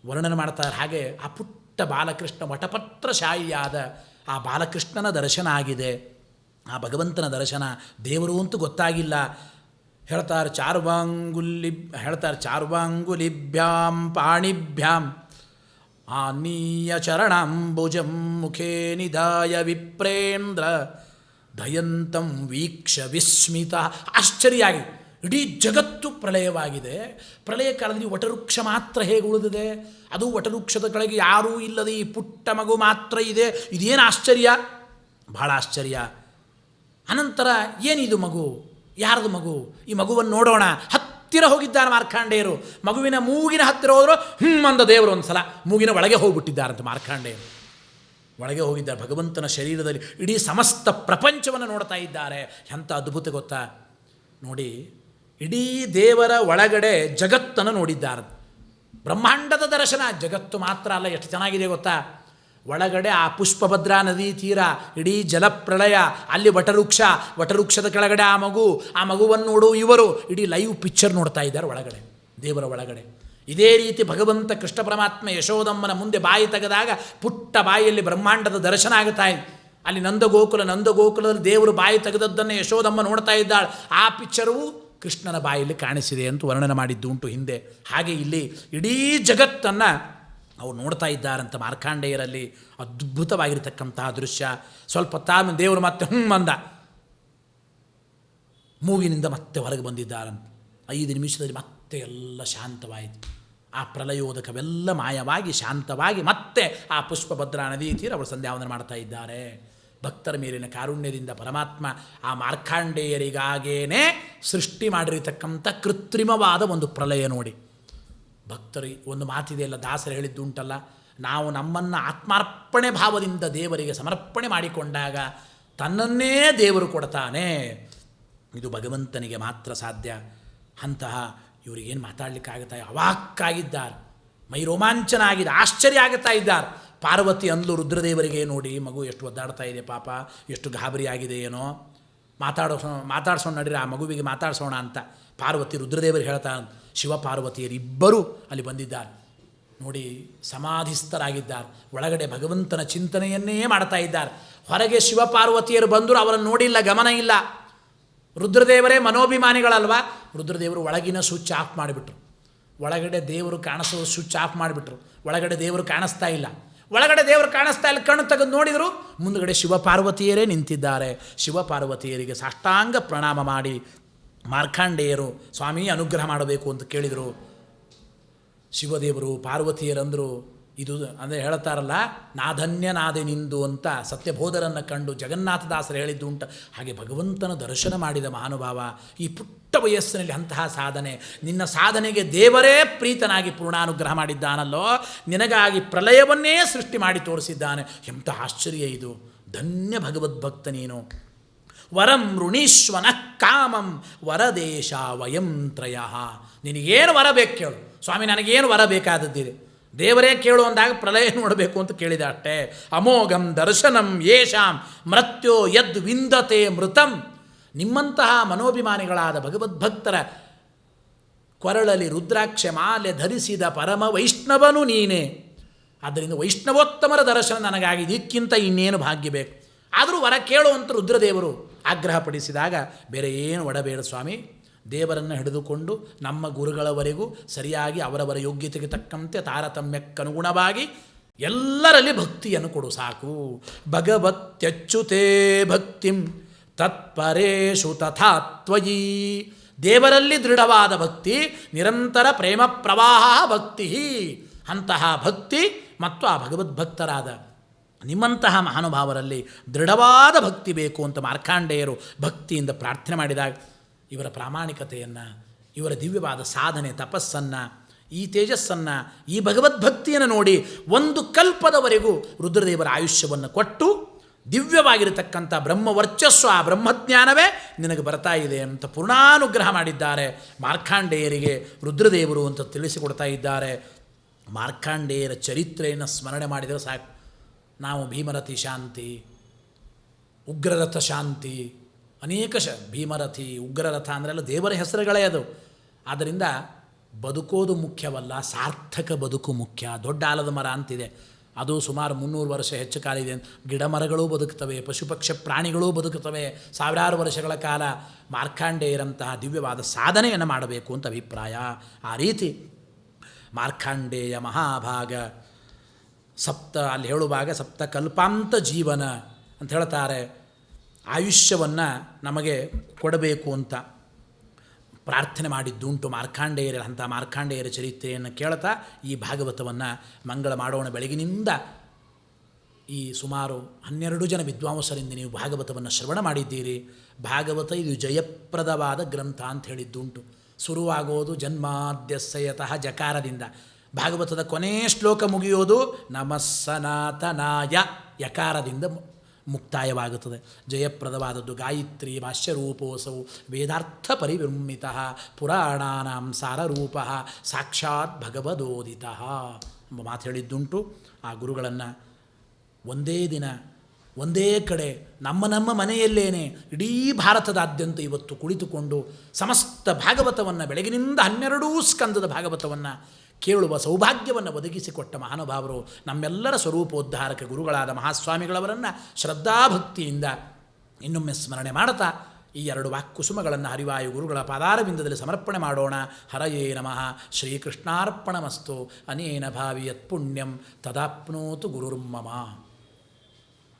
ವರ್ಣನೆ ಮಾಡ್ತಾರೆ. ಹಾಗೆ ಆ ಪುಟ್ಟ ಬಾಲಕೃಷ್ಣ, ವಟಪತ್ರಶಾಹಿಯಾದ ಆ ಬಾಲಕೃಷ್ಣನ ದರ್ಶನ ಆಗಿದೆ. ಆ ಭಗವಂತನ ದರ್ಶನ. ದೇವರು ಅಂತೂ ಗೊತ್ತಾಗಿಲ್ಲ. ಹೇಳ್ತಾರೆ ಚಾರ್ವಾಂಗುಲಿಭ್ಯಾಂ ಪಾಣಿಭ್ಯಾಂ ಆನೀಯ ಚರಣಾಂಬುಜಂ ಮುಖೇ ನಿಧಾಯ ವಿಪ್ರೇಂದ್ರ ದಯಂತಂ ವೀಕ್ಷ ವಿಸ್ಮಿತ. ಆಶ್ಚರ್ಯ ಆಗಿದೆ. ಇಡೀ ಜಗತ್ತು ಪ್ರಳಯವಾಗಿದೆ. ಪ್ರಳಯ ಕಾಲದಲ್ಲಿ ವಟವೃಕ್ಷ ಮಾತ್ರ ಹೇಗೆ ಉಳಿದಿದೆ? ಅದು ವಟವೃಕ್ಷದ ಕೆಳಗೆ ಯಾರೂ ಇಲ್ಲದೆ ಈ ಪುಟ್ಟ ಮಗು ಮಾತ್ರ ಇದೆ. ಇದೇನು ಆಶ್ಚರ್ಯ! ಬಹಳ ಆಶ್ಚರ್ಯ. ಅನಂತರ ಏನಿದು ಮಗು? ಯಾರದು ಮಗು? ಈ ಮಗುವನ್ನು ನೋಡೋಣ. ಹತ್ತಿರ ಹೋಗಿದ್ದಾರೆ ಮಾರ್ಕಾಂಡೇಯರು. ಮಗುವಿನ ಮೂಗಿನ ಹತ್ತಿರ ಹೋದರು. ಅಂದ ದೇವರು ಒಂದು ಸಲ ಮೂಗಿನ ಒಳಗೆ ಹೋಗಿಬಿಟ್ಟಿದ್ದಾರಂತ ಮಾರ್ಕಾಂಡೇಯರು. ಒಳಗೆ ಹೋಗಿದ್ದಾರೆ. ಭಗವಂತನ ಶರೀರದಲ್ಲಿ ಇಡೀ ಸಮಸ್ತ ಪ್ರಪಂಚವನ್ನು ನೋಡ್ತಾ ಇದ್ದಾರೆ. ಎಂಥ ಅದ್ಭುತ ಗೊತ್ತಾ ನೋಡಿ. ಇಡೀ ದೇವರ ಒಳಗಡೆ ಜಗತ್ತನ್ನು ನೋಡಿದ್ದಾರೆ. ಬ್ರಹ್ಮಾಂಡದ ದರ್ಶನ. ಜಗತ್ತು ಮಾತ್ರ ಅಲ್ಲ, ಎಷ್ಟು ಚೆನ್ನಾಗಿದೆ ಗೊತ್ತಾ? ಒಳಗಡೆ ಆ ಪುಷ್ಪಭದ್ರಾ ನದಿ ತೀರ, ಇಡೀ ಜಲಪ್ರಳಯ, ಅಲ್ಲಿ ವಟವೃಕ್ಷದ ಕೆಳಗಡೆ ಆ ಮಗುವನ್ನು ನೋಡು ಇವರು. ಇಡೀ ಲೈವ್ ಪಿಕ್ಚರ್ ನೋಡ್ತಾ ಇದ್ದಾರೆ ಒಳಗಡೆ, ದೇವರ ಒಳಗಡೆ. ಇದೇ ರೀತಿ ಭಗವಂತ ಕೃಷ್ಣ ಪರಮಾತ್ಮ ಯಶೋದಮ್ಮನ ಮುಂದೆ ಬಾಯಿ ತೆಗೆದಾಗ ಪುಟ್ಟ ಬಾಯಿಯಲ್ಲಿ ಬ್ರಹ್ಮಾಂಡದ ದರ್ಶನ ಆಗುತ್ತಾ ಇದೆ. ಅಲ್ಲಿ ನಂದಗೋಕುಲದಲ್ಲಿ ದೇವರು ಬಾಯಿ ತೆಗೆದದ್ದನ್ನು ಯಶೋದಮ್ಮ ನೋಡ್ತಾ ಇದ್ದಾಳೆ. ಆ ಪಿಕ್ಚರು ಕೃಷ್ಣನ ಬಾಯಲ್ಲಿ ಕಾಣಿಸಿದೆ ಅಂತ ವರ್ಣನೆ ಮಾಡಿದ್ದು ಉಂಟು ಹಿಂದೆ. ಹಾಗೆ ಇಲ್ಲಿ ಇಡೀ ಜಗತ್ತನ್ನು ಅವ್ರು ನೋಡ್ತಾ ಇದ್ದಾರಂತ ಮಾರ್ಕಾಂಡೇಯರಲ್ಲಿ. ಅದ್ಭುತವಾಗಿರತಕ್ಕಂತಹ ದೃಶ್ಯ. ಸ್ವಲ್ಪ ತಾನು ದೇವರು ಮತ್ತೆ ಅಂದ, ಮೂಗಿನಿಂದ ಮತ್ತೆ ಹೊರಗೆ ಬಂದಿದ್ದಾರಂತ. 5 ನಿಮಿಷದಲ್ಲಿ ಮತ್ತೆ ಎಲ್ಲ ಶಾಂತವಾಯಿತು. ಆ ಪ್ರಲಯೋದಕವೆಲ್ಲ ಮಾಯವಾಗಿ ಶಾಂತವಾಗಿ ಮತ್ತೆ ಆ ಪುಷ್ಪಭದ್ರಾ ನದಿ ತೀರ ಅವರು ಸಂಧ್ಯಾವಂದನ ಮಾಡ್ತಾ ಇದ್ದಾರೆ. ಭಕ್ತರ ಮೇಲಿನ ಕಾರುಣ್ಯದಿಂದ ಪರಮಾತ್ಮ ಆ ಮಾರ್ಕಾಂಡೇಯರಿಗಾಗೇನೆ ಸೃಷ್ಟಿ ಮಾಡಿರತಕ್ಕಂಥ ಕೃತ್ರಿಮವಾದ ಒಂದು ಪ್ರಲಯ ನೋಡಿ. ಭಕ್ತರು ಒಂದು ಮಾತಿದೆಯಲ್ಲ, ದಾಸರು ಹೇಳಿದ್ದುಂಟಲ್ಲ, ನಾವು ನಮ್ಮನ್ನು ಆತ್ಮಾರ್ಪಣೆ ಭಾವದಿಂದ ದೇವರಿಗೆ ಸಮರ್ಪಣೆ ಮಾಡಿಕೊಂಡಾಗ ತನ್ನನ್ನೇ ದೇವರು ಕೊಡ್ತಾನೆ. ಇದು ಭಗವಂತನಿಗೆ ಮಾತ್ರ ಸಾಧ್ಯ. ಅಂತಹ ಇವರಿಗೇನು ಮಾತಾಡಲಿಕ್ಕಾಗುತ್ತಾ? ಅವಾಕ್ಕಾಗಿದ್ದಾರೆ, ಮೈ ರೋಮಾಂಚನ ಆಗಿದೆ, ಆಶ್ಚರ್ಯ ಆಗುತ್ತಾ ಇದ್ದಾರೆ. ಪಾರ್ವತಿ ಅಂದ್ಲು ರುದ್ರದೇವರಿಗೆ, ನೋಡಿ ಮಗು ಎಷ್ಟು ಒದ್ದಾಡ್ತಾ ಇದೆ ಪಾಪ, ಎಷ್ಟು ಗಾಬರಿ ಆಗಿದೆ ಏನೋ, ಮಾತಾಡ್ಸೋಣ ನಡೀರಿ, ಆ ಮಗುವಿಗೆ ಮಾತಾಡ್ಸೋಣ ಅಂತ ಪಾರ್ವತಿ ರುದ್ರದೇವರಿಗೆ ಹೇಳ್ತಾ. ಶಿವಪಾರ್ವತಿಯರು ಇಬ್ಬರೂ ಅಲ್ಲಿ ಬಂದಿದ್ದಾರೆ ನೋಡಿ, ಸಮಾಧಿಸ್ಥರಾಗಿದ್ದಾರೆ. ಒಳಗಡೆ ಭಗವಂತನ ಚಿಂತನೆಯನ್ನೇ ಮಾಡ್ತಾ ಇದ್ದಾರೆ. ಹೊರಗೆ ಶಿವಪಾರ್ವತಿಯರು ಬಂದರೂ ಅವರನ್ನು ನೋಡಿಲ್ಲ, ಗಮನ ಇಲ್ಲ. ರುದ್ರದೇವರೇ ಮನೋಭಿಮಾನಿಗಳಲ್ವ, ರುದ್ರದೇವರು ಒಳಗಿನ ಸ್ವಿಚ್ ಆಫ್ ಮಾಡಿಬಿಟ್ರು. ಒಳಗಡೆ ದೇವರು ಕಾಣಿಸೋ ಸ್ವಿಚ್ ಆಫ್ ಮಾಡಿಬಿಟ್ರು. ಒಳಗಡೆ ದೇವರು ಕಾಣಿಸ್ತಾ ಇಲ್ಲ. ಕಣ್ಣು ತೆಗೆದು ನೋಡಿದರು, ಮುಂದುಗಡೆ ಶಿವಪಾರ್ವತಿಯರೇ ನಿಂತಿದ್ದಾರೆ. ಶಿವಪಾರ್ವತಿಯರಿಗೆ ಸಾಷ್ಟಾಂಗ ಪ್ರಣಾಮ ಮಾಡಿ ಮಾರ್ಕಾಂಡೇಯರು ಸ್ವಾಮಿ ಅನುಗ್ರಹ ಮಾಡಬೇಕು ಅಂತ ಕೇಳಿದರು. ಶಿವದೇವರು ಪಾರ್ವತಿಯರಂದರು ಇದು ಅಂದರೆ ಹೇಳ್ತಾರಲ್ಲ, ನಾಧನ್ಯ ನಾದೆ ನಿಂದು ಅಂತ ಸತ್ಯಬೋಧರನ್ನು ಕಂಡು ಜಗನ್ನಾಥದಾಸರು ಹೇಳಿದ್ದು ಉಂಟು. ಹಾಗೆ ಭಗವಂತನ ದರ್ಶನ ಮಾಡಿದ ಮಹಾನುಭಾವ ಈ ಪುಟ್ಟ ವಯಸ್ಸಿನಲ್ಲಿ ಅಂತಹ ಸಾಧನೆ. ನಿನ್ನ ಸಾಧನೆಗೆ ದೇವರೇ ಪ್ರೀತನಾಗಿ ಪೂರ್ಣಾನುಗ್ರಹ ಮಾಡಿದ್ದಾನಲ್ಲೋ, ನಿನಗಾಗಿ ಪ್ರಳಯವನ್ನೇ ಸೃಷ್ಟಿ ಮಾಡಿ ತೋರಿಸಿದ್ದಾನೆ. ಎಂಥ ಆಶ್ಚರ್ಯ ಇದು! ಧನ್ಯ ಭಗವದ್ಭಕ್ತ ನೀನು. ವರಂ ಋಣೀಶ್ವನ ಕಾಮಂ ವರದೇಶ ವಯಂ ತ್ರಯ. ನಿನಗೇನು ವರ ಬೇಕು ಕೇಳು ಸ್ವಾಮಿ, ನನಗೇನು ವರ ಬೇಕಾದದ್ದಿದೆ. ದೇವರೇ ಕೇಳು ಅಂದಾಗ ಪ್ರಳಯ ನೋಡಬೇಕು ಅಂತ ಕೇಳಿದ ಅಷ್ಟೇ. ಅಮೋಘಂ ದರ್ಶನಂ ಯೇಷಾಂ ಮೃತ್ಯೋ ಯದ್ ವಿಂದತೆ ಮೃತಂ. ನಿಮ್ಮಂತಹ ಮನೋಭಿಮಾನಿಗಳಾದ ಭಗವದ್ಭಕ್ತರ ಕೊರಳಲ್ಲಿ ರುದ್ರಾಕ್ಷ ಮಾಲೆ ಧರಿಸಿದ ಪರಮ ವೈಷ್ಣವನು ನೀನೇ. ಆದ್ದರಿಂದ ವೈಷ್ಣವೋತ್ತಮರ ದರ್ಶನ ನನಗಾಗಿ ಇದಕ್ಕಿಂತ ಇನ್ನೇನು ಭಾಗ್ಯ ಬೇಕು. ಆದರೂ ವರ ಕೇಳು ಅಂತ ರುದ್ರದೇವರು ಆಗ್ರಹಪಡಿಸಿದಾಗ ಬೇರೆ ಏನು ಒಡಬೇಡ ಸ್ವಾಮಿ, ದೇವರನ್ನು ಹಿಡಿದುಕೊಂಡು ನಮ್ಮ ಗುರುಗಳವರೆಗೂ ಸರಿಯಾಗಿ ಅವರವರ ಯೋಗ್ಯತೆಗೆ ತಕ್ಕಂತೆ ತಾರತಮ್ಯಕ್ಕನುಗುಣವಾಗಿ ಎಲ್ಲರಲ್ಲಿ ಭಕ್ತಿಯನ್ನು ಕೊಡು ಸಾಕು. ಭಗವತ್ಯಚ್ಯುತೇ ಭಕ್ತಿಂ ತತ್ಪರೇಶು ತಥಾ ತ್ವಯಿ. ದೇವರಲ್ಲಿ ದೃಢವಾದ ಭಕ್ತಿ, ನಿರಂತರ ಪ್ರೇಮ ಪ್ರವಾಹ ಭಕ್ತಿ. ಅಂತಹ ಭಕ್ತಿ ಮತ್ತು ಆ ಭಗವದ್ಭಕ್ತರಾದ ನಿಮ್ಮಂತಹ ಮಹಾನುಭಾವರಲ್ಲಿ ದೃಢವಾದ ಭಕ್ತಿ ಬೇಕು ಅಂತ ಮಾರ್ಕಾಂಡೇಯರು ಭಕ್ತಿಯಿಂದ ಪ್ರಾರ್ಥನೆ ಮಾಡಿದಾಗ ಇವರ ಪ್ರಾಮಾಣಿಕತೆಯನ್ನು, ಇವರ ದಿವ್ಯವಾದ ಸಾಧನೆ, ತಪಸ್ಸನ್ನು, ಈ ತೇಜಸ್ಸನ್ನು, ಈ ಭಗವದ್ಭಕ್ತಿಯನ್ನು ನೋಡಿ ಒಂದು ಕಲ್ಪದವರೆಗೂ ರುದ್ರದೇವರ ಆಯುಷ್ಯವನ್ನು ಕೊಟ್ಟು ದಿವ್ಯವಾಗಿರತಕ್ಕಂಥ ಬ್ರಹ್ಮವರ್ಚಸ್ಸು, ಆ ಬ್ರಹ್ಮಜ್ಞಾನವೇ ನಿನಗೆ ಬರ್ತಾ ಇದೆ ಅಂತ ಪೂರ್ಣಾನುಗ್ರಹ ಮಾಡಿದ್ದಾರೆ ಮಾರ್ಕಾಂಡೇಯರಿಗೆ ರುದ್ರದೇವರು ಅಂತ ತಿಳಿಸಿಕೊಡ್ತಾ ಇದ್ದಾರೆ. ಮಾರ್ಕಾಂಡೇಯರ ಚರಿತ್ರೆಯನ್ನು ಸ್ಮರಣೆ ಮಾಡಿದರೆ ಸಾಕು. ನಾವು ಭೀಮರಥಿ ಶಾಂತಿ, ಉಗ್ರರಥ ಶಾಂತಿ, ಅನೇಕ ಭೀಮರಥಿ, ಉಗ್ರರಥ ಅಂದರೆಲ್ಲ ದೇವರ ಹೆಸರುಗಳೇ ಅದು. ಆದ್ದರಿಂದ ಬದುಕೋದು ಮುಖ್ಯವಲ್ಲ, ಸಾರ್ಥಕ ಬದುಕು ಮುಖ್ಯ. ದೊಡ್ಡ ಆಲದ ಮರ ಅಂತಿದೆ, ಅದು ಸುಮಾರು 300 ವರ್ಷ ಹೆಚ್ಚು ಕಾಲ ಇದೆ. ಗಿಡ ಮರಗಳೂ ಬದುಕ್ತವೆ, ಪಶುಪಕ್ಷ ಪ್ರಾಣಿಗಳೂ ಬದುಕುತ್ತವೆ ಸಾವಿರಾರು ವರ್ಷಗಳ ಕಾಲ. ಮಾರ್ಕಾಂಡೇಯರಂತಹ ದಿವ್ಯವಾದ ಸಾಧನೆಯನ್ನು ಮಾಡಬೇಕು ಅಂತ ಅಭಿಪ್ರಾಯ. ಆ ರೀತಿ ಮಾರ್ಕಾಂಡೇಯ ಮಹಾಭಾಗ ಅಲ್ಲಿ ಹೇಳುವಾಗ ಸಪ್ತ ಕಲ್ಪಾಂತ ಜೀವನ ಅಂತ ಹೇಳ್ತಾರೆ. ಆಯುಷ್ಯವನ್ನು ನಮಗೆ ಕೊಡಬೇಕು ಅಂತ ಪ್ರಾರ್ಥನೆ ಮಾಡಿದ್ದುಂಟು ಮಾರ್ಕಾಂಡೇಯರ. ಅಂಥ ಮಾರ್ಕಾಂಡೇಯರ ಚರಿತ್ರೆಯನ್ನು ಕೇಳ್ತಾ ಈ ಭಾಗವತವನ್ನು ಮಂಗಳ ಮಾಡೋಣ. ಬೆಳಗಿನಿಂದ ಈ ಸುಮಾರು 12 ಜನ ವಿದ್ವಾಂಸರಿಂದ ನೀವು ಭಾಗವತವನ್ನು ಶ್ರವಣ ಮಾಡಿದ್ದೀರಿ. ಭಾಗವತ ಇದು ಜಯಪ್ರದವಾದ ಗ್ರಂಥ ಅಂತ ಹೇಳಿದ್ದುಂಟು. ಶುರುವಾಗೋದು ಜನ್ಮಾದ್ಯಸ್ಯತಃ ಜಕಾರದಿಂದ, ಭಾಗವತದ ಕೊನೆಯ ಶ್ಲೋಕ ಮುಗಿಯೋದು ನಮಸ್ಸನಾತನಾಯ ಯಕಾರದಿಂದ ಮುಕ್ತಾಯವಾಗುತ್ತದೆ. ಜಯಪ್ರದವಾದದ್ದು ಗಾಯತ್ರಿ ಭಾಷ್ಯರೂಪೋಸೌ ವೇದಾರ್ಥ ಪರಿವಿರ್ಮಿತ ಪುರಾಣಾನಾಂ ಸಾರರೂಪ ಸಾಕ್ಷಾತ್ ಭಗವದೋದಿತ ಎಂಬ ಮಾತು ಹೇಳಿದ್ದುಂಟು. ಆ ಗುರುಗಳನ್ನು ಒಂದೇ ದಿನ ಒಂದೇ ಕಡೆ ನಮ್ಮ ಮನೆಯಲ್ಲೇನೆ ಇಡೀ ಭಾರತದಾದ್ಯಂತ ಇವತ್ತು ಕುಳಿತುಕೊಂಡು ಸಮಸ್ತ ಭಾಗವತವನ್ನು ಬೆಳಗಿನಿಂದ 12 ಸ್ಕಂದದ ಭಾಗವತವನ್ನು ಕೇಳುವ ಸೌಭಾಗ್ಯವನ್ನು ಒದಗಿಸಿಕೊಟ್ಟ ಮಹಾನುಭಾವರು ನಮ್ಮೆಲ್ಲರ ಸ್ವರೂಪೋದ್ಧಾರಕ ಗುರುಗಳಾದ ಮಹಾಸ್ವಾಮಿಗಳವರನ್ನು ಶ್ರದ್ಧಾಭಕ್ತಿಯಿಂದ ಇನ್ನೊಮ್ಮೆ ಸ್ಮರಣೆ ಮಾಡುತ್ತಾ ಈ 2 ವಾಕ್ಕುಸುಮಗಳನ್ನು ಹರಿವಾಯು ಗುರುಗಳ ಪಾದಾರವಿಂದದಲ್ಲಿ ಸಮರ್ಪಣೆ ಮಾಡೋಣ. ಹರಯೇ ನಮಃ. ಶ್ರೀಕೃಷ್ಣಾರ್ಪಣಮಸ್ತು. ಅನೇನ ಭಾವಿ ಯತ್ಪುಣ್ಯಂ ತದಾಪ್ನೋತು ಗುರುರ್ಮಮ.